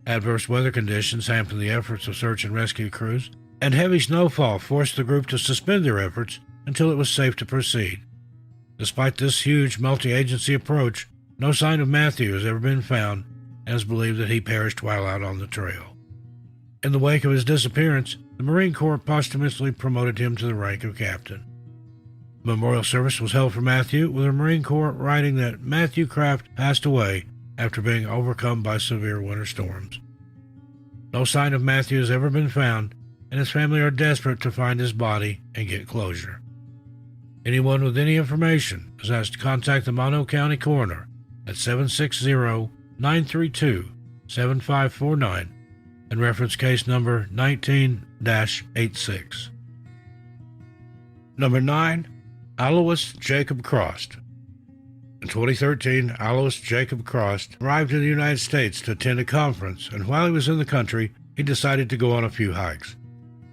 Adverse weather conditions hampered the efforts of search and rescue crews, and heavy snowfall forced the group to suspend their efforts until it was safe to proceed. Despite this huge multi-agency approach, no sign of Matthew has ever been found, and it is believed that he perished while out on the trail. In the wake of his disappearance, the Marine Corps posthumously promoted him to the rank of captain. A memorial service was held for Matthew, with the Marine Corps writing that Matthew Kraft passed away after being overcome by severe winter storms. No sign of Matthew has ever been found, and his family are desperate to find his body and get closure. Anyone with any information is asked to contact the Mono County Coroner at 760-932-7549 and reference case number 19-86. Number 9, Alois Jacob Crost. In 2013, Alois Jacob Crost arrived in the United States to attend a conference, and while he was in the country, he decided to go on a few hikes.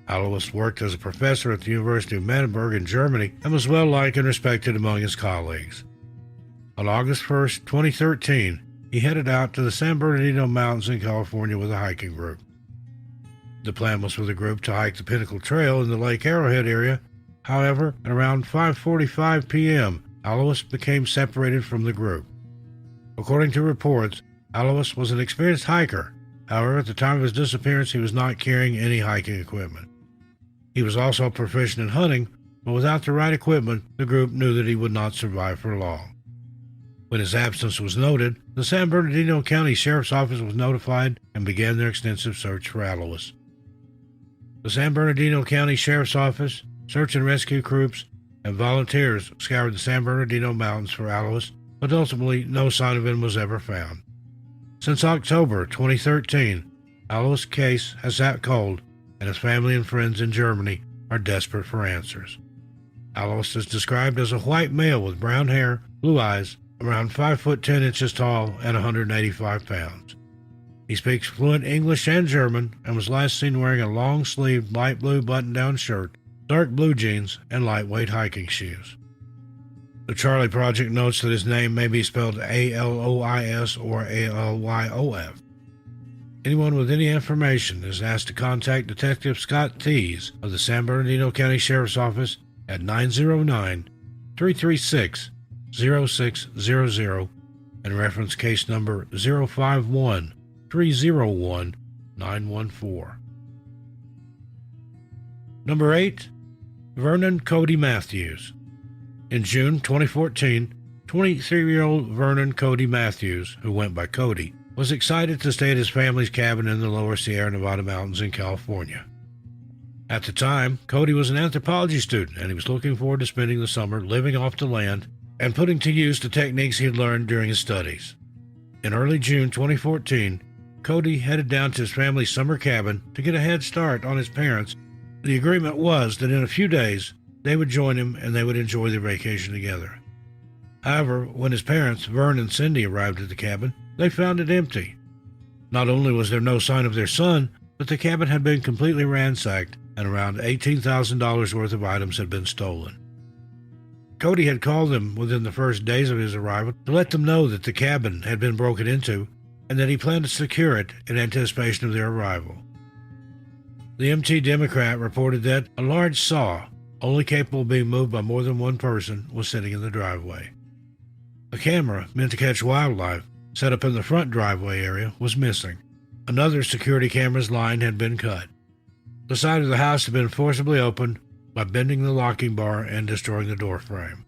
Alois worked as a professor at the University of Magdeburg in Germany and was well liked and respected among his colleagues. On August 1, 2013, he headed out to the San Bernardino Mountains in California with a hiking group. The plan was for the group to hike the Pinnacle Trail in the Lake Arrowhead area. However, at around 5:45 p.m., Alois became separated from the group. According to reports, Alois was an experienced hiker. However, at the time of his disappearance, he was not carrying any hiking equipment. He was also proficient in hunting, but without the right equipment, the group knew that he would not survive for long. When his absence was noted, the San Bernardino County Sheriff's Office was notified and began their extensive search for Alois. The San Bernardino County Sheriff's Office, search and rescue groups, and volunteers scoured the San Bernardino Mountains for Alois, but ultimately no sign of him was ever found. Since October 2013, Alois' case has sat cold, and his family and friends in Germany are desperate for answers. Alois is described as a white male with brown hair, blue eyes, around 5 foot 10 inches tall, and 185 pounds. He speaks fluent English and German and was last seen wearing a long-sleeved light blue button-down shirt, dark blue jeans, and lightweight hiking shoes. The Charlie Project notes that his name may be spelled Alois or Alyof. Anyone with any information is asked to contact Detective Scott Theus of the San Bernardino County Sheriff's Office at 909-336-0600 and reference case number 051-301-914. Number 8. Vernon Gail Matthews. In June 2014, 23-year-old Vernon Gail Matthews, who went by Cody, was excited to stay at his family's cabin in the lower Sierra Nevada mountains in California. At the time, Cody was an anthropology student, and he was looking forward to spending the summer living off the land and putting to use the techniques he had learned during his studies. In early June 2014, Cody headed down to his family's summer cabin to get a head start on his parents. The agreement was that in a few days, they would join him and they would enjoy their vacation together. However, when his parents, Vern and Cindy, arrived at the cabin, they found it empty. Not only was there no sign of their son, but the cabin had been completely ransacked and around $18,000 worth of items had been stolen. Cody had called them within the first days of his arrival to let them know that the cabin had been broken into and that he planned to secure it in anticipation of their arrival. The MT Democrat reported that a large saw, only capable of being moved by more than one person, was sitting in the driveway. A camera meant to catch wildlife, set up in the front driveway area, was missing. Another security camera's line had been cut. The side of the house had been forcibly opened by bending the locking bar and destroying the door frame.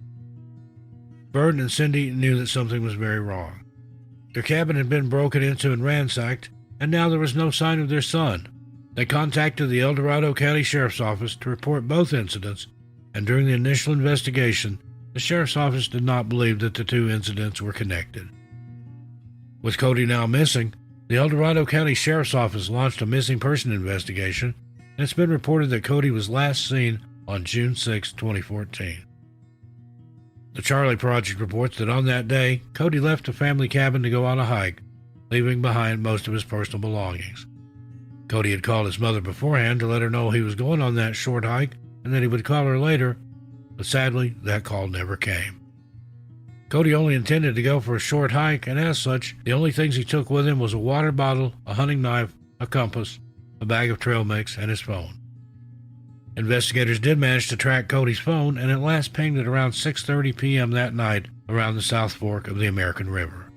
Vern and Cindy knew that something was very wrong. Their cabin had been broken into and ransacked, and now there was no sign of their son. They contacted the El Dorado County Sheriff's Office to report both incidents, and during the initial investigation, the Sheriff's Office did not believe that the two incidents were connected. With Cody now missing, the El Dorado County Sheriff's Office launched a missing person investigation, and it's been reported that Cody was last seen on June 6, 2014. The Charlie Project reports that on that day, Cody left the family cabin to go on a hike, leaving behind most of his personal belongings. Cody had called his mother beforehand to let her know he was going on that short hike and that he would call her later, but sadly, that call never came. Cody only intended to go for a short hike, and as such, the only things he took with him was a water bottle, a hunting knife, a compass, a bag of trail mix, and his phone. Investigators did manage to track Cody's phone, and it last pinged at around 6:30 p.m. that night around the South Fork of the American River.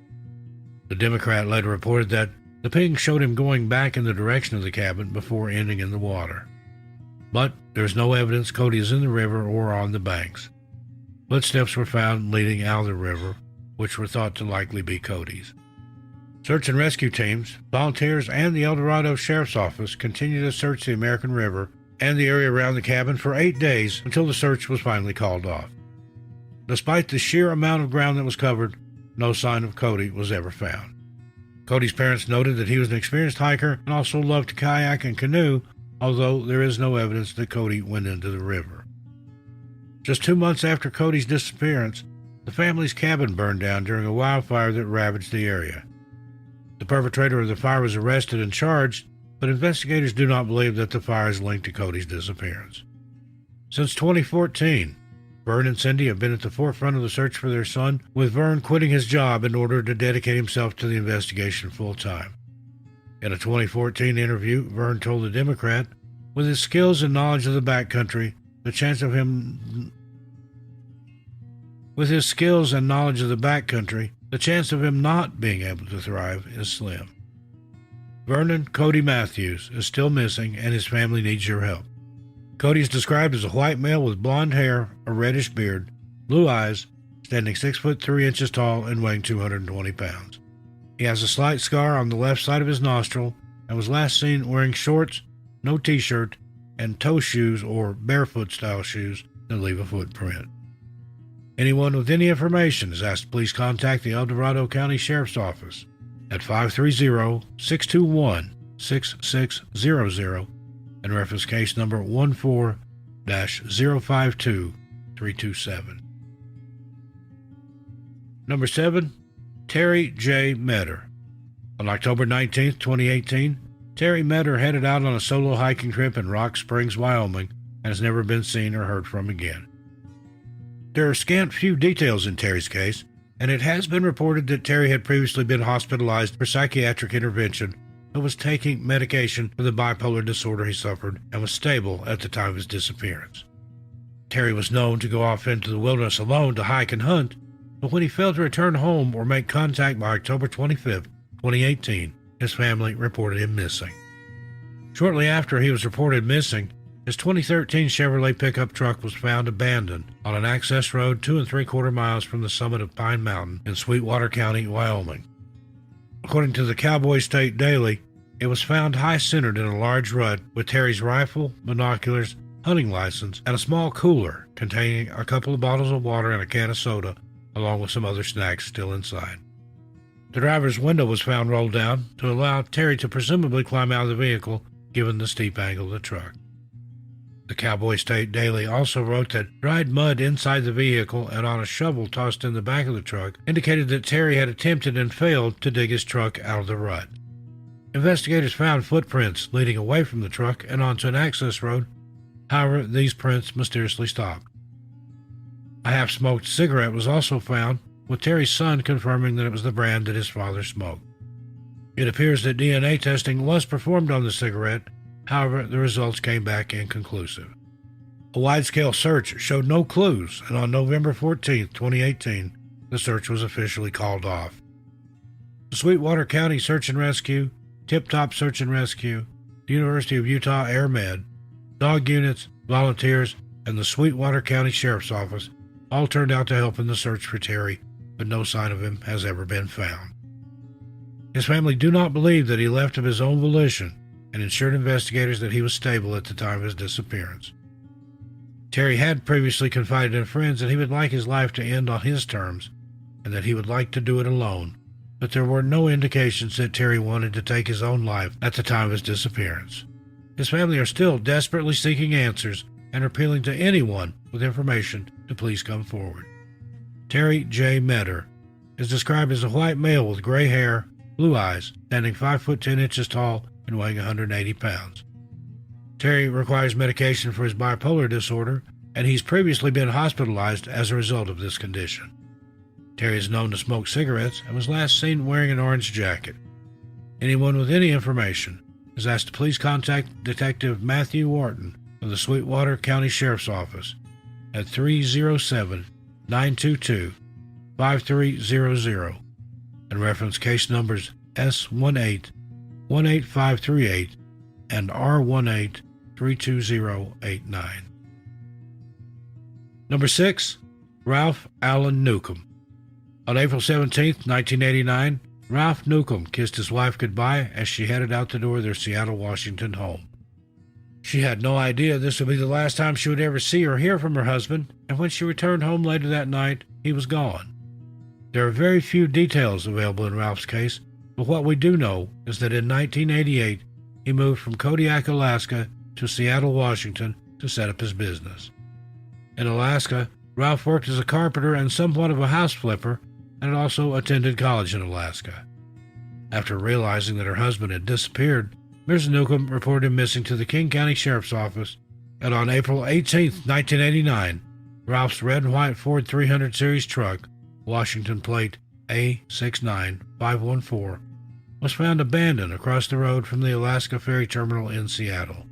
The Democrat later reported that the ping showed him going back in the direction of the cabin before ending in the water. But there's no evidence Cody is in the river or on the banks. Footsteps were found leading out of the river, which were thought to likely be Cody's. Search and rescue teams, volunteers, and the El Dorado Sheriff's Office continued to search the American River and the area around the cabin for 8 days until the search was finally called off. Despite the sheer amount of ground that was covered, no sign of Cody was ever found. Cody's parents noted that he was an experienced hiker and also loved to kayak and canoe, although there is no evidence that Cody went into the river. Just 2 months after Cody's disappearance, the family's cabin burned down during a wildfire that ravaged the area. The perpetrator of the fire was arrested and charged, but investigators do not believe that the fire is linked to Cody's disappearance. Since 2014, Vern and Cindy have been at the forefront of the search for their son, with Vern quitting his job in order to dedicate himself to the investigation full-time. In a 2014 interview, Vern told the Democrat, with his skills and knowledge of the backcountry, the chance of him not being able to thrive is slim. Vernon Cody Matthews is still missing, and his family needs your help. Cody is described as a white male with blonde hair, a reddish beard, blue eyes, standing 6 foot 3 inches tall and weighing 220 pounds. He has a slight scar on the left side of his nostril and was last seen wearing shorts, no t-shirt, and toe shoes or barefoot-style shoes that leave a footprint. Anyone with any information is asked to please contact the El Dorado County Sheriff's Office at 530-621-6600 and reference case number 14-052327. Number 7. Terry J. Metter. On October 19, 2018, Terry Metter headed out on a solo hiking trip in Rock Springs, Wyoming, and has never been seen or heard from again. There are scant few details in Terry's case, and it has been reported that Terry had previously been hospitalized for psychiatric intervention but was taking medication for the bipolar disorder he suffered and was stable at the time of his disappearance. Terry was known to go off into the wilderness alone to hike and hunt, but when he failed to return home or make contact by October 25, 2018, his family reported him missing. Shortly after he was reported missing, his 2013 Chevrolet pickup truck was found abandoned on an access road 2 3/4 miles from the summit of Pine Mountain in Sweetwater County, Wyoming. According to the Cowboy State Daily, it was found high-centered in a large rut with Terry's rifle, binoculars, hunting license, and a small cooler containing a couple of bottles of water and a can of soda, along with some other snacks still inside. The driver's window was found rolled down to allow Terry to presumably climb out of the vehicle, given the steep angle of the truck. The Cowboy State Daily also wrote that dried mud inside the vehicle and on a shovel tossed in the back of the truck indicated that Terry had attempted and failed to dig his truck out of the rut. Investigators found footprints leading away from the truck and onto an access road. However, these prints mysteriously stopped. A half-smoked cigarette was also found, with Terry's son confirming that it was the brand that his father smoked. It appears that DNA testing was performed on the cigarette. However, the results came back inconclusive. A wide-scale search showed no clues, and on November 14, 2018, the search was officially called off. The Sweetwater County Search and Rescue, Tip Top Search and Rescue, the University of Utah Air Med, dog units, volunteers, and the Sweetwater County Sheriff's Office all turned out to help in the search for Terry, but no sign of him has ever been found. His family do not believe that he left of his own volition, and assured investigators that he was stable at the time of his disappearance. Terry had previously confided in friends that he would like his life to end on his terms, and that he would like to do it alone, but there were no indications that Terry wanted to take his own life at the time of his disappearance. His family are still desperately seeking answers and are appealing to anyone with information to please come forward. Terry J. Metter is described as a white male with gray hair, blue eyes, standing 5 foot 10 inches tall, and weighing 180 pounds. Terry requires medication for his bipolar disorder, and he's previously been hospitalized as a result of this condition. Terry is known to smoke cigarettes and was last seen wearing an orange jacket. Anyone with any information is asked to please contact Detective Matthew Wharton of the Sweetwater County Sheriff's Office at 307-922-5300 and reference case numbers S18-18538 and R18-32089. Number 6. Ralph Allen Newcomb. On April 17, 1989, Ralph Newcomb kissed his wife goodbye as she headed out the door of their Seattle, Washington home. She had no idea this would be the last time she would ever see or hear from her husband, and when she returned home later that night, he was gone. There are very few details available in Ralph's case, but what we do know is that in 1988, he moved from Kodiak, Alaska to Seattle, Washington to set up his business. In Alaska, Ralph worked as a carpenter and somewhat of a house flipper, and had also attended college in Alaska. After realizing that her husband had disappeared, Ms. Newcomb reported him missing to the King County Sheriff's Office, and on April 18, 1989, Ralph's red and white Ford 300 Series truck, Washington plate A69514, was found abandoned across the road from the Alaska Ferry Terminal in Seattle.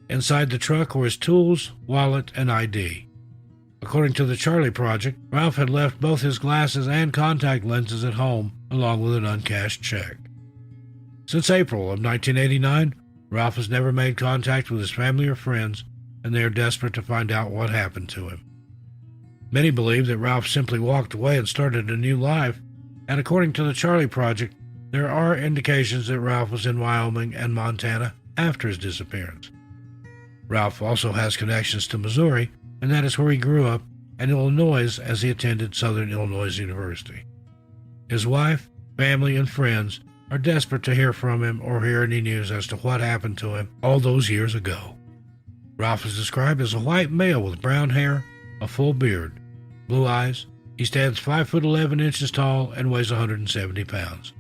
Inside the truck were his tools, wallet, and ID. According to the Charlie Project, Ralph had left both his glasses and contact lenses at home, along with an uncashed check. Since April of 1989, Ralph has never made contact with his family or friends, and they are desperate to find out what happened to him. Many believe that Ralph simply walked away and started a new life, and according to the Charlie Project, there are indications that Ralph was in Wyoming and Montana after his disappearance. Ralph also has connections to Missouri, and that is where he grew up, and Illinois as he attended Southern Illinois University. His wife, family, and friends are desperate to hear from him or hear any news as to what happened to him all those years ago. Ralph is described as a white male with brown hair, a full beard, blue eyes. He stands 5'11" tall and weighs 170 pounds.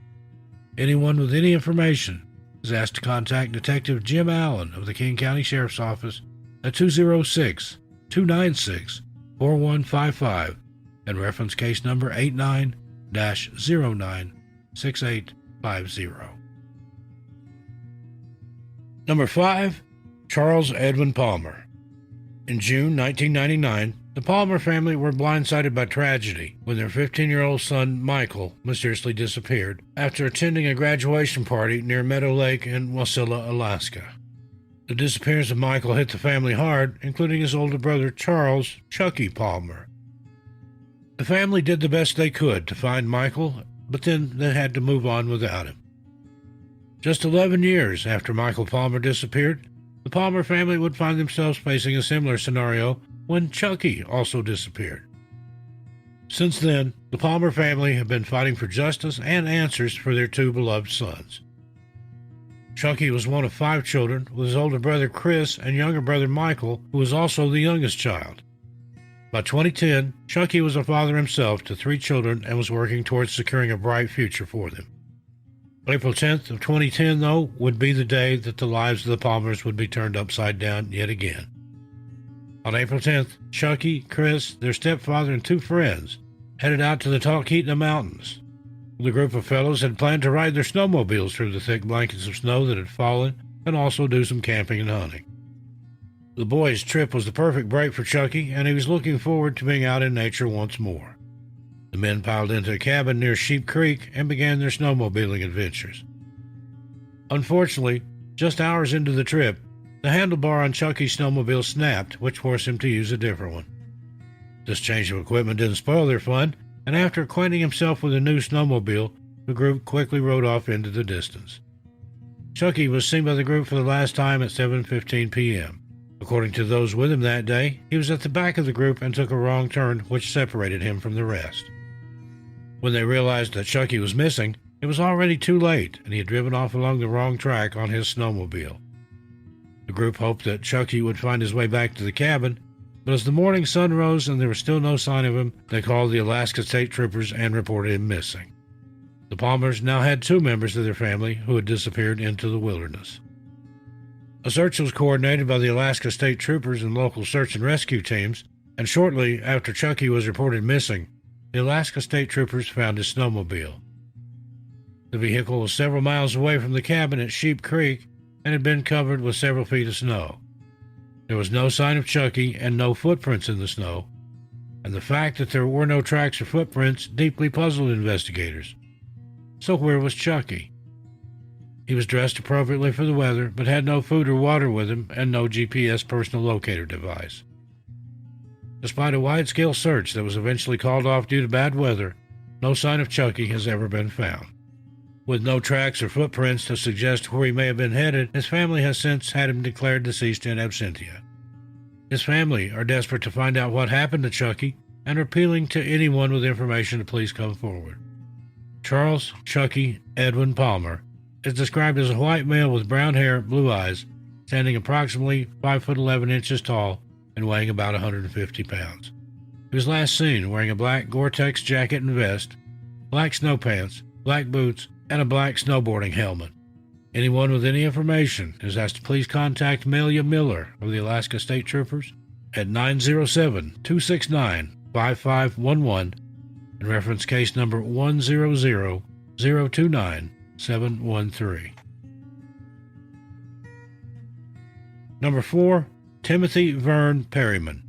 Anyone with any information is asked to contact Detective Jim Allen of the King County Sheriff's Office at 206-296-4155 and reference case number 89-096850. Number 5. Charles Edwin Palmer. In June 1999, the Palmer family were blindsided by tragedy when their 15-year-old son, Michael, mysteriously disappeared after attending a graduation party near Meadow Lake in Wasilla, Alaska. The disappearance of Michael hit the family hard, including his older brother, Charles Chucky Palmer. The family did the best they could to find Michael, but then they had to move on without him. Just 11 years after Michael Palmer disappeared, the Palmer family would find themselves facing a similar scenario when Chucky also disappeared. Since then, the Palmer family have been fighting for justice and answers for their two beloved sons. Chucky was one of 5 children, with his older brother Chris and younger brother Michael, who was also the youngest child. By 2010, Chucky was a father himself to 3 children and was working towards securing a bright future for them. April 10th of 2010, though, would be the day that the lives of the Palmers would be turned upside down yet again. On April 10th, Chucky, Chris, their stepfather, and 2 friends headed out to the Talkeetna Mountains. The group of fellows had planned to ride their snowmobiles through the thick blankets of snow that had fallen and also do some camping and hunting. The boys' trip was the perfect break for Chucky, and he was looking forward to being out in nature once more. The men piled into a cabin near Sheep Creek and began their snowmobiling adventures. Unfortunately, just hours into the trip, the handlebar on Chucky's snowmobile snapped, which forced him to use a different one. This change of equipment didn't spoil their fun, and after acquainting himself with a new snowmobile, the group quickly rode off into the distance. Chucky was seen by the group for the last time at 7:15 p.m. According to those with him that day, he was at the back of the group and took a wrong turn, which separated him from the rest. When they realized that Chucky was missing, it was already too late, and he had driven off along the wrong track on his snowmobile. The group hoped that Chucky would find his way back to the cabin, but as the morning sun rose and there was still no sign of him, they called the Alaska State Troopers and reported him missing. The Palmers now had 2 members of their family who had disappeared into the wilderness. A search was coordinated by the Alaska State Troopers and local search and rescue teams, and shortly after Chucky was reported missing, the Alaska State Troopers found his snowmobile. The vehicle was several miles away from the cabin at Sheep Creek and had been covered with several feet of snow. There was no sign of Chucky and no footprints in the snow, and the fact that there were no tracks or footprints deeply puzzled investigators. So where was Chucky? He was dressed appropriately for the weather, but had no food or water with him and no GPS personal locator device. Despite a wide-scale search that was eventually called off due to bad weather, no sign of Chucky has ever been found. With no tracks or footprints to suggest where he may have been headed, his family has since had him declared deceased in absentia. His family are desperate to find out what happened to Chucky and are appealing to anyone with information to please come forward. Charles Chucky Edwin Palmer is described as a white male with brown hair, blue eyes, standing approximately 5'11" tall, and weighing about 150 pounds. He was last seen wearing a black Gore-Tex jacket and vest, black snow pants, black boots, and a black snowboarding helmet. Anyone with any information is asked to please contact Melia Miller of the Alaska State Troopers at 907-269-5511 and reference case number 100029713. Number 4, Timothy Vern Perryman.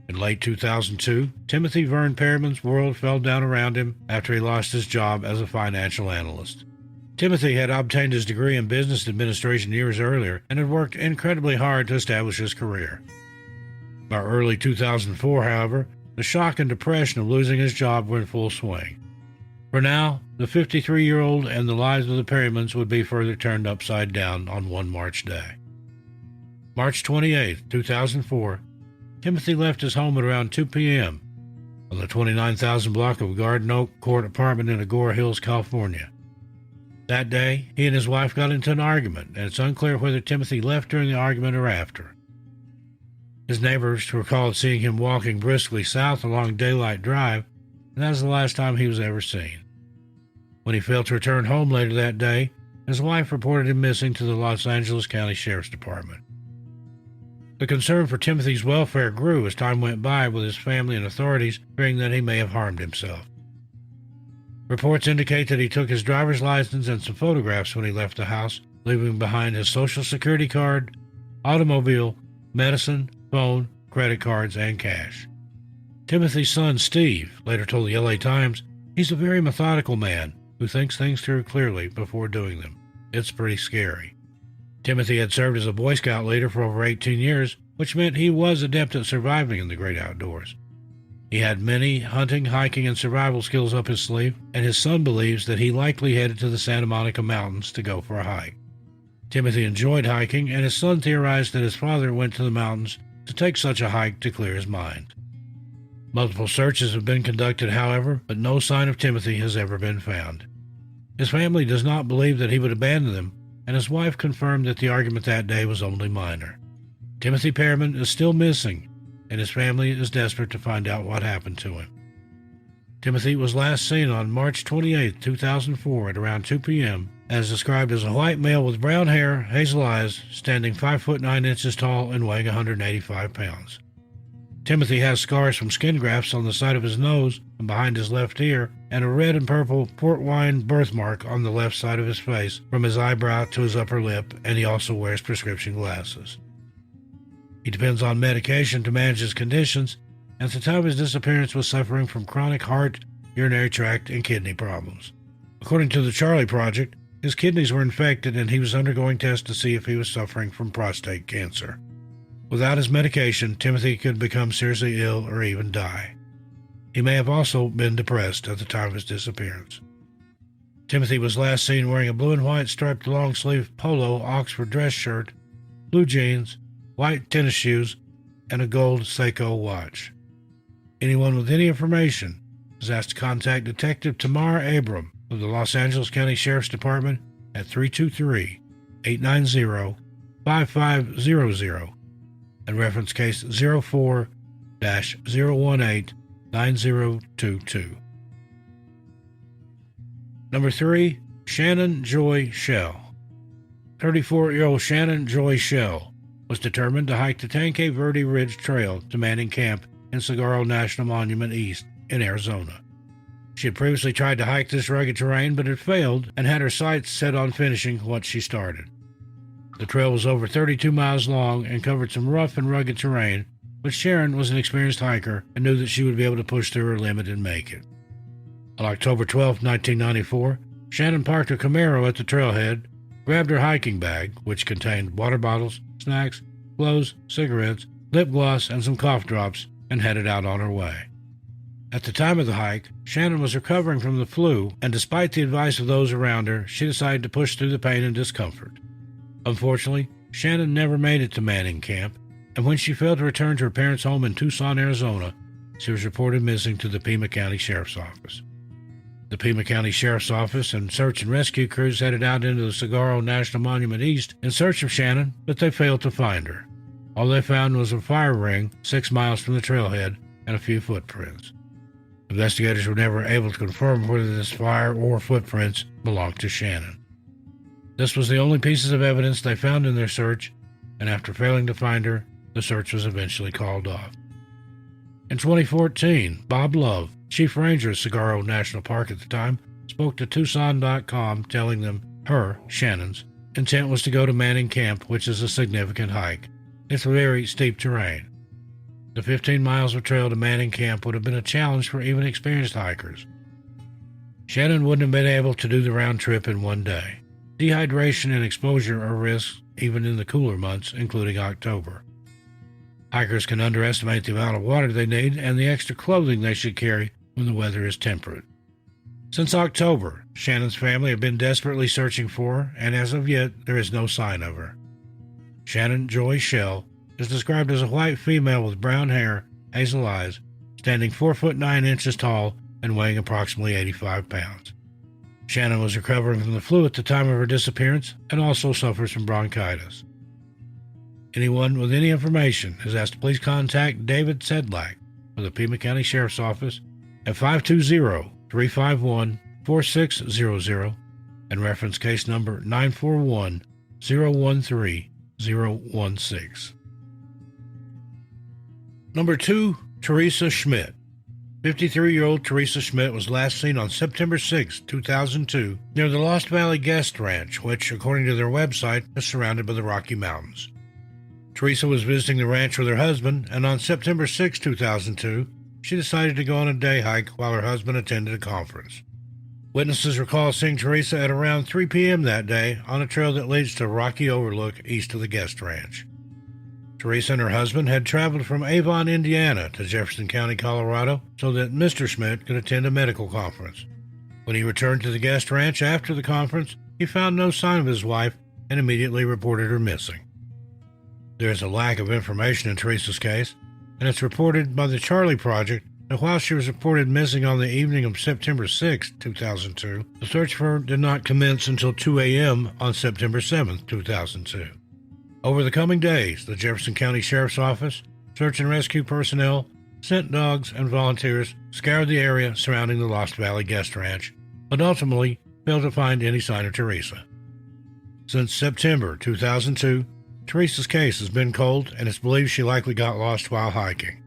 In late 2002, Timothy Vern Perryman's world fell down around him after he lost his job as a financial analyst. Timothy had obtained his degree in business administration years earlier and had worked incredibly hard to establish his career. By early 2004, however, the shock and depression of losing his job were in full swing. For now, the 53-year-old and the lives of the Perrymans would be further turned upside down on one March day. March 28, 2004, Timothy left his home at around 2 p.m. on the 29,000 block of Garden Oak Court apartment in Agora Hills, California. That day, he and his wife got into an argument, and it's unclear whether Timothy left during the argument or after. His neighbors recalled seeing him walking briskly south along Daylight Drive, and that was the last time he was ever seen. When he failed to return home later that day, his wife reported him missing to the Los Angeles County Sheriff's Department. The concern for Timothy's welfare grew as time went by, with his family and authorities fearing that he may have harmed himself. Reports indicate that he took his driver's license and some photographs when he left the house, leaving behind his Social Security card, automobile, medicine, phone, credit cards, and cash. Timothy's son, Steve, later told the LA Times, he's a very methodical man who thinks things through clearly before doing them. It's pretty scary. Timothy had served as a Boy Scout leader for over 18 years, which meant he was adept at surviving in the great outdoors. He had many hunting, hiking, and survival skills up his sleeve, and his son believes that he likely headed to the Santa Monica Mountains to go for a hike. Timothy enjoyed hiking, and his son theorized that his father went to the mountains to take such a hike to clear his mind. Multiple searches have been conducted, however, but no sign of Timothy has ever been found. His family does not believe that he would abandon them, and his wife confirmed that the argument that day was only minor. Timothy Perryman is still missing, and his family is desperate to find out what happened to him. Timothy was last seen on March 28, 2004 at around 2 p.m., as described as a white male with brown hair, hazel eyes, standing 5 foot 9 inches tall and weighing 185 pounds. Timothy has scars from skin grafts on the side of his nose and behind his left ear, and a red and purple port wine birthmark on the left side of his face from his eyebrow to his upper lip, and he also wears prescription glasses. He depends on medication to manage his conditions, and at the time of his disappearance was suffering from chronic heart, urinary tract, and kidney problems. According to the Charlie Project, his kidneys were infected and he was undergoing tests to see if he was suffering from prostate cancer. Without his medication, Timothy could become seriously ill or even die. He may have also been depressed at the time of his disappearance. Timothy was last seen wearing a blue and white striped long-sleeve polo Oxford dress shirt, blue jeans, white tennis shoes, and a gold Seiko watch. Anyone with any information is asked to contact Detective Tamar Abram of the Los Angeles County Sheriff's Department at 323-890-5500 and reference case 04-018-9022. Number 3, Shannon Joy Shell. 34-year-old Shannon Joy Shell was determined to hike the Tanque Verde Ridge Trail to Manning Camp in Saguaro National Monument East in Arizona. She had previously tried to hike this rugged terrain but had failed and had her sights set on finishing what she started. The trail was over 32 miles long and covered some rough and rugged terrain, but Sharon was an experienced hiker and knew that she would be able to push through her limit and make it. On October 12, 1994, Shannon parked her Camaro at the trailhead, grabbed her hiking bag, which contained water bottles, snacks, clothes, cigarettes, lip gloss, and some cough drops, and headed out on her way. At the time of the hike, Shannon was recovering from the flu, and despite the advice of those around her, she decided to push through the pain and discomfort. Unfortunately, Shannon never made it to Manning Camp, and when she failed to return to her parents' home in Tucson, Arizona, she was reported missing to the Pima County Sheriff's Office. The Pima County Sheriff's Office and search and rescue crews headed out into the Saguaro National Monument East in search of Shannon, but they failed to find her. All they found was a fire ring 6 miles from the trailhead and a few footprints. Investigators were never able to confirm whether this fire or footprints belonged to Shannon. This was the only pieces of evidence they found in their search, and after failing to find her, the search was eventually called off. In 2014, Bob Love, chief ranger at Saguaro National Park at the time, spoke to Tucson.com telling them her, Shannon's, intent was to go to Manning Camp, which is a significant hike. It's very steep terrain. The 15 miles of trail to Manning Camp would have been a challenge for even experienced hikers. Shannon wouldn't have been able to do the round trip in one day. Dehydration and exposure are risks even in the cooler months, including October. Hikers can underestimate the amount of water they need and the extra clothing they should carry when the weather is temperate. Since October, Shannon's family have been desperately searching for her, and as of yet, there is no sign of her. Shannon Joy Shell is described as a white female with brown hair, hazel eyes, standing 4 foot 9 inches tall and weighing approximately 85 pounds. Shannon was recovering from the flu at the time of her disappearance and also suffers from bronchitis. Anyone with any information is asked to please contact David Sedlak of the Pima County Sheriff's Office at 520-351-4600 and reference case number 941-013-016. Number 2, Teresa Schmidt. 53-year-old Teresa Schmidt was last seen on September 6, 2002, near the Lost Valley Guest Ranch, which, according to their website, is surrounded by the Rocky Mountains. Teresa was visiting the ranch with her husband, and on September 6, 2002, she decided to go on a day hike while her husband attended a conference. Witnesses recall seeing Teresa at around 3 p.m. that day on a trail that leads to a rocky overlook east of the Guest Ranch. Teresa and her husband had traveled from Avon, Indiana to Jefferson County, Colorado, so that Mr. Schmidt could attend a medical conference. When he returned to the Guest Ranch after the conference, he found no sign of his wife and immediately reported her missing. There is a lack of information in Teresa's case, and it's reported by the Charlie Project that while she was reported missing on the evening of September 6, 2002, the search for her did not commence until 2 a.m. on September 7, 2002. Over the coming days, the Jefferson County Sheriff's Office, search and rescue personnel, scent dogs, and volunteers scoured the area surrounding the Lost Valley Guest Ranch, but ultimately failed to find any sign of Teresa. Since September 2002, Teresa's case has been cold, and it's believed she likely got lost while hiking.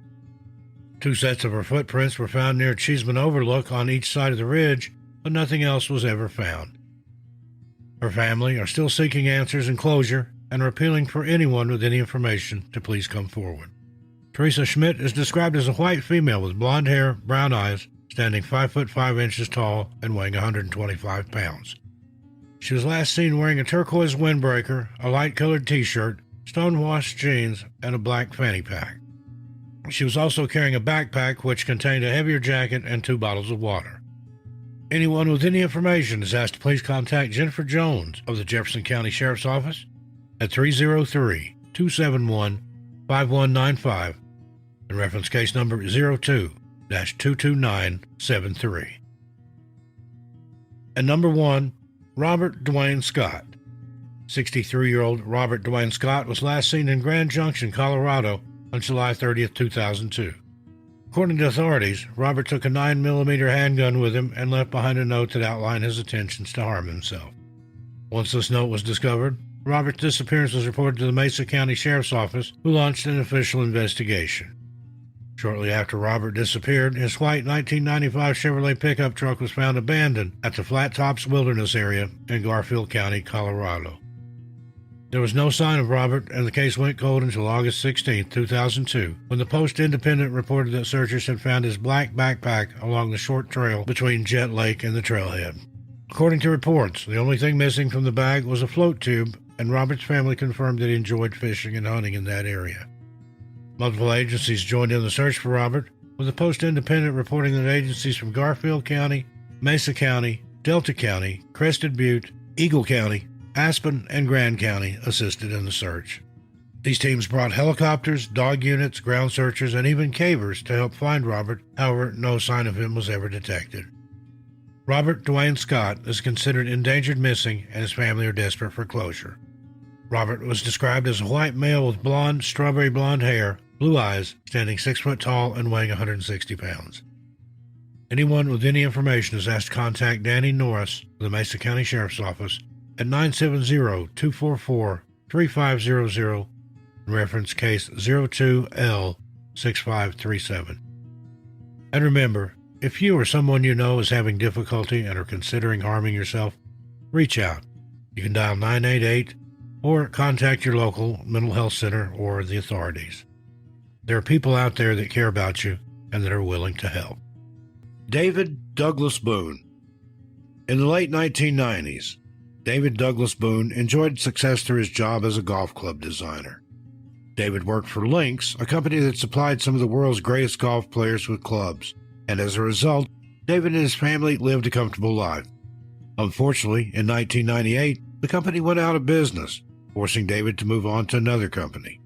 2 sets of her footprints were found near Cheeseman Overlook on each side of the ridge, but nothing else was ever found. Her family are still seeking answers and closure, and are appealing for anyone with any information to please come forward. Teresa Schmidt is described as a white female with blonde hair, brown eyes, standing 5 foot 5 inches tall and weighing 125 pounds. She was last seen wearing a turquoise windbreaker, a light-colored t-shirt, stone-washed jeans, and a black fanny pack. She was also carrying a backpack which contained a heavier jacket and 2 bottles of water. Anyone with any information is asked to please contact Jennifer Jones of the Jefferson County Sheriff's Office at 303-271-5195 and reference case number 02-22973. And number 1, Robert Dwayne Scott. 63-year-old Robert Dwayne Scott was last seen in Grand Junction, Colorado on July 30, 2002. According to authorities, Robert took a 9mm handgun with him and left behind a note that outlined his intentions to harm himself. Once this note was discovered, Robert's disappearance was reported to the Mesa County Sheriff's Office, who launched an official investigation. Shortly after Robert disappeared, his white 1995 Chevrolet pickup truck was found abandoned at the Flat Tops Wilderness area in Garfield County, Colorado. There was no sign of Robert, and the case went cold until August 16, 2002, when the Post-Independent reported that searchers had found his black backpack along the short trail between Jet Lake and the trailhead. According to reports, the only thing missing from the bag was a float tube, and Robert's family confirmed that he enjoyed fishing and hunting in that area. Multiple agencies joined in the search for Robert, with the Post-Independent reporting that agencies from Garfield County, Mesa County, Delta County, Crested Butte, Eagle County, Aspen, and Grand County assisted in the search. These teams brought helicopters, dog units, ground searchers, and even cavers to help find Robert. However, no sign of him was ever detected. Robert Dwayne Scott is considered endangered missing, and his family are desperate for closure. Robert was described as a white male with blonde, strawberry blonde hair, blue eyes, standing 6 foot tall and weighing 160 pounds. Anyone with any information is asked to contact Danny Norris of the Mesa County Sheriff's Office at 970-244-3500 and reference case 02L6537. And remember, if you or someone you know is having difficulty and are considering harming yourself, reach out. You can dial 988 or contact your local mental health center or the authorities. There are people out there that care about you and that are willing to help. David Douglas Boone. In the late 1990s, David Douglas Boone enjoyed success through his job as a golf club designer. David worked for Lynx, a company that supplied some of the world's greatest golf players with clubs, and as a result, David and his family lived a comfortable life. Unfortunately, in 1998, the company went out of business, forcing David to move on to another company.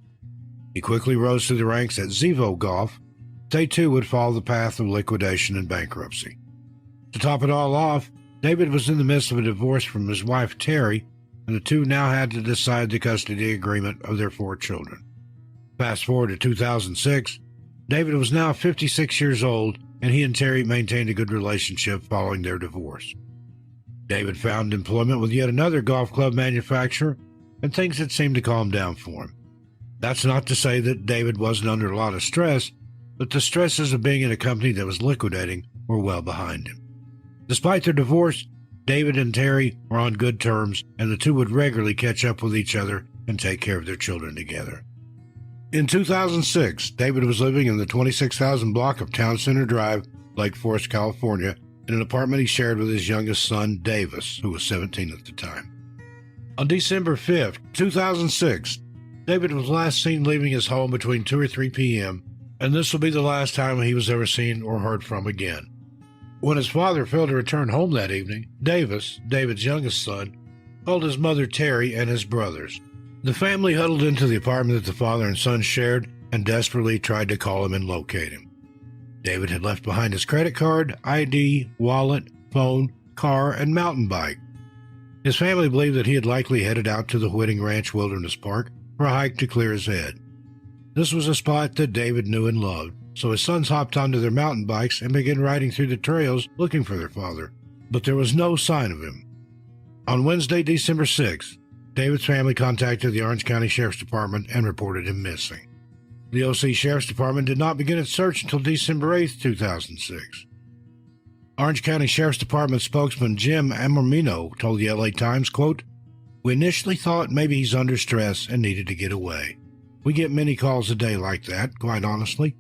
He quickly rose through the ranks at Zevo Golf. They too would follow the path of liquidation and bankruptcy. To top it all off, David was in the midst of a divorce from his wife Terry, and the two now had to decide the custody agreement of their 4 children. Fast forward to 2006, David was now 56 years old, and he and Terry maintained a good relationship following their divorce. David found employment with yet another golf club manufacturer, and things had seemed to calm down for him. That's not to say that David wasn't under a lot of stress, but the stresses of being in a company that was liquidating were well behind him. Despite their divorce, David and Terry were on good terms, and the two would regularly catch up with each other and take care of their children together. In 2006, David was living in the 26,000 block of Town Center Drive, Lake Forest, California, in an apartment he shared with his youngest son, Davis, who was 17 at the time. On December 5, 2006, David was last seen leaving his home between 2 or 3 p.m., and this will be the last time he was ever seen or heard from again. When his father failed to return home that evening, Davis, David's youngest son, called his mother Terry and his brothers. The family huddled into the apartment that the father and son shared and desperately tried to call him and locate him. David had left behind his credit card, ID, wallet, phone, car, and mountain bike. His family believed that he had likely headed out to the Whiting Ranch Wilderness Park for a hike to clear his head. This was a spot that David knew and loved, so his sons hopped onto their mountain bikes and began riding through the trails looking for their father, but there was no sign of him. On Wednesday, December 6th, David's family contacted the Orange County Sheriff's Department and reported him missing. The OC Sheriff's Department did not begin its search until December 8, 2006. Orange County Sheriff's Department spokesman Jim Amormino told the LA Times, quote, "We initially thought maybe he's under stress and needed to get away. We get many calls a day like that, quite honestly.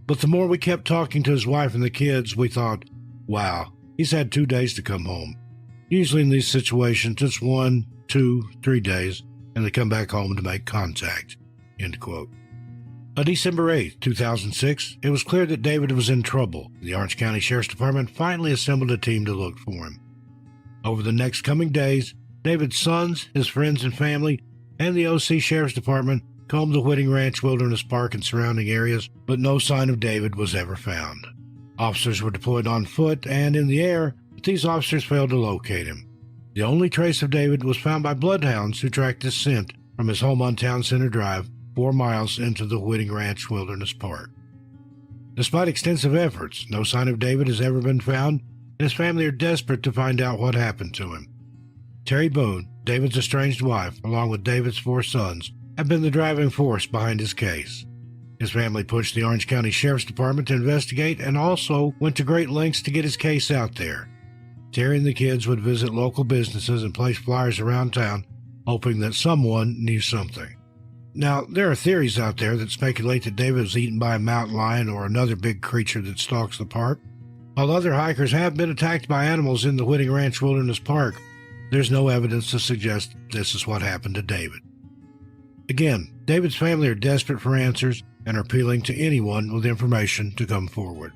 But the more we kept talking to his wife and the kids, we thought, wow, he's had 2 days to come home. Usually in these situations, it's 1, 2, 3 days, and they come back home to make contact." End quote. On December 8, 2006, it was clear that David was in trouble. The Orange County Sheriff's Department finally assembled a team to look for him. Over the next coming days, David's sons, his friends and family, and the OC Sheriff's Department combed the Whiting Ranch Wilderness Park and surrounding areas, but no sign of David was ever found. Officers were deployed on foot and in the air, but these officers failed to locate him. The only trace of David was found by bloodhounds who tracked his scent from his home on Town Center Drive 4 miles into the Whiting Ranch Wilderness Park. Despite extensive efforts, no sign of David has ever been found, and his family are desperate to find out what happened to him. Terry Boone, David's estranged wife, along with David's 4 sons, have been the driving force behind his case. His family pushed the Orange County Sheriff's Department to investigate and also went to great lengths to get his case out there. Terry and the kids would visit local businesses and place flyers around town, hoping that someone knew something. Now, there are theories out there that speculate that David was eaten by a mountain lion or another big creature that stalks the park. While other hikers have been attacked by animals in the Whiting Ranch Wilderness Park, there's no evidence to suggest this is what happened to David. Again, David's family are desperate for answers and are appealing to anyone with information to come forward.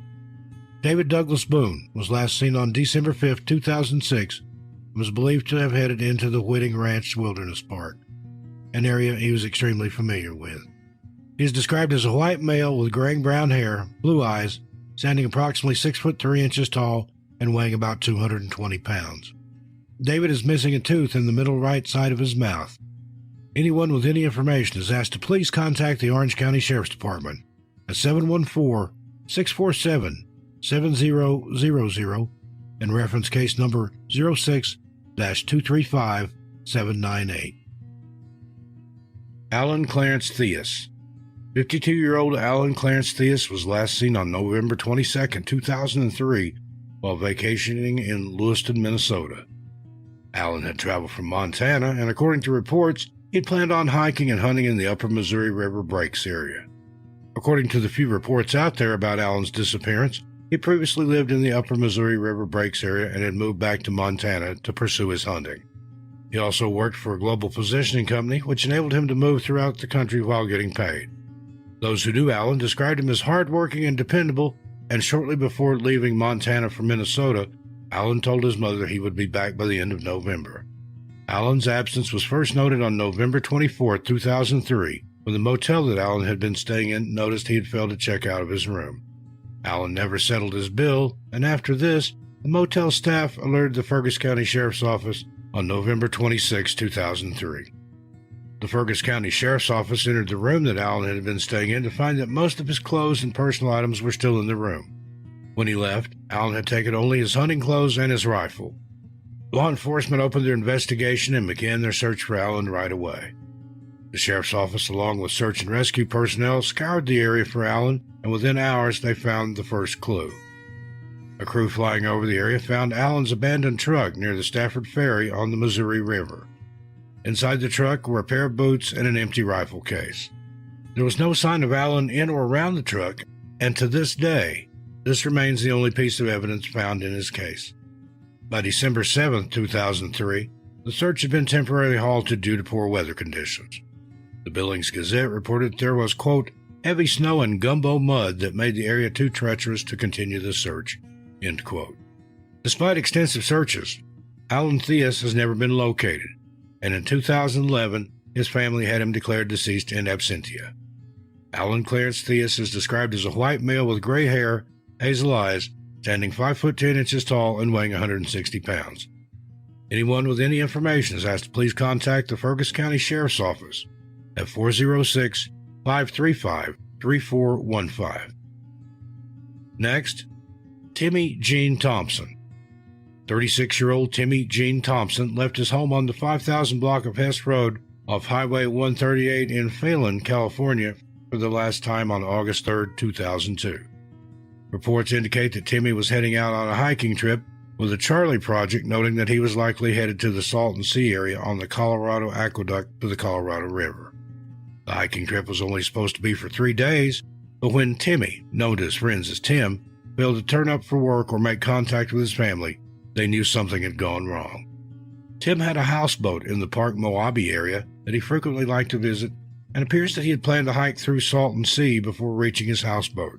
David Douglas Boone was last seen on December 5, 2006, and was believed to have headed into the Whiting Ranch Wilderness Park, an area he was extremely familiar with. He is described as a white male with graying-brown hair, blue eyes, standing approximately 6 foot 3 inches tall and weighing about 220 pounds. David is missing a tooth in the middle right side of his mouth. Anyone with any information is asked to please contact the Orange County Sheriff's Department at 714-647-7000 and reference case number 06-235798. Allan Clarence Theus. 52-year-old Allan Clarence Theus was last seen on November 22, 2003, while vacationing in Lewiston, Minnesota. Allan had traveled from Montana, and according to reports, he planned on hiking and hunting in the upper Missouri River Breaks area. According to the few reports out there about Allan's disappearance, he previously lived in the upper Missouri River Breaks area and had moved back to Montana to pursue his hunting. He also worked for a global positioning company, which enabled him to move throughout the country while getting paid. Those who knew Allan described him as hardworking and dependable, and shortly before leaving Montana for Minnesota, Allan told his mother he would be back by the end of November. Allan's absence was first noted on November 24, 2003, when the motel that Allan had been staying in noticed he had failed to check out of his room. Allan never settled his bill, and after this, the motel staff alerted the Fergus County Sheriff's Office on November 26, 2003. The Fergus County Sheriff's Office entered the room that Allan had been staying in to find that most of his clothes and personal items were still in the room. When he left, Allan had taken only his hunting clothes and his rifle. Law enforcement opened their investigation and began their search for Allan right away. The Sheriff's Office, along with search and rescue personnel, scoured the area for Allan, and within hours they found the first clue. A crew flying over the area found Allan's abandoned truck near the Stafford Ferry on the Missouri River. Inside the truck were a pair of boots and an empty rifle case. There was no sign of Allan in or around the truck, and to this day, this remains the only piece of evidence found in his case. By December 7, 2003, the search had been temporarily halted due to poor weather conditions. The Billings Gazette reported there was, quote, heavy snow and gumbo mud that made the area too treacherous to continue the search, end quote. Despite extensive searches, Allan Theus has never been located, and in 2011, his family had him declared deceased in absentia. Allan Clarence Theus is described as a white male with gray hair, hazel eyes, standing 5 foot 10 inches tall and weighing 160 pounds. Anyone with any information is asked to please contact the Fergus County Sheriff's Office at 406-535-3415. Next, Timmy Gene Thompson. 36-year-old Timmy Gene Thompson left his home on the 5000 block of Hess Road off Highway 138 in Phelan, California, for the last time on August 3, 2002. Reports indicate that Timmy was heading out on a hiking trip with the Charlie Project, noting that he was likely headed to the Salton Sea area on the Colorado Aqueduct to the Colorado River. The hiking trip was only supposed to be for 3 days, but when Timmy, known to his friends as Tim, failed to turn up for work or make contact with his family, they knew something had gone wrong. Tim had a houseboat in the Park Moabi area that he frequently liked to visit, and it appears that he had planned to hike through Salton Sea before reaching his houseboat.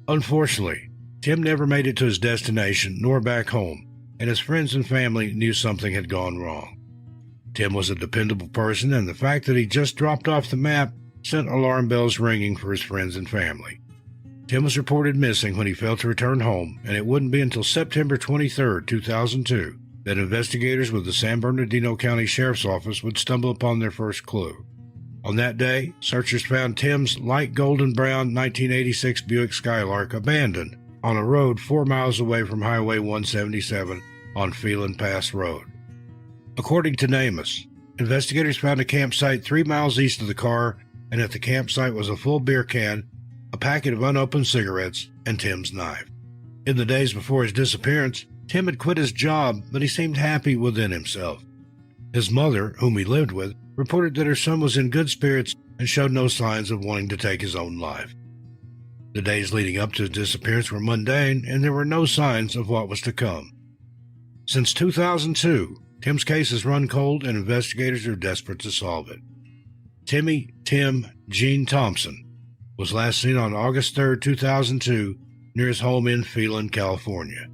Unfortunately, Tim never made it to his destination nor back home, and his friends and family knew something had gone wrong. Tim was a dependable person, and the fact that he just dropped off the map sent alarm bells ringing for his friends and family. Tim was reported missing when he failed to return home, and it wouldn't be until September 23, 2002, that investigators with the San Bernardino County Sheriff's Office would stumble upon their first clue. On that day, searchers found Tim's light golden brown 1986 Buick Skylark abandoned on a road 4 miles away from Highway 177 on Phelan Pass Road. According to NamUs, investigators found a campsite 3 miles east of the car, and at the campsite was a full beer can, a packet of unopened cigarettes, and Tim's knife. In the days before his disappearance, Tim had quit his job, but he seemed happy within himself. His mother, whom he lived with, reported that her son was in good spirits and showed no signs of wanting to take his own life. The days leading up to his disappearance were mundane, and there were no signs of what was to come. Since 2002, Tim's case has run cold, and investigators are desperate to solve it. Timmy Tim Gene Thompson was last seen on August 3, 2002, near his home in Phelan, California.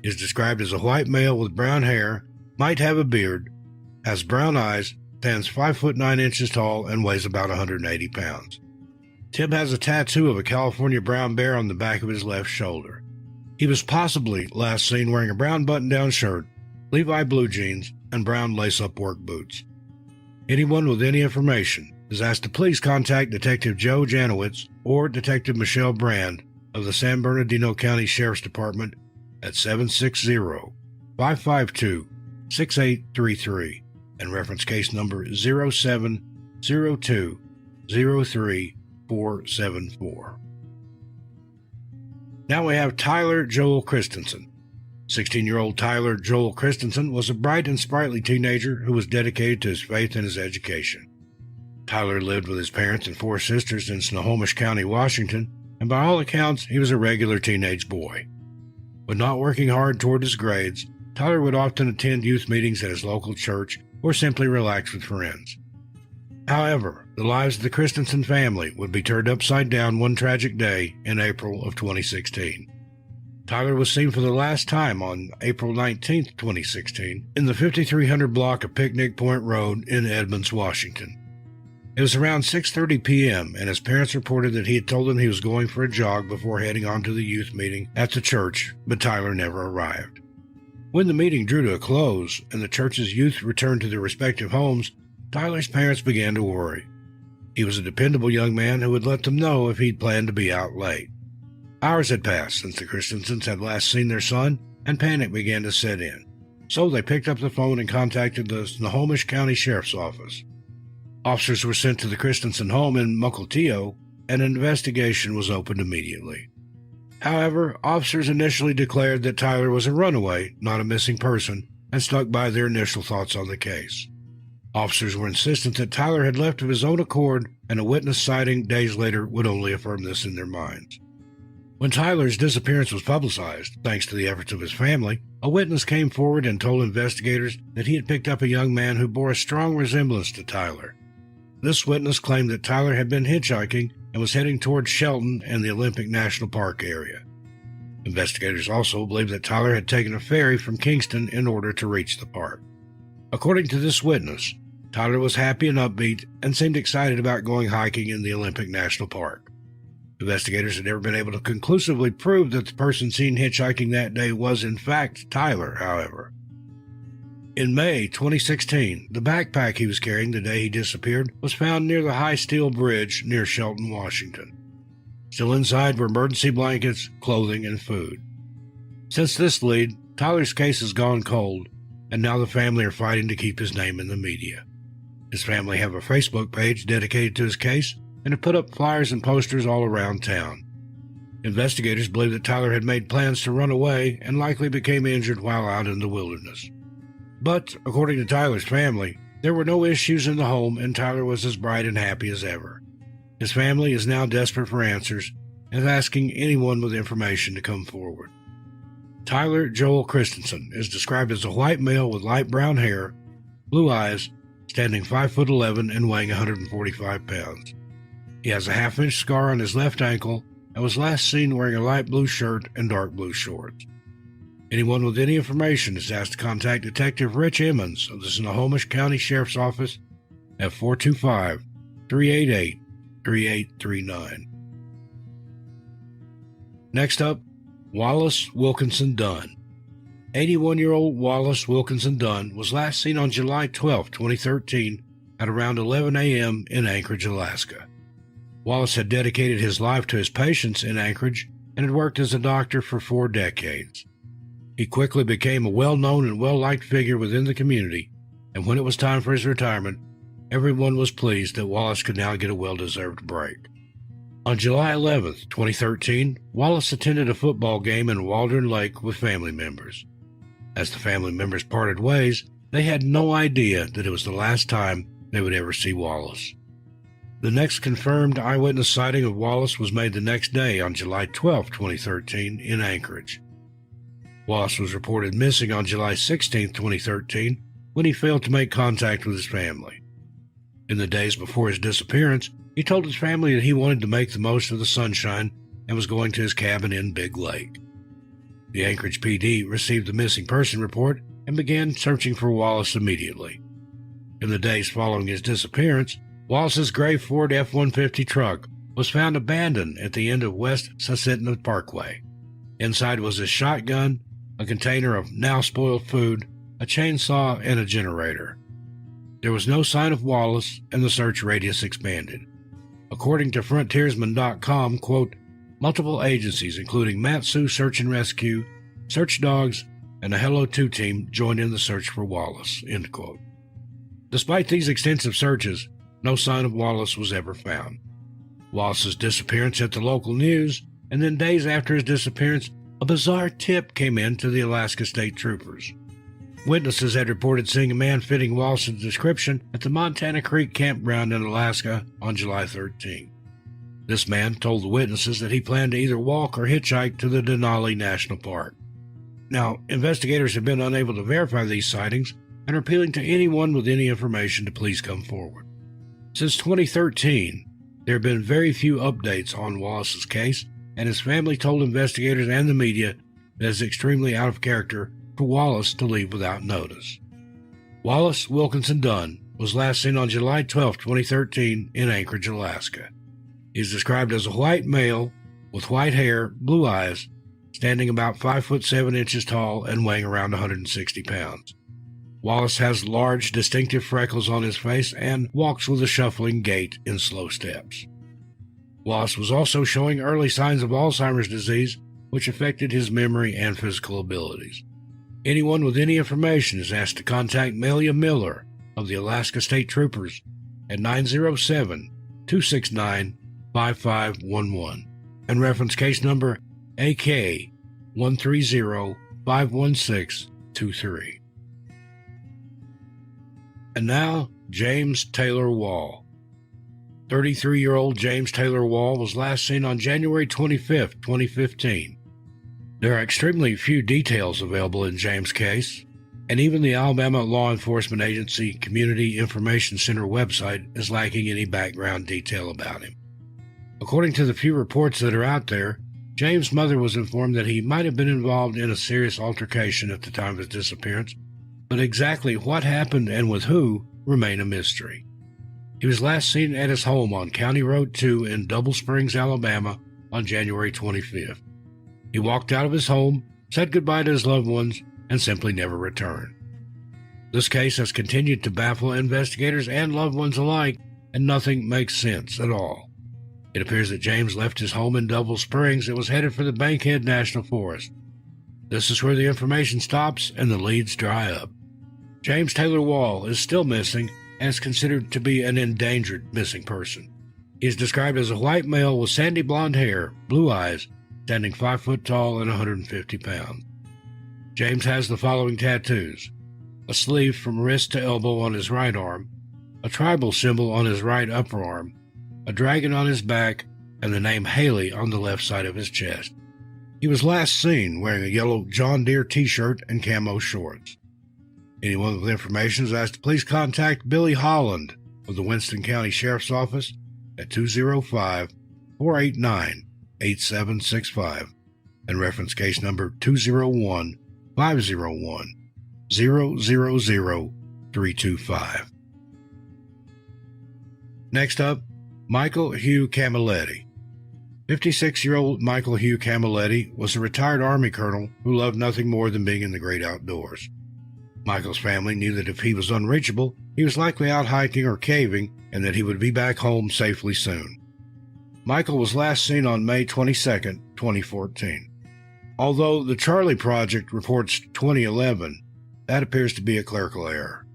He is described as a white male with brown hair, might have a beard, has brown eyes, stands 5 foot 9 inches tall, and weighs about 180 pounds. Tim has a tattoo of a California brown bear on the back of his left shoulder. He was possibly last seen wearing a brown button-down shirt, Levi blue jeans, and brown lace-up work boots. Anyone with any information is asked to please contact Detective Joe Janowitz or Detective Michelle Brand of the San Bernardino County Sheriff's Department at 760-552-6833 and reference case number 0702034474. Now we have Tyler Joel Christensen. 16-year-old Tyler Joel Christensen was a bright and sprightly teenager who was dedicated to his faith and his education. Tyler lived with his parents and 4 sisters in Snohomish County, Washington, and by all accounts, he was a regular teenage boy. When not working hard toward his grades, Tyler would often attend youth meetings at his local church or simply relax with friends. However, the lives of the Christensen family would be turned upside down one tragic day in April of 2016. Tyler was seen for the last time on April 19, 2016, in the 5300 block of Picnic Point Road in Edmonds, Washington. It was around 6:30 p.m., and his parents reported that he had told them he was going for a jog before heading on to the youth meeting at the church, but Tyler never arrived. When the meeting drew to a close and the church's youth returned to their respective homes, Tyler's parents began to worry. He was a dependable young man who would let them know if he'd planned to be out late. Hours had passed since the Christensens had last seen their son, and panic began to set in. So they picked up the phone and contacted the Snohomish County Sheriff's Office. Officers were sent to the Christensen home in Mukilteo, and an investigation was opened immediately. However, officers initially declared that Tyler was a runaway, not a missing person, and stuck by their initial thoughts on the case. Officers were insistent that Tyler had left of his own accord, and a witness sighting days later would only affirm this in their minds. When Tyler's disappearance was publicized, thanks to the efforts of his family, a witness came forward and told investigators that he had picked up a young man who bore a strong resemblance to Tyler. This witness claimed that Tyler had been hitchhiking and was heading towards Shelton and the Olympic National Park area. Investigators also believed that Tyler had taken a ferry from Kingston in order to reach the park. According to this witness, Tyler was happy and upbeat and seemed excited about going hiking in the Olympic National Park. Investigators had never been able to conclusively prove that the person seen hitchhiking that day was in fact Tyler, however. In May 2016, the backpack he was carrying the day he disappeared was found near the High Steel Bridge near Shelton, Washington. Still inside were emergency blankets, clothing, and food. Since this lead, Tyler's case has gone cold, and now the family are fighting to keep his name in the media. His family have a Facebook page dedicated to his case and have put up flyers and posters all around town. Investigators believe that Tyler had made plans to run away and likely became injured while out in the wilderness. But, according to Tyler's family, there were no issues in the home and Tyler was as bright and happy as ever. His family is now desperate for answers and is asking anyone with information to come forward. Tyler Joel Christensen is described as a white male with light brown hair, blue eyes, standing 5'11" and weighing 145 pounds. He has a half-inch scar on his left ankle and was last seen wearing a light blue shirt and dark blue shorts. Anyone with any information is asked to contact Detective Rich Emmons of the Snohomish County Sheriff's Office at 425-388-3839. Next up, Wallace Wilkinson Dunn. 81-year-old Wallace Wilkinson Dunn was last seen on July 12, 2013 at around 11 a.m. in Anchorage, Alaska. Wallace had dedicated his life to his patients in Anchorage and had worked as a doctor for 4 decades. He quickly became a well-known and well-liked figure within the community, and when it was time for his retirement, everyone was pleased that Wallace could now get a well-deserved break. On July 11, 2013, Wallace attended a football game in Waldron Lake with family members. As the family members parted ways, they had no idea that it was the last time they would ever see Wallace. The next confirmed eyewitness sighting of Wallace was made the next day on July 12, 2013, in Anchorage. Wallace was reported missing on July 16, 2013, when he failed to make contact with his family. In the days before his disappearance, he told his family that he wanted to make the most of the sunshine and was going to his cabin in Big Lake. The Anchorage PD received the missing person report and began searching for Wallace immediately. In the days following his disappearance, Wallace's gray Ford F-150 truck was found abandoned at the end of West Susitna Parkway. Inside was his shotgun, a container of now-spoiled food, a chainsaw, and a generator. There was no sign of Wallace, and the search radius expanded. According to frontiersman.com, quote, multiple agencies, including Matsu Search and Rescue, Search Dogs, and the Hello 2 team joined in the search for Wallace, end quote. Despite these extensive searches, no sign of Wallace was ever found. Wallace's disappearance hit the local news, and then days after his disappearance, a bizarre tip came in to the Alaska State Troopers. Witnesses had reported seeing a man fitting Wallace's description at the Montana Creek campground in Alaska on July 13. This man told the witnesses that he planned to either walk or hitchhike to the Denali National Park. Now, investigators have been unable to verify these sightings and are appealing to anyone with any information to please come forward. Since 2013, there have been very few updates on Wallace's case, and his family told investigators and the media that it is extremely out of character for Wallace to leave without notice. Wallace Wilkinson Dunn was last seen on July 12, 2013 in Anchorage, Alaska. He is described as a white male with white hair, blue eyes, standing about 5 foot 7 inches tall and weighing around 160 pounds. Wallace has large, distinctive freckles on his face and walks with a shuffling gait in slow steps. Wallace was also showing early signs of Alzheimer's disease, which affected his memory and physical abilities. Anyone with any information is asked to contact Melia Miller of the Alaska State Troopers at 907-269-5511 and reference case number AK 130-51623. And now, James Taylor Wall. 33-year-old James Taylor Wall was last seen on January 25, 2015. There are extremely few details available in James' case, and even the Alabama Law Enforcement Agency Community Information Center website is lacking any background detail about him. According to the few reports that are out there, James' mother was informed that he might have been involved in a serious altercation at the time of his disappearance, but exactly what happened and with who remain a mystery. He was last seen at his home on County Road 2 in Double Springs, Alabama on January 25th. He walked out of his home, said goodbye to his loved ones, and simply never returned. This case has continued to baffle investigators and loved ones alike, and nothing makes sense at all. It appears that James left his home in Double Springs and was headed for the Bankhead National Forest. This is where the information stops and the leads dry up. James Taylor Wall is still missing and is considered to be an endangered missing person. He is described as a white male with sandy blonde hair, blue eyes, standing 5 foot tall and 150 pounds. James has the following tattoos: a sleeve from wrist to elbow on his right arm, a tribal symbol on his right upper arm, a dragon on his back, and the name Haley on the left side of his chest. He was last seen wearing a yellow John Deere t-shirt and camo shorts. Anyone with information is asked to please contact Billy Holland of the Winston County Sheriff's Office at 205-489-8765 and reference case number 201-501-000-325. Next up, Michael Hugh Camilletti. 56-year-old Michael Hugh Camilletti was a retired Army colonel who loved nothing more than being in the great outdoors. Michael's family knew that if he was unreachable, he was likely out hiking or caving, and that he would be back home safely soon. Michael was last seen on May 22, 2014. Although the Charlie Project reports 2011, that appears to be a clerical error.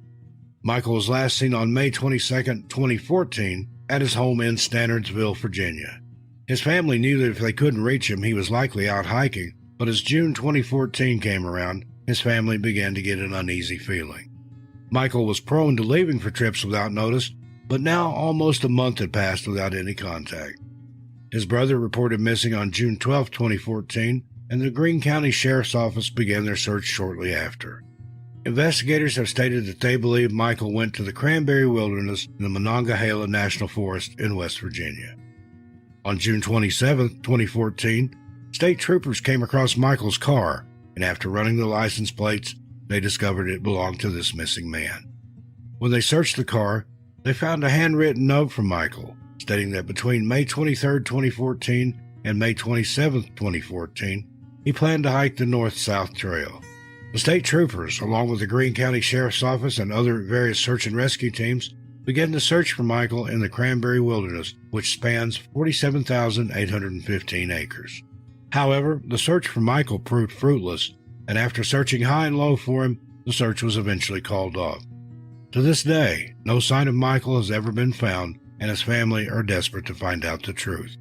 Michael was last seen on May 22, 2014, at his home in Standardsville, Virginia. His family knew that if they couldn't reach him, he was likely out hiking, but as June 2014 came around, his family began to get an uneasy feeling. Michael was prone to leaving for trips without notice, but now almost a month had passed without any contact. His brother reported missing on June 12, 2014, and the Greene County Sheriff's Office began their search shortly after. Investigators have stated that they believe Michael went to the Cranberry Wilderness in the Monongahela National Forest in West Virginia. On June 27, 2014, state troopers came across Michael's car, and after running the license plates, they discovered it belonged to this missing man. When they searched the car, they found a handwritten note from Michael, stating that between May 23, 2014 and May 27, 2014, he planned to hike the North-South Trail. The state troopers, along with the Greene County Sheriff's Office and other various search and rescue teams, began to search for Michael in the Cranberry Wilderness, which spans 47,815 acres. However, the search for Michael proved fruitless, and after searching high and low for him, the search was eventually called off. To this day, no sign of Michael has ever been found, and his family are desperate to find out the truth.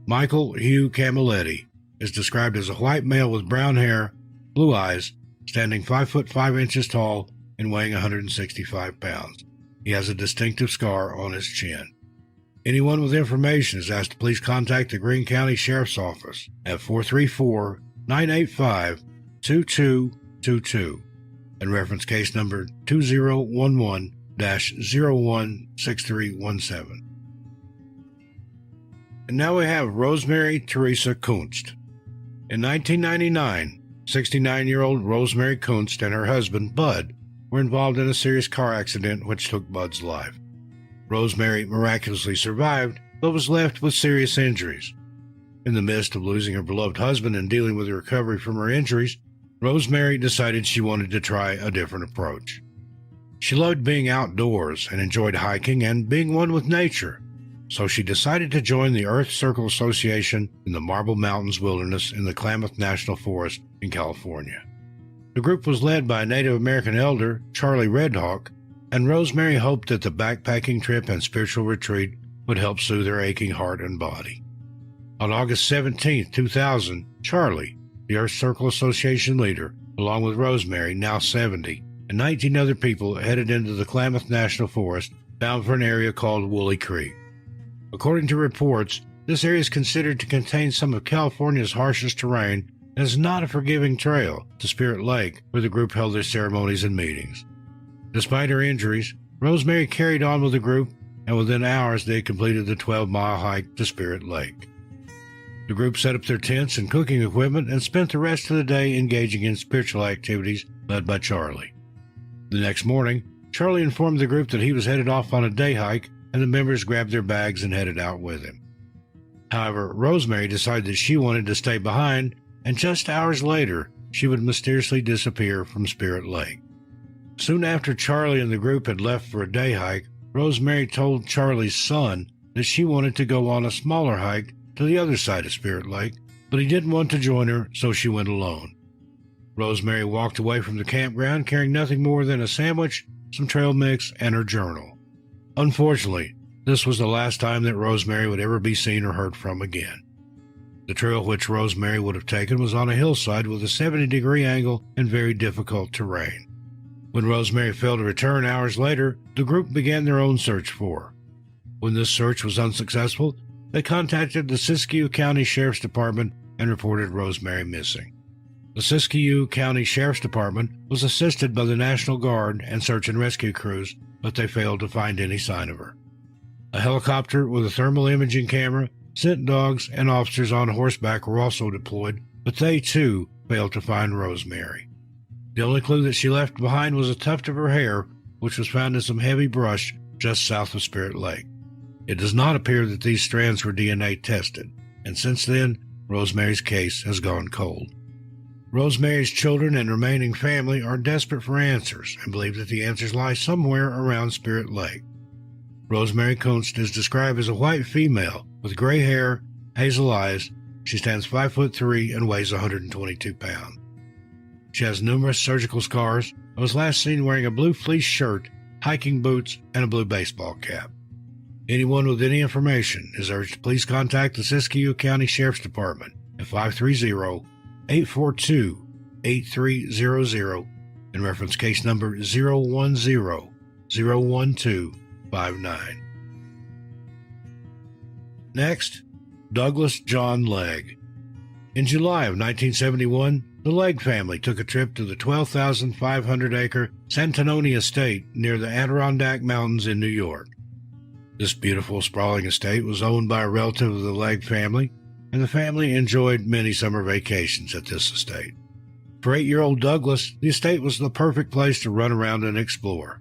Michael Hugh Camilletti is described as a white male with brown hair, blue eyes, standing 5 foot 5 inches tall and weighing 165 pounds. He has a distinctive scar on his chin. Anyone with information is asked to please contact the Greene County Sheriff's Office at 434-985-2222 and reference case number 2011-016317. And now we have Rosemary Teresa Kunst. In 1999, 69-year-old Rosemary Kunst and her husband, Bud, were involved in a serious car accident which took Bud's life. Rosemary miraculously survived, but was left with serious injuries. In the midst of losing her beloved husband and dealing with the recovery from her injuries, Rosemary decided she wanted to try a different approach. She loved being outdoors and enjoyed hiking and being one with nature, so she decided to join the Earth Circle Association in the Marble Mountains Wilderness in the Klamath National Forest in California. The group was led by a Native American elder, Charlie Redhawk, and Rosemary hoped that the backpacking trip and spiritual retreat would help soothe her aching heart and body. On August 17, 2000, Charlie, the Earth Circle Association leader, along with Rosemary, now 70, and 19 other people headed into the Klamath National Forest, bound for an area called Woolly Creek. According to reports, this area is considered to contain some of California's harshest terrain and is not a forgiving trail to Spirit Lake, where the group held their ceremonies and meetings. Despite her injuries, Rosemary carried on with the group, and within hours they completed the 12-mile hike to Spirit Lake. The group set up their tents and cooking equipment and spent the rest of the day engaging in spiritual activities led by Charlie. The next morning, Charlie informed the group that he was headed off on a day hike, and the members grabbed their bags and headed out with him. However, Rosemary decided that she wanted to stay behind, and just hours later, she would mysteriously disappear from Spirit Lake. Soon after Charlie and the group had left for a day hike, Rosemary told Charlie's son that she wanted to go on a smaller hike to the other side of Spirit Lake, but he didn't want to join her, so she went alone. Rosemary walked away from the campground carrying nothing more than a sandwich, some trail mix, and her journal. Unfortunately, this was the last time that Rosemary would ever be seen or heard from again. The trail which Rosemary would have taken was on a hillside with a 70-degree angle and very difficult terrain. When Rosemary failed to return hours later, the group began their own search for her. When this search was unsuccessful, they contacted the Siskiyou County Sheriff's Department and reported Rosemary missing. The Siskiyou County Sheriff's Department was assisted by the National Guard and search and rescue crews, but they failed to find any sign of her. A helicopter with a thermal imaging camera, scent dogs, and officers on horseback were also deployed, but they, too, failed to find Rosemary. The only clue that she left behind was a tuft of her hair, which was found in some heavy brush just south of Spirit Lake. It does not appear that these strands were DNA tested, and since then, Rosemary's case has gone cold. Rosemary's children and remaining family are desperate for answers and believe that the answers lie somewhere around Spirit Lake. Rosemary Kunst is described as a white female with gray hair, hazel eyes. She stands 5'3" and weighs 122 pounds. She has numerous surgical scars and was last seen wearing a blue fleece shirt, hiking boots, and a blue baseball cap. Anyone with any information is urged to please contact the Siskiyou County Sheriff's Department at 530-842-8300 and reference case number 010-01259. Next, Douglas John Legg. In July of 1971, the Legg family took a trip to the 12,500-acre Santanoni estate near the Adirondack Mountains in New York. This beautiful, sprawling estate was owned by a relative of the Legg family, and the family enjoyed many summer vacations at this estate. For 8-year-old Douglas, the estate was the perfect place to run around and explore.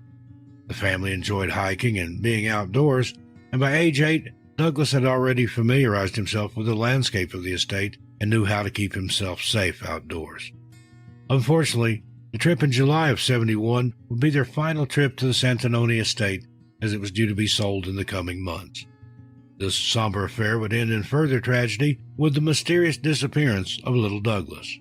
The family enjoyed hiking and being outdoors, and by age 8, Douglas had already familiarized himself with the landscape of the estate and knew how to keep himself safe outdoors. Unfortunately, the trip in July of 71 would be their final trip to the Santanoni estate, as it was due to be sold in the coming months. This somber affair would end in further tragedy with the mysterious disappearance of little Douglas.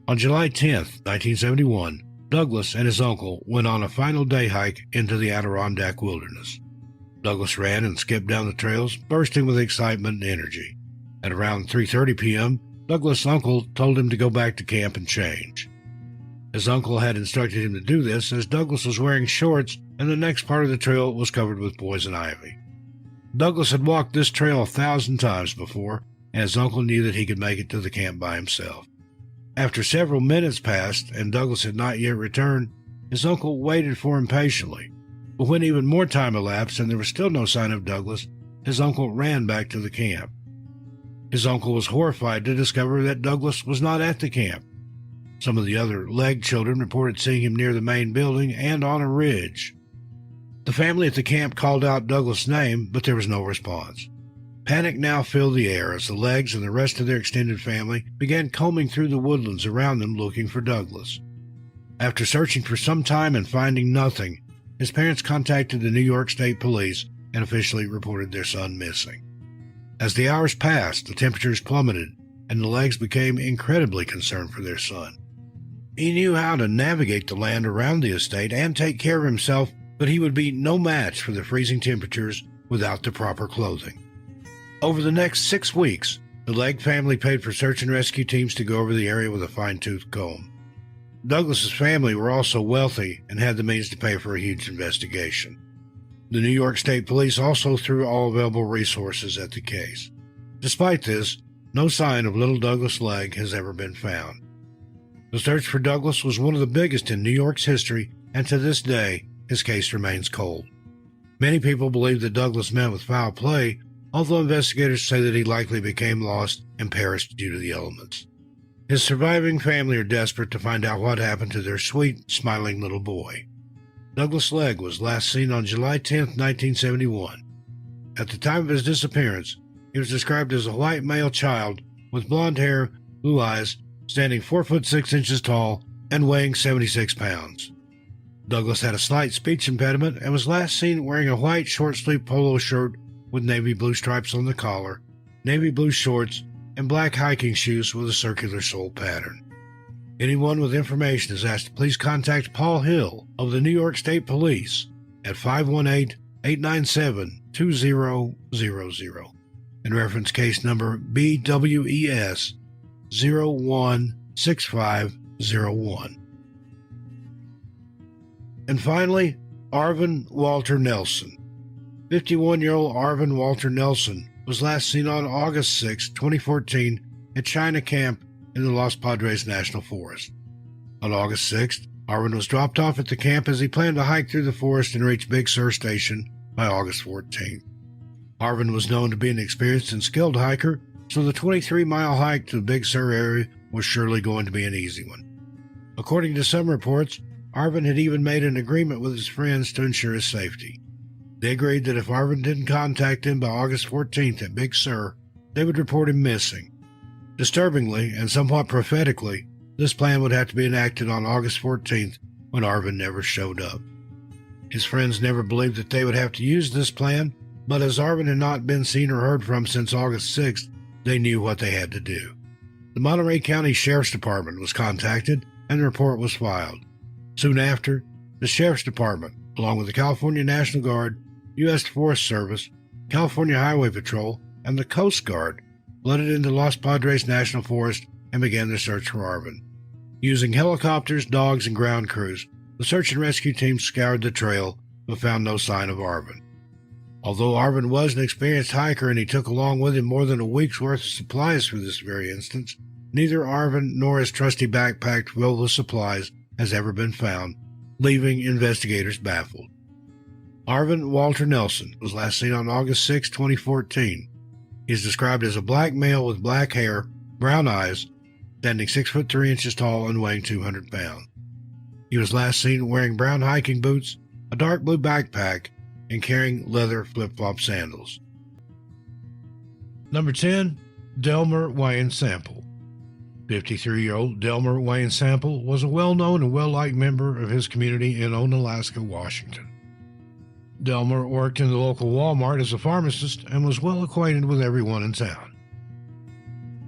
On July 10, 1971, Douglas and his uncle went on a final day hike into the Adirondack wilderness. Douglas ran and skipped down the trails, bursting with excitement and energy. At around 3:30 p.m., Douglas' uncle told him to go back to camp and change. His uncle had instructed him to do this as Douglas was wearing shorts and the next part of the trail was covered with poison ivy. Douglas had walked this trail 1,000 times before, and his uncle knew that he could make it to the camp by himself. After several minutes passed and Douglas had not yet returned, his uncle waited for him patiently. But when even more time elapsed and there was still no sign of Douglas, his uncle ran back to the camp. His uncle was horrified to discover that Douglas was not at the camp. Some of the other Legg children reported seeing him near the main building and on a ridge. The family at the camp called out Douglas' name, but there was no response. Panic now filled the air as the Leggs and the rest of their extended family began combing through the woodlands around them looking for Douglas. After searching for some time and finding nothing, his parents contacted the New York State Police and officially reported their son missing. As the hours passed, the temperatures plummeted, and the Leggs became incredibly concerned for their son. He knew how to navigate the land around the estate and take care of himself, but he would be no match for the freezing temperatures without the proper clothing. Over the next 6 weeks, the Legg family paid for search and rescue teams to go over the area with a fine-tooth comb. Douglas's family were also wealthy and had the means to pay for a huge investigation. The New York State Police also threw all available resources at the case. Despite this, no sign of little Douglas Legg has ever been found. The search for Douglas was one of the biggest in New York's history, and to this day, his case remains cold. Many people believe that Douglas met with foul play, although investigators say that he likely became lost and perished due to the elements. His surviving family are desperate to find out what happened to their sweet, smiling little boy. Douglas Legg was last seen on July 10, 1971. At the time of his disappearance, he was described as a white male child with blonde hair, blue eyes, standing 4 foot 6 inches tall and weighing 76 pounds. Douglas had a slight speech impediment and was last seen wearing a white short-sleeved polo shirt with navy blue stripes on the collar, navy blue shorts, and black hiking shoes with a circular sole pattern. Anyone with information is asked to please contact Paul Hill of the New York State Police at 518-897-2000 and reference case number BWES 016501. And finally, Arvin Walter Nelson. 51-year-old Arvin Walter Nelson was last seen on August 6, 2014 at China Camp in the Los Padres National Forest. On August 6th, Arvin was dropped off at the camp as he planned to hike through the forest and reach Big Sur Station by August 14th. Arvin was known to be an experienced and skilled hiker, so the 23-mile hike to the Big Sur area was surely going to be an easy one. According to some reports, Arvin had even made an agreement with his friends to ensure his safety. They agreed that if Arvin didn't contact him by August 14th at Big Sur, they would report him missing. Disturbingly, and somewhat prophetically, this plan would have to be enacted on August 14th when Arvin never showed up. His friends never believed that they would have to use this plan, but as Arvin had not been seen or heard from since August 6th, they knew what they had to do. The Monterey County Sheriff's Department was contacted and the report was filed. Soon after, the Sheriff's Department, along with the California National Guard, U.S. Forest Service, California Highway Patrol, and the Coast Guard, flooded into Los Padres National Forest and began their search for Arvin. Using helicopters, dogs, and ground crews, the search and rescue team scoured the trail but found no sign of Arvin. Although Arvin was an experienced hiker and he took along with him more than a week's worth of supplies for this very instance, neither Arvin nor his trusty backpack filled with supplies has ever been found, leaving investigators baffled. Arvin Walter Nelson was last seen on August 6, 2014. He is described as a black male with black hair, brown eyes, standing 6 foot 3 inches tall and weighing 200 pounds. He was last seen wearing brown hiking boots, a dark blue backpack, and carrying leather flip-flop sandals. Number 10. Delmer Wyan Sample. 53-year-old Delmer Wayne Sample was a well-known and well-liked member of his community in Onalaska, Washington. Delmer worked in the local Walmart as a pharmacist and was well acquainted with everyone in town.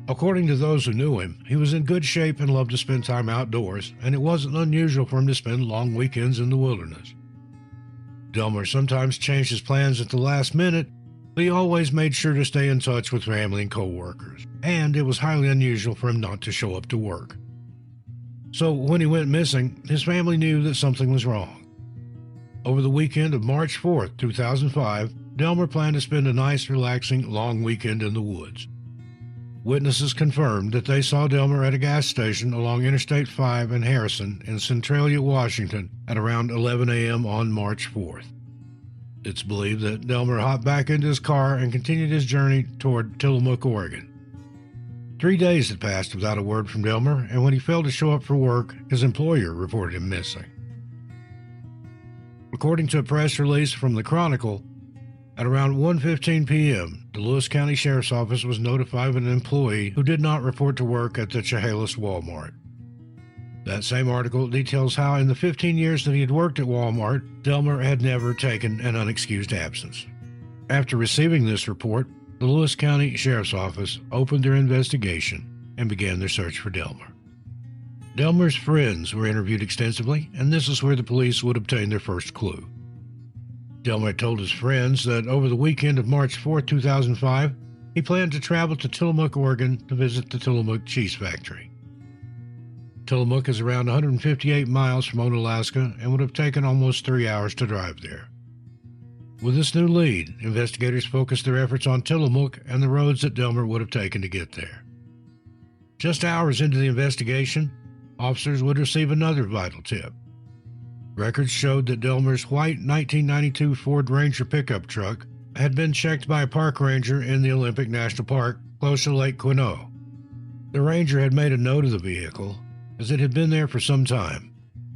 According to those who knew him, he was in good shape and loved to spend time outdoors, and it wasn't unusual for him to spend long weekends in the wilderness. Delmer sometimes changed his plans at the last minute, but he always made sure to stay in touch with family and co-workers, and it was highly unusual for him not to show up to work. So when he went missing, his family knew that something was wrong. Over the weekend of March 4th, 2005, Delmer planned to spend a nice, relaxing, long weekend in the woods. Witnesses confirmed that they saw Delmer at a gas station along Interstate 5 and Harrison in Centralia, Washington at around 11 a.m. on March 4th. It's believed that Delmer hopped back into his car and continued his journey toward Tillamook, Oregon. 3 days had passed without a word from Delmer, and when he failed to show up for work, his employer reported him missing. According to a press release from the Chronicle, at around 1:15 p.m., the Lewis County Sheriff's Office was notified of an employee who did not report to work at the Chehalis Walmart. That same article details how in the 15 years that he had worked at Walmart, Delmer had never taken an unexcused absence. After receiving this report, the Lewis County Sheriff's Office opened their investigation and began their search for Delmer. Delmer's friends were interviewed extensively, and this is where the police would obtain their first clue. Delmer told his friends that over the weekend of March 4, 2005, he planned to travel to Tillamook, Oregon to visit the Tillamook Cheese Factory. Tillamook is around 158 miles from Onalaska and would have taken almost 3 hours to drive there. With this new lead, investigators focused their efforts on Tillamook and the roads that Delmer would have taken to get there. Just hours into the investigation, officers would receive another vital tip. Records showed that Delmer's white 1992 Ford Ranger pickup truck had been checked by a park ranger in the Olympic National Park close to Lake Quinault. The ranger had made a note of the vehicle, as it had been there for some time,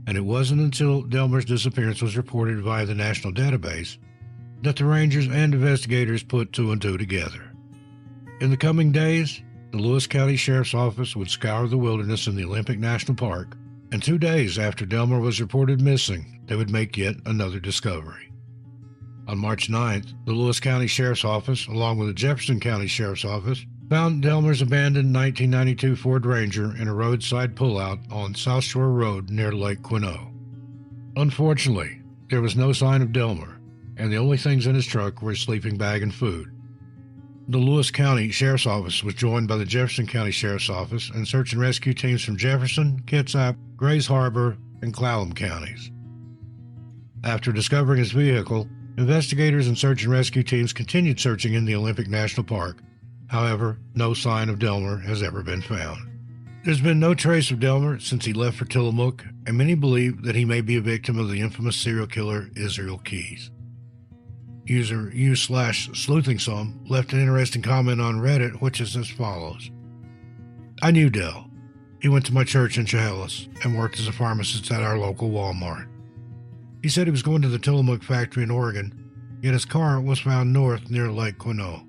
and it wasn't until Delmer's disappearance was reported via the national database that the rangers and investigators put two and two together. In the coming days, the Lewis County Sheriff's Office would scour the wilderness in the Olympic National Park, and 2 days after Delmer was reported missing, they would make yet another discovery. On March 9th, the Lewis County Sheriff's Office, along with the Jefferson County Sheriff's Office, found Delmer's abandoned 1992 Ford Ranger in a roadside pullout on South Shore Road near Lake Quinault. Unfortunately, there was no sign of Delmer, and the only things in his truck were a sleeping bag and food. The Lewis County Sheriff's Office was joined by the Jefferson County Sheriff's Office and search and rescue teams from Jefferson, Kitsap, Grays Harbor, and Clallam counties. After discovering his vehicle, investigators and search and rescue teams continued searching in the Olympic National Park. However, no sign of Delmer has ever been found. There's been no trace of Delmer since he left for Tillamook, and many believe that he may be a victim of the infamous serial killer Israel Keyes. User u/sleuthing left an interesting comment on Reddit, which is as follows. I knew Del. He went to my church in Chehalis and worked as a pharmacist at our local Walmart. He said he was going to the Tillamook factory in Oregon, yet his car was found north near Lake Quinault.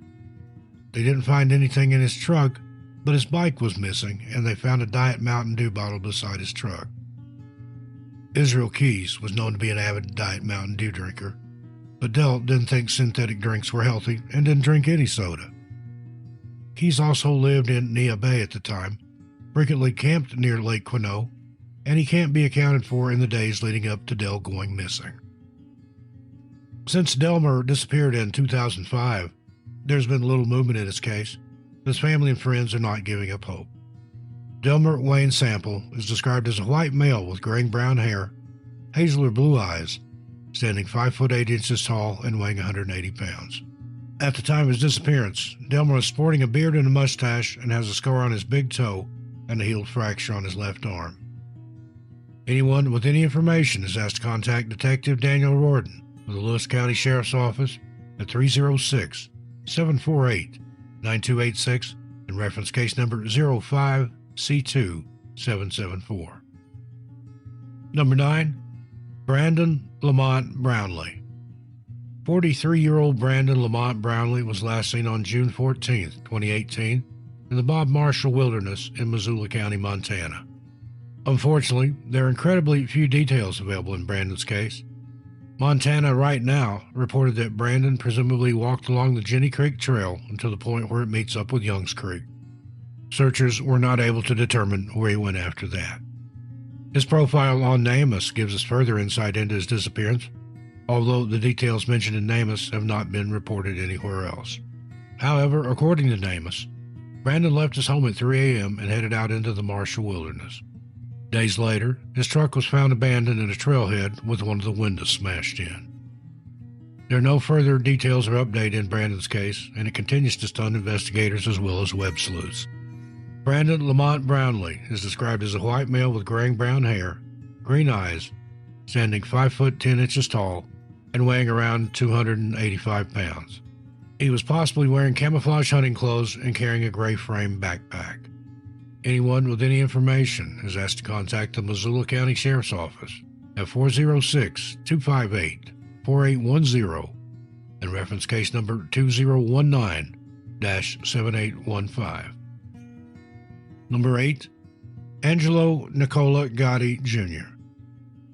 They didn't find anything in his truck, but his bike was missing, and they found a Diet Mountain Dew bottle beside his truck. Israel Keyes was known to be an avid Diet Mountain Dew drinker, but Del didn't think synthetic drinks were healthy and didn't drink any soda. Keyes also lived in Neah Bay at the time, frequently camped near Lake Quinault, and he can't be accounted for in the days leading up to Del going missing. Since Delmer disappeared in 2005, there's been little movement in his case. His family and friends are not giving up hope. Delmer Wayne Sample is described as a white male with graying brown hair, hazel or blue eyes, standing 5 foot 8 inches tall and weighing 180 pounds. At the time of his disappearance, Delmer was sporting a beard and a mustache and has a scar on his big toe and a healed fracture on his left arm. Anyone with any information is asked to contact Detective Daniel Rorden of the Lewis County Sheriff's Office at 306-748-9286 and reference case number 05C2774. Number 9. Brandon Lamont Brownlee. 43-year-old Brandon Lamont Brownlee was last seen on June 14, 2018, in the Bob Marshall Wilderness in Missoula County, Montana. Unfortunately, there are incredibly few details available in Brandon's case. Montana Right Now reported that Brandon presumably walked along the Jenny Creek Trail until the point where it meets up with Young's Creek. Searchers were not able to determine where he went after that. His profile on NamUs gives us further insight into his disappearance, although the details mentioned in NamUs have not been reported anywhere else. However, according to NamUs, Brandon left his home at 3 a.m. and headed out into the Marshall Wilderness. Days later, his truck was found abandoned in a trailhead with one of the windows smashed in. There are no further details or update in Brandon's case, and it continues to stun investigators as well as web sleuths. Brandon Lamont Brownlee is described as a white male with graying-brown hair, green eyes, standing 5 foot 10 inches tall, and weighing around 285 pounds. He was possibly wearing camouflage hunting clothes and carrying a gray frame backpack. Anyone with any information is asked to contact the Missoula County Sheriff's Office at 406-258-4810 and reference case number 2019-7815. Number 8. Angelo Nicola Gotti Jr.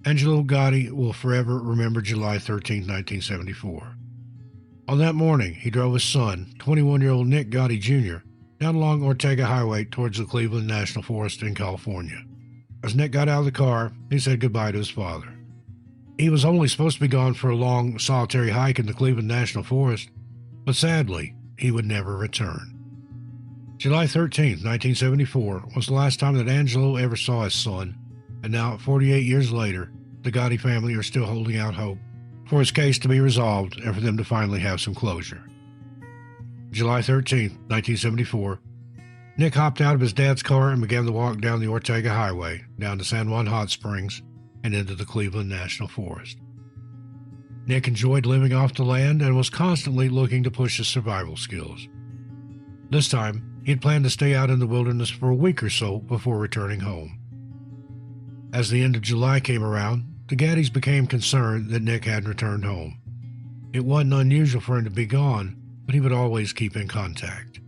Angelo Gotti will forever remember July 13, 1974. On that morning, he drove his son, 21-year-old Nick Gotti Jr., down along Ortega Highway towards the Cleveland National Forest in California. As Nick got out of the car, he said goodbye to his father. He was only supposed to be gone for a long, solitary hike in the Cleveland National Forest, but sadly, he would never return. July 13, 1974 was the last time that Angelo ever saw his son, and now, 48 years later, the Gotti family are still holding out hope for his case to be resolved and for them to finally have some closure. July 13, 1974, Nick hopped out of his dad's car and began to walk down the Ortega Highway, down to San Juan Hot Springs, and into the Cleveland National Forest. Nick enjoyed living off the land and was constantly looking to push his survival skills. This time, he had planned to stay out in the wilderness for a week or so before returning home. As the end of July came around, the Gattis became concerned that Nick hadn't returned home. It wasn't unusual for him to be gone, but he would always keep in contact.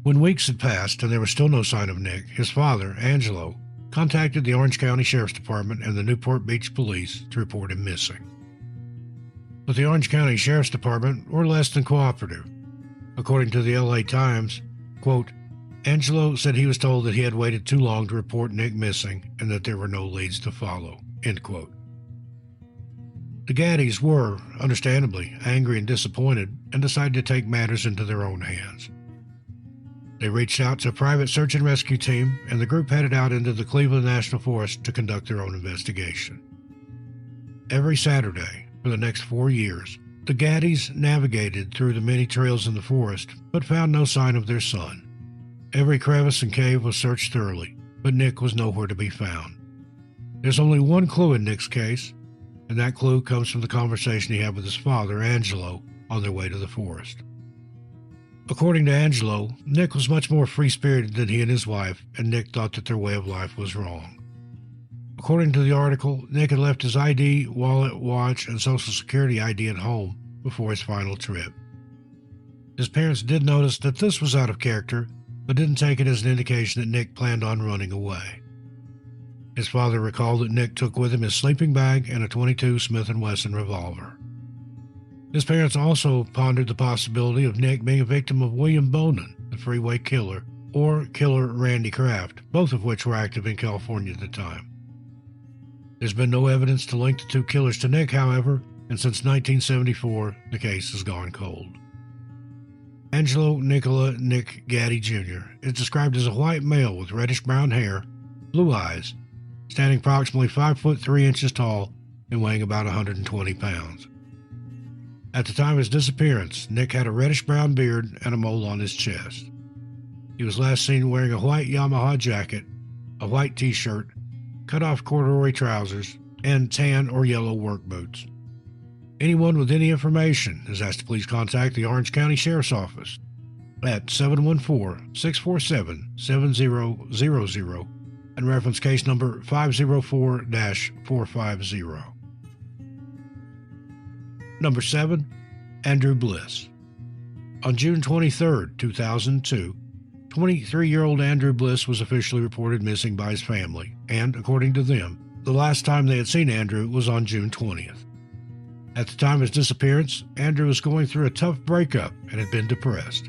When weeks had passed and there was still no sign of Nick, his father, Angelo, contacted the Orange County Sheriff's Department and the Newport Beach Police to report him missing. But the Orange County Sheriff's Department were less than cooperative. According to the LA Times, quote, Angelo said he was told that he had waited too long to report Nick missing and that there were no leads to follow, end quote. The Gattis were, understandably, angry and disappointed and decided to take matters into their own hands. They reached out to a private search and rescue team, and the group headed out into the Cleveland National Forest to conduct their own investigation. Every Saturday, for the next 4 years, the Gattis navigated through the many trails in the forest, but found no sign of their son. Every crevice and cave was searched thoroughly, but Nick was nowhere to be found. There's only one clue in Nick's case, and that clue comes from the conversation he had with his father, Angelo, on their way to the forest. According to Angelo, Nick was much more free-spirited than he and his wife, and Nick thought that their way of life was wrong. According to the article, Nick had left his ID, wallet, watch, and Social Security ID at home before his final trip. His parents did notice that this was out of character, but didn't take it as an indication that Nick planned on running away. His father recalled that Nick took with him his sleeping bag and a .22 Smith & Wesson revolver. His parents also pondered the possibility of Nick being a victim of William Bonin, the freeway killer, or killer Randy Kraft, both of which were active in California at the time. There's been no evidence to link the two killers to Nick, however, and since 1974, the case has gone cold. Angelo Nicola Nick Gotti Jr. is described as a white male with reddish-brown hair, blue eyes, standing approximately 5 foot 3 inches tall and weighing about 120 pounds. At the time of his disappearance, Nick had a reddish-brown beard and a mole on his chest. He was last seen wearing a white Yamaha jacket, a white t-shirt, cut-off corduroy trousers, and tan or yellow work boots. Anyone with any information is asked to please contact the Orange County Sheriff's Office at 714-647-7000 and reference case number 504-450. Number 7. Andrew Bliss. On June 23, 2002, 23-year-old Andrew Bliss was officially reported missing by his family, and, according to them, the last time they had seen Andrew was on June 20th. At the time of his disappearance, Andrew was going through a tough breakup and had been depressed.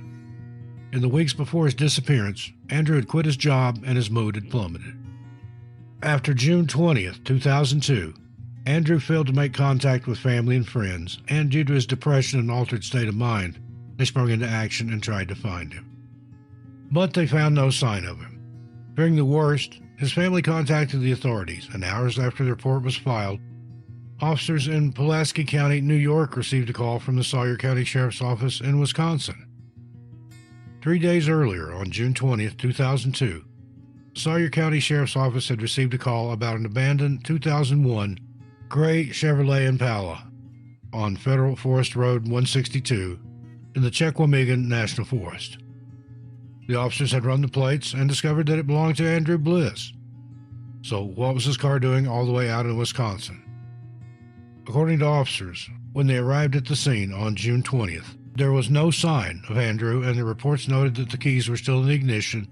In the weeks before his disappearance, Andrew had quit his job and his mood had plummeted. After June 20th, 2002, Andrew failed to make contact with family and friends, and due to his depression and altered state of mind, they sprung into action and tried to find him. But they found no sign of him. Fearing the worst, his family contacted the authorities, and hours after the report was filed, officers in Pulaski County, New York received a call from the Sawyer County Sheriff's Office in Wisconsin. 3 days earlier, on June 20th, 2002, the Sawyer County Sheriff's Office had received a call about an abandoned 2001 gray Chevrolet Impala on Federal Forest Road 162 in the Chequamegon National Forest. The officers had run the plates and discovered that it belonged to Andrew Bliss. So what was his car doing all the way out in Wisconsin? According to officers, when they arrived at the scene on June 20th, there was no sign of Andrew, and the reports noted that the keys were still in the ignition,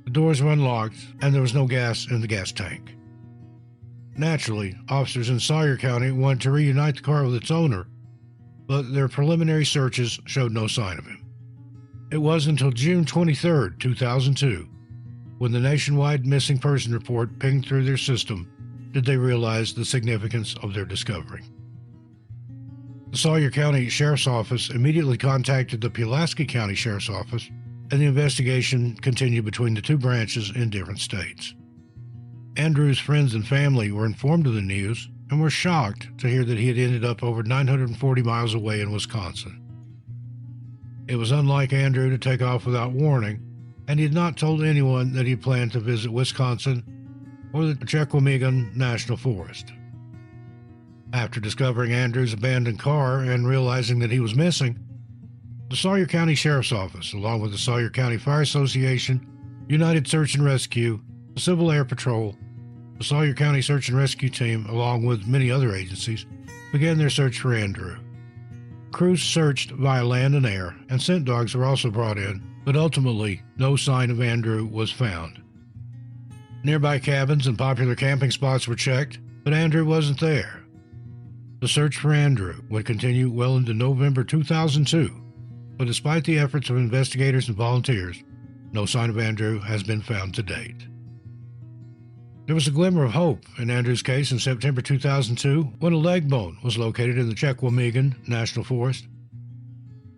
the doors were unlocked, and there was no gas in the gas tank. Naturally, officers in Sawyer County wanted to reunite the car with its owner, but their preliminary searches showed no sign of him. It was until June 23, 2002, when the nationwide missing person report pinged through their system, did they realize the significance of their discovery. The Sawyer County Sheriff's Office immediately contacted the Pulaski County Sheriff's Office, and the investigation continued between the two branches in different states. Andrew's friends and family were informed of the news and were shocked to hear that he had ended up over 940 miles away in Wisconsin. It was unlike Andrew to take off without warning, and he had not told anyone that he planned to visit Wisconsin or the Chequamegon National Forest. After discovering Andrew's abandoned car and realizing that he was missing, the Sawyer County Sheriff's Office, along with the Sawyer County Fire Association, United Search and Rescue, the Civil Air Patrol, the Sawyer County Search and Rescue Team, along with many other agencies, began their search for Andrew. Crews searched via land and air, and scent dogs were also brought in, but ultimately no sign of Andrew was found. Nearby cabins and popular camping spots were checked, but Andrew wasn't there. The search for Andrew would continue well into November 2002, but despite the efforts of investigators and volunteers, no sign of Andrew has been found to date. There was a glimmer of hope in Andrew's case in September 2002 when a leg bone was located in the Chequamegon National Forest.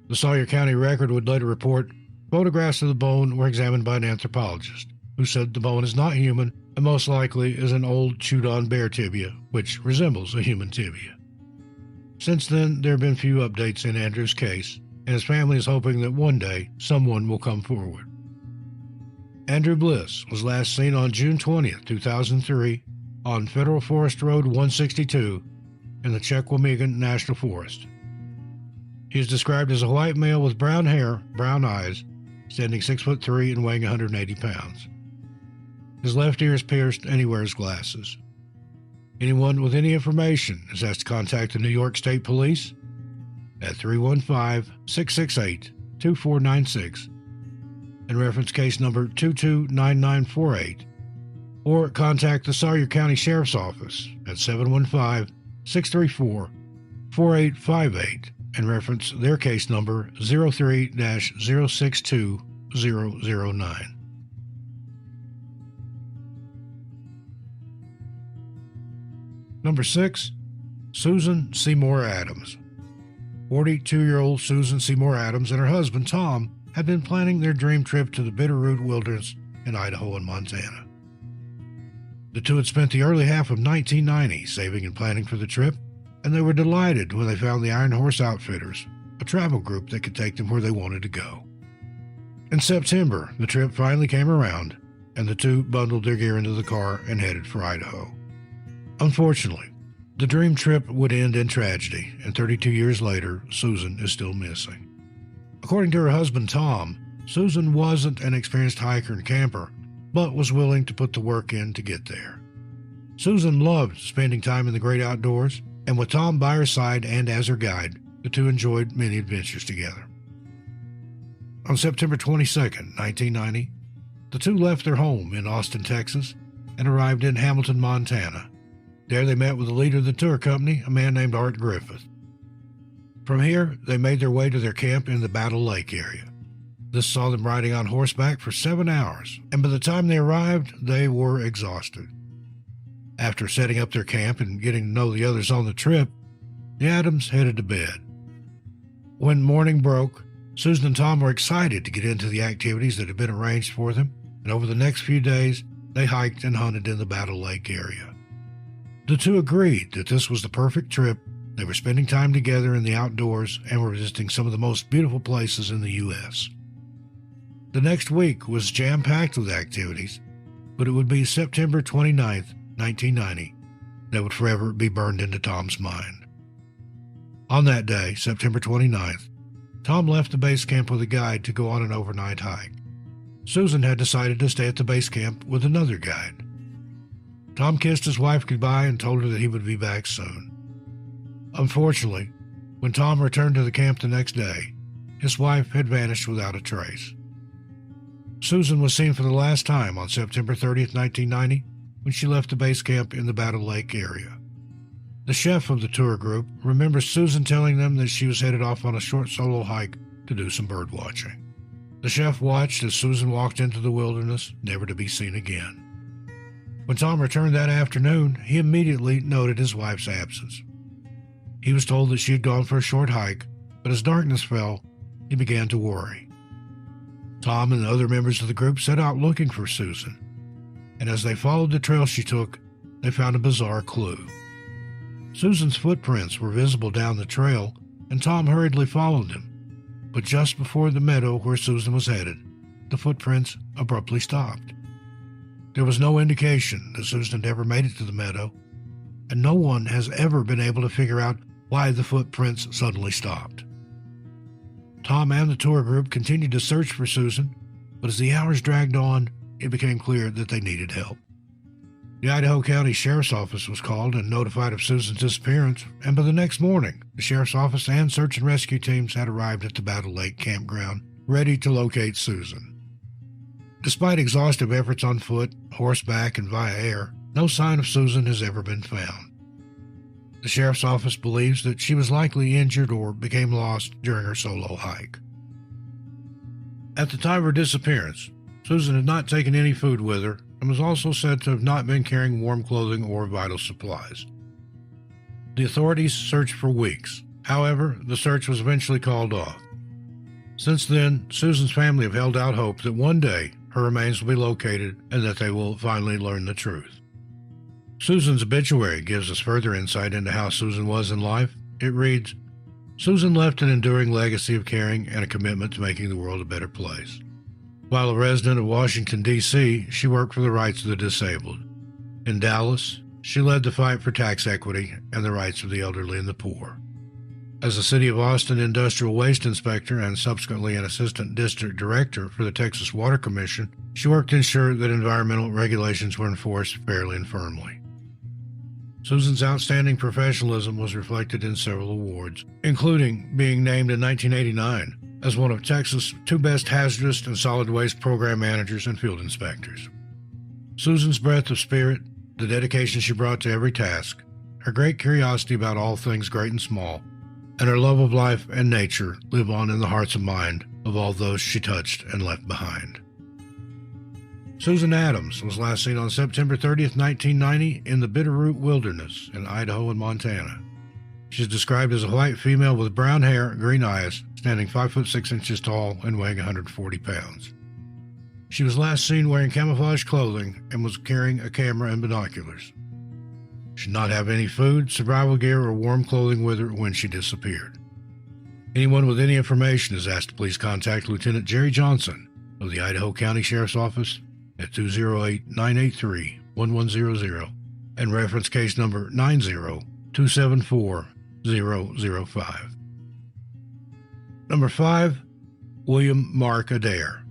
The Sawyer County Record would later report photographs of the bone were examined by an anthropologist, who said the bone is not human and most likely is an old chewed-on bear tibia, which resembles a human tibia. Since then, there have been few updates in Andrew's case, and his family is hoping that one day someone will come forward. Andrew Bliss was last seen on June 20, 2003, on Federal Forest Road 162 in the Chequamegon National Forest. He is described as a white male with brown hair, brown eyes, standing 6'3" and weighing 180 pounds. His left ear is pierced and he wears glasses. Anyone with any information is asked to contact the New York State Police at 315-668-2496 and reference case number 229948, or contact the Sawyer County Sheriff's Office at 715-634-4858 and reference their case number 03-062009. Number 6. Susan Seymour Adams. 42-year-old Susan Seymour Adams and her husband, Tom, had been planning their dream trip to the Bitterroot Wilderness in Idaho and Montana. The two had spent the early half of 1990 saving and planning for the trip, and they were delighted when they found the Iron Horse Outfitters, a travel group that could take them where they wanted to go. In September, the trip finally came around, and the two bundled their gear into the car and headed for Idaho. Unfortunately, the dream trip would end in tragedy, and 32 years later, Susan is still missing. According to her husband, Tom, Susan wasn't an experienced hiker and camper, but was willing to put the work in to get there. Susan loved spending time in the great outdoors, and with Tom by her side and as her guide, the two enjoyed many adventures together. On September 22, 1990, The two left their home in Austin, Texas, and arrived in Hamilton, Montana. There they met with the leader of the tour company, a man named Art Griffith. From here, they made their way to their camp in the Battle Lake area. This saw them riding on horseback for 7 hours, and by the time they arrived, they were exhausted. After setting up their camp and getting to know the others on the trip, the Adams headed to bed. When morning broke, Susan and Tom were excited to get into the activities that had been arranged for them, and over the next few days, they hiked and hunted in the Battle Lake area. The two agreed that this was the perfect trip. They were spending time together in the outdoors and were visiting some of the most beautiful places in the U.S. The next week was jam-packed with activities, but it would be September 29th, 1990, that would forever be burned into Tom's mind. On that day, September 29th, Tom left the base camp with a guide to go on an overnight hike. Susan had decided to stay at the base camp with another guide. Tom kissed his wife goodbye and told her that he would be back soon. Unfortunately, when Tom returned to the camp the next day, his wife had vanished without a trace. Susan was seen for the last time on September 30th, 1990, when she left the base camp in the Battle Lake area. The chef of the tour group remembers Susan telling them that she was headed off on a short solo hike to do some bird watching. The chef watched as Susan walked into the wilderness, never to be seen again. When Tom returned that afternoon, he immediately noted his wife's absence. He was told that she had gone for a short hike, but as darkness fell, he began to worry. Tom and the other members of the group set out looking for Susan, and as they followed the trail she took, they found a bizarre clue. Susan's footprints were visible down the trail, and Tom hurriedly followed them. But just before the meadow where Susan was headed, the footprints abruptly stopped. There was no indication that Susan had ever made it to the meadow, and no one has ever been able to figure out why the footprints suddenly stopped. Tom and the tour group continued to search for Susan, but as the hours dragged on, it became clear that they needed help. The Idaho County Sheriff's Office was called and notified of Susan's disappearance, and by the next morning, the Sheriff's Office and search and rescue teams had arrived at the Battle Lake campground, ready to locate Susan. Despite exhaustive efforts on foot, horseback, and via air, no sign of Susan has ever been found. The Sheriff's Office believes that she was likely injured or became lost during her solo hike. At the time of her disappearance, Susan had not taken any food with her and was also said to have not been carrying warm clothing or vital supplies. The authorities searched for weeks. However, the search was eventually called off. Since then, Susan's family have held out hope that one day her remains will be located and that they will finally learn the truth. Susan's obituary gives us further insight into how Susan was in life. It reads, "Susan left an enduring legacy of caring and a commitment to making the world a better place. While a resident of Washington, D.C., she worked for the rights of the disabled. In Dallas, she led the fight for tax equity and the rights of the elderly and the poor. As a City of Austin industrial waste inspector and subsequently an assistant district director for the Texas Water Commission, she worked to ensure that environmental regulations were enforced fairly and firmly. Susan's outstanding professionalism was reflected in several awards, including being named in 1989 as one of Texas' 2 best hazardous and solid waste program managers and field inspectors. Susan's breadth of spirit, the dedication she brought to every task, her great curiosity about all things great and small, and her love of life and nature live on in the hearts and mind of all those she touched and left behind." Susan Adams was last seen on September 30th, 1990 in the Bitterroot Wilderness in Idaho and Montana. She is described as a white female with brown hair, green eyes, standing 5 foot 6 inches tall and weighing 140 pounds. She was last seen wearing camouflage clothing and was carrying a camera and binoculars. She did not have any food, survival gear, or warm clothing with her when she disappeared. Anyone with any information is asked to please contact Lieutenant Jerry Johnson of the Idaho County Sheriff's Office at 208-983-1100 and reference case number 90274-005. Number 5, William Mark Adair.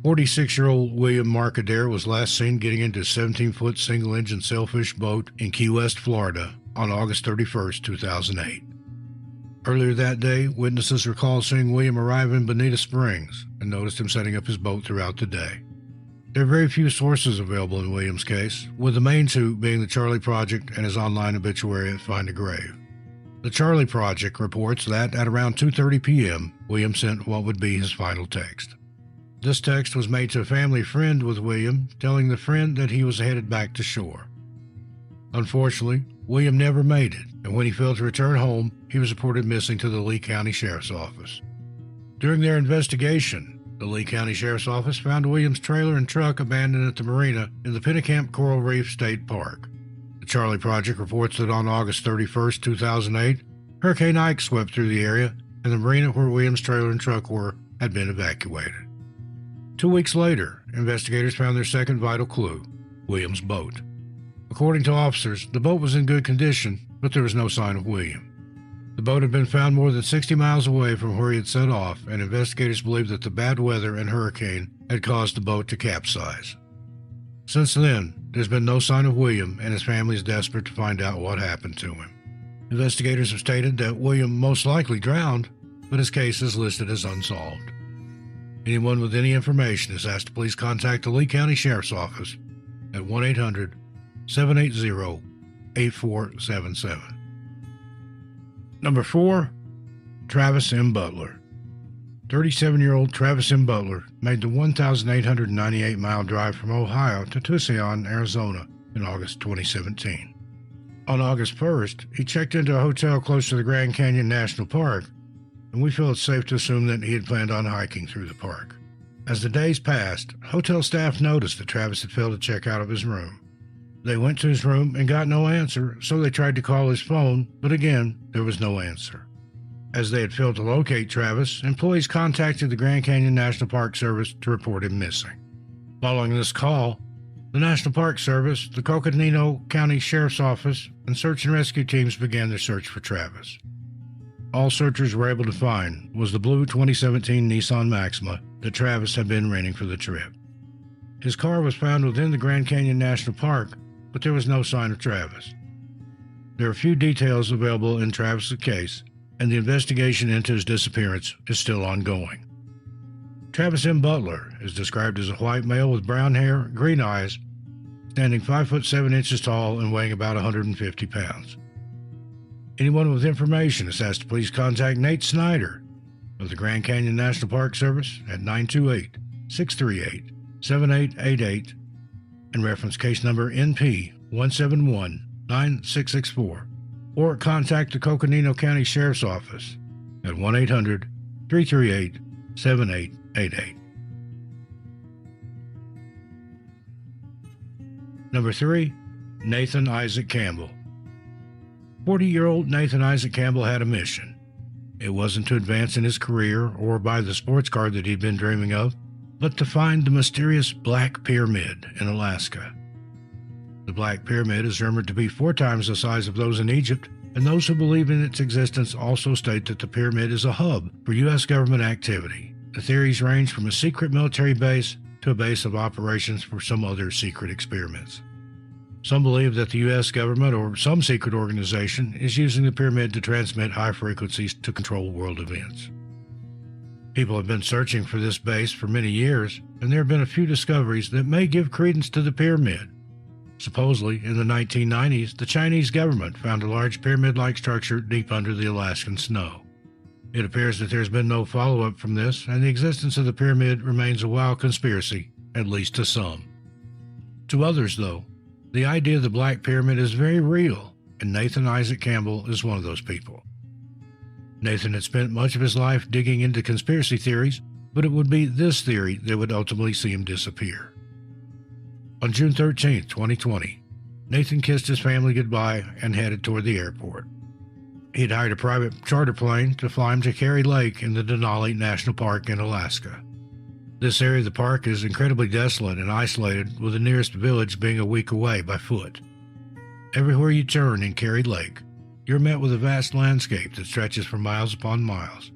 46-year-old William Mark Adair was last seen getting into a 17-foot single-engine sailfish boat in Key West, Florida on August 31, 2008. Earlier that day, witnesses recalled seeing William arrive in Bonita Springs and noticed him setting up his boat throughout the day. There are very few sources available in William's case, with the main two being the Charlie Project and his online obituary at Find a Grave. The Charlie Project reports that at around 2:30 p.m., William sent what would be his final text. This text was made to a family friend with William, telling the friend that he was headed back to shore. Unfortunately, William never made it, and when he failed to return home, he was reported missing to the Lee County Sheriff's Office. During their investigation, the Lee County Sheriff's Office found William's trailer and truck abandoned at the marina in the Pennicamp Coral Reef State Park. The Charlie Project reports that on August 31, 2008, Hurricane Ike swept through the area, and the marina where William's trailer and truck were had been evacuated. 2 weeks later, investigators found their second vital clue, William's boat. According to officers, the boat was in good condition, but there was no sign of William. The boat had been found more than 60 miles away from where he had set off, and investigators believe that the bad weather and hurricane had caused the boat to capsize. Since then, there's been no sign of William, and his family is desperate to find out what happened to him. Investigators have stated that William most likely drowned, but his case is listed as unsolved. Anyone with any information is asked to please contact the Lee County Sheriff's Office at 1-800-780-8477. Number 4, Travis M. Butler. 37-year-old Travis M. Butler made the 1,898-mile drive from Ohio to Tucson, Arizona in August 2017. On August 1st, he checked into a hotel close to the Grand Canyon National Park, and we feel it's safe to assume that he had planned on hiking through the park. As the days passed, hotel staff noticed that Travis had failed to check out of his room. They went to his room and got no answer, so they tried to call his phone, but again, there was no answer. As they had failed to locate Travis, employees contacted the Grand Canyon National Park Service to report him missing. Following this call, the National Park Service, the Coconino County Sheriff's Office, and search and rescue teams began their search for Travis. All searchers were able to find was the blue 2017 Nissan Maxima that Travis had been renting for the trip. His car was found within the Grand Canyon National Park, but there was no sign of Travis. There are few details available in Travis's case, and the investigation into his disappearance is still ongoing. Travis M. Butler is described as a white male with brown hair, green eyes, standing 5'7" tall and weighing about 150 pounds. Anyone with information is asked to please contact Nate Snyder of the Grand Canyon National Park Service at 928-638-7888 and reference case number NP 1719664, or contact the Coconino County Sheriff's Office at 1-800-338-7888. Number 3, Nathan Isaac Campbell. 40-year-old Nathan Isaac Campbell had a mission. It wasn't to advance in his career or buy the sports car that he'd been dreaming of, but to find the mysterious Black Pyramid in Alaska. The Black Pyramid is rumored to be 4 times the size of those in Egypt, and those who believe in its existence also state that the pyramid is a hub for U.S. government activity. The theories range from a secret military base to a base of operations for some other secret experiments. Some believe that the U.S. government or some secret organization is using the pyramid to transmit high frequencies to control world events. People have been searching for this base for many years, and there have been a few discoveries that may give credence to the pyramid. Supposedly, in the 1990s, the Chinese government found a large pyramid-like structure deep under the Alaskan snow. It appears that there's been no follow-up from this, and the existence of the pyramid remains a wild conspiracy, at least to some. To others, though, the idea of the Black Pyramid is very real, and Nathan Isaac Campbell is one of those people. Nathan had spent much of his life digging into conspiracy theories, but it would be this theory that would ultimately see him disappear. On June 13, 2020, Nathan kissed his family goodbye and headed toward the airport. He had hired a private charter plane to fly him to Carey Lake in the Denali National Park in Alaska. This area of the park is incredibly desolate and isolated, with the nearest village being a week away by foot. Everywhere you turn in Carey Lake, you're met with a vast landscape that stretches for miles upon miles.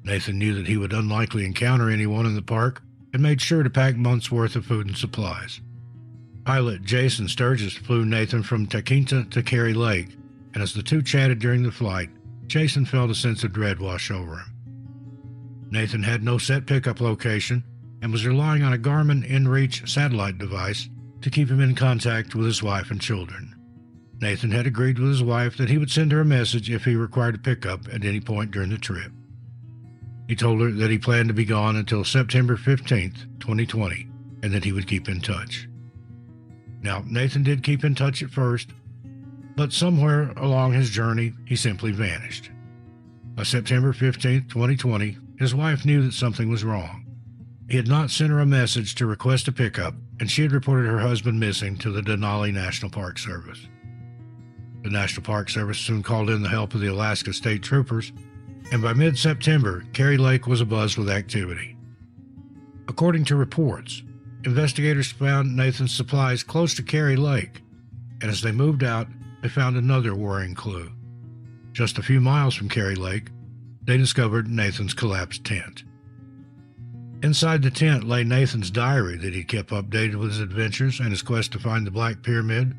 Nathan knew that he would unlikely encounter anyone in the park and made sure to pack months' worth of food and supplies. Pilot Jason Sturgis flew Nathan from Taquinta to Carey Lake, and as the two chatted during the flight, Jason felt a sense of dread wash over him. Nathan had no set pickup location, and was relying on a Garmin InReach satellite device to keep him in contact with his wife and children. Nathan had agreed with his wife that he would send her a message if he required a pickup at any point during the trip. He told her that he planned to be gone until September 15th, 2020, and that he would keep in touch. Now, Nathan did keep in touch at first, but somewhere along his journey, he simply vanished. By September 15th, 2020, his wife knew that something was wrong. He had not sent her a message to request a pickup, and she had reported her husband missing to the Denali National Park Service. The National Park Service soon called in the help of the Alaska State Troopers, and by mid-September, Carey Lake was abuzz with activity. According to reports, investigators found Nathan's supplies close to Carey Lake, and as they moved out, they found another worrying clue. Just a few miles from Carey Lake, they discovered Nathan's collapsed tent. Inside the tent lay Nathan's diary that he kept updated with his adventures and his quest to find the Black Pyramid.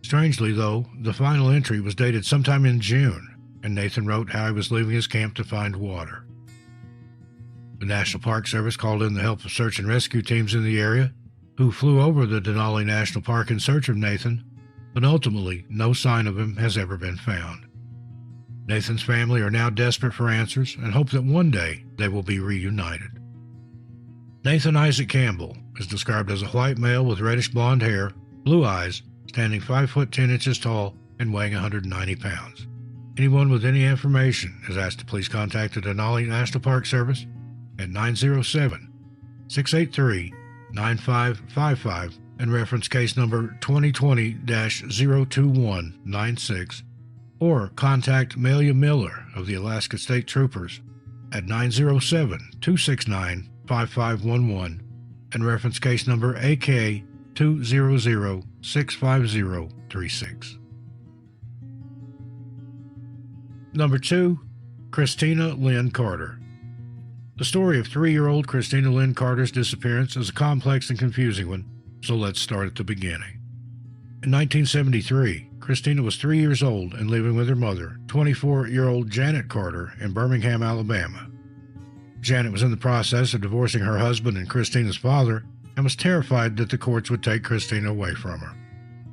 Strangely, though, the final entry was dated sometime in June, and Nathan wrote how he was leaving his camp to find water. The National Park Service called in the help of search and rescue teams in the area, who flew over the Denali National Park in search of Nathan, but ultimately no sign of him has ever been found. Nathan's family are now desperate for answers and hope that one day they will be reunited. Nathan Isaac Campbell is described as a white male with reddish blonde hair, blue eyes, standing 5 foot 10 inches tall and weighing 190 pounds. Anyone with any information is asked to please contact the Denali National Park Service at 907-683-9555 and reference case number 2020-02196, or contact Melia Miller of the Alaska State Troopers at 907-269-5511 and reference case number AK 200-65036. Number 2, Christina Lynn Carter. The story of 3-year-old Christina Lynn Carter's disappearance is a complex and confusing one, so let's start at the beginning. In 1973, Christina was 3 years old and living with her mother, 24-year-old Janet Carter, in Birmingham, Alabama. Janet was in the process of divorcing her husband and Christina's father and was terrified that the courts would take Christina away from her.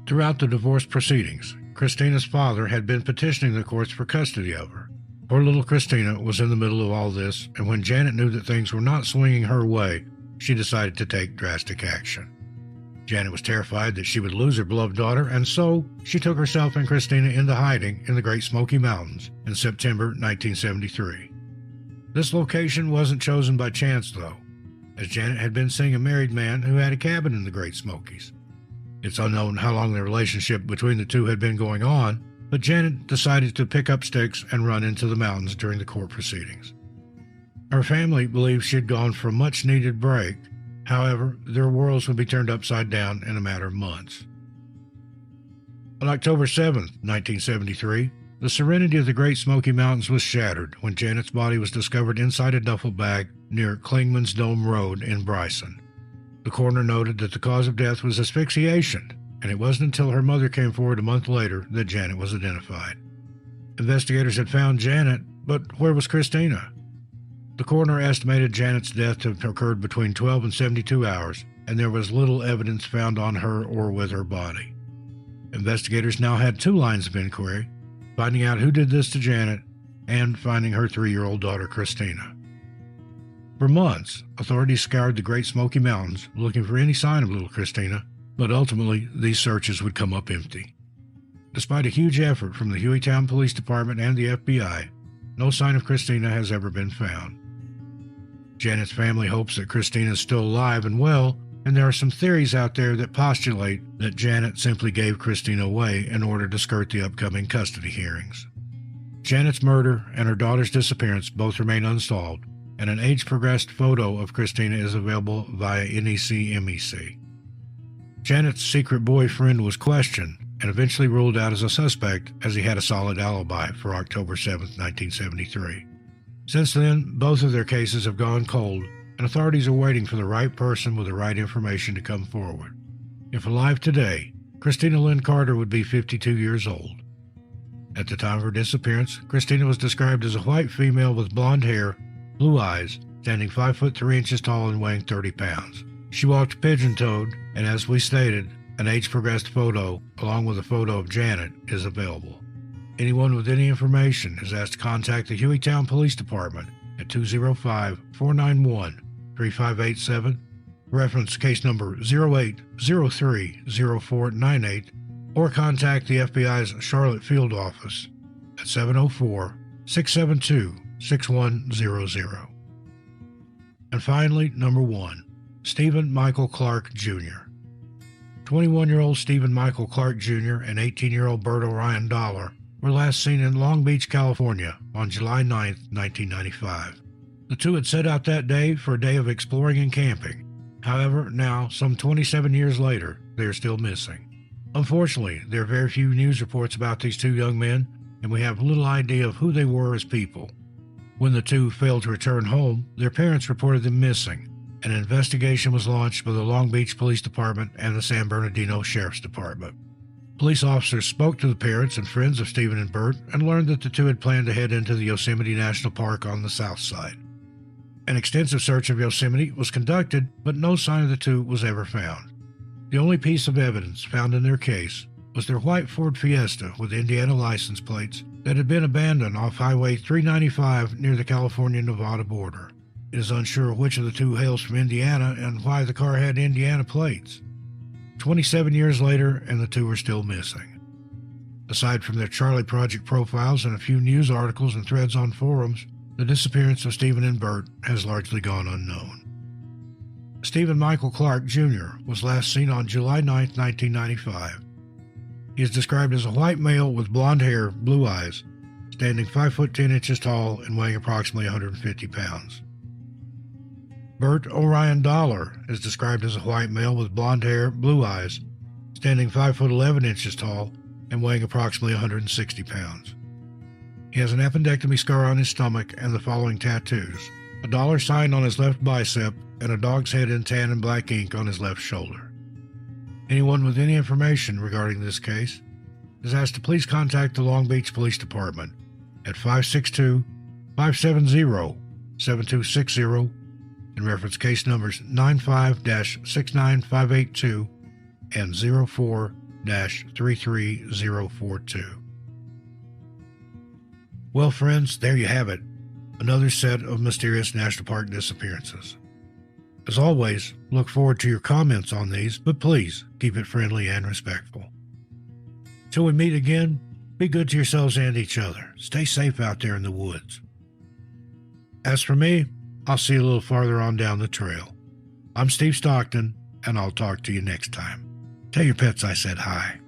Throughout the divorce proceedings, Christina's father had been petitioning the courts for custody of her. Poor little Christina was in the middle of all this, and when Janet knew that things were not swinging her way, she decided to take drastic action. Janet was terrified that she would lose her beloved daughter, and so she took herself and Christina into hiding in the Great Smoky Mountains in September 1973. This location wasn't chosen by chance, though, as Janet had been seeing a married man who had a cabin in the Great Smokies. It's unknown how long the relationship between the two had been going on, but Janet decided to pick up sticks and run into the mountains during the court proceedings. Her family believed she had gone for a much-needed break. However, their worlds would be turned upside down in a matter of months. On October 7, 1973, the serenity of the Great Smoky Mountains was shattered when Janet's body was discovered inside a duffel bag near Klingman's Dome Road in Bryson. The coroner noted that the cause of death was asphyxiation, and it wasn't until her mother came forward a month later that Janet was identified. Investigators had found Janet, but where was Christina? The coroner estimated Janet's death to have occurred between 12 and 72 hours, and there was little evidence found on her or with her body. Investigators now had 2 lines of inquiry, finding out who did this to Janet and finding her 3-year-old daughter Christina. For months, authorities scoured the Great Smoky Mountains looking for any sign of little Christina, but ultimately these searches would come up empty. Despite a huge effort from the Hueytown Police Department and the FBI, no sign of Christina has ever been found. Janet's family hopes that Christina is still alive and well, and there are some theories out there that postulate that Janet simply gave Christina away in order to skirt the upcoming custody hearings. Janet's murder and her daughter's disappearance both remain unsolved, and an age-progressed photo of Christina is available via NEC-MEC. Janet's secret boyfriend was questioned and eventually ruled out as a suspect as he had a solid alibi for October 7, 1973. Since then, both of their cases have gone cold, and authorities are waiting for the right person with the right information to come forward. If alive today, Christina Lynn Carter would be 52 years old. At the time of her disappearance, Christina was described as a white female with blonde hair, blue eyes, standing 5 foot 3 inches tall and weighing 30 pounds. She walked pigeon-toed, and as we stated, an age-progressed photo, along with a photo of Janet, is available. Anyone with any information is asked to contact the Hueytown Police Department at 205-491-3587, reference case number 08030498, or contact the FBI's Charlotte Field Office at 704-672-6100. And finally, number 1, Stephen Michael Clark, Jr. 21-year-old Stephen Michael Clark, Jr. and 18-year-old Bert Orion Dollar were last seen in Long Beach, California on July 9, 1995. The two had set out that day for a day of exploring and camping. However, now, some 27 years later, they are still missing. Unfortunately, there are very few news reports about these two young men, and we have little idea of who they were as people. When the two failed to return home, their parents reported them missing. An investigation was launched by the Long Beach Police Department and the San Bernardino Sheriff's Department. Police officers spoke to the parents and friends of Stephen and Bert and learned that the two had planned to head into the Yosemite National Park on the south side. An extensive search of Yosemite was conducted, but no sign of the two was ever found. The only piece of evidence found in their case was their white Ford Fiesta with Indiana license plates that had been abandoned off Highway 395 near the California-Nevada border. It is unsure which of the two hails from Indiana and why the car had Indiana plates. 27 years later, and the two are still missing. Aside from their Charlie Project profiles and a few news articles and threads on forums, the disappearance of Stephen and Bert has largely gone unknown. Stephen Michael Clark, Jr. was last seen on July 9, 1995. He is described as a white male with blonde hair, blue eyes, standing 5 foot 10 inches tall and weighing approximately 150 pounds. Bert Orion Dollar is described as a white male with blonde hair, blue eyes, standing 5 foot 11 inches tall and weighing approximately 160 pounds. He has an appendectomy scar on his stomach and the following tattoos: a dollar sign on his left bicep and a dog's head in tan and black ink on his left shoulder. Anyone with any information regarding this case is asked to please contact the Long Beach Police Department at 562-570-7260 and reference case numbers 95-69582 and 04-33042. Well, friends, there you have it. Another set of mysterious National Park disappearances. As always, look forward to your comments on these, but please keep it friendly and respectful. Till we meet again, be good to yourselves and each other. Stay safe out there in the woods. As for me, I'll see you a little farther on down the trail. I'm Steve Stockton, and I'll talk to you next time. Tell your pets I said hi.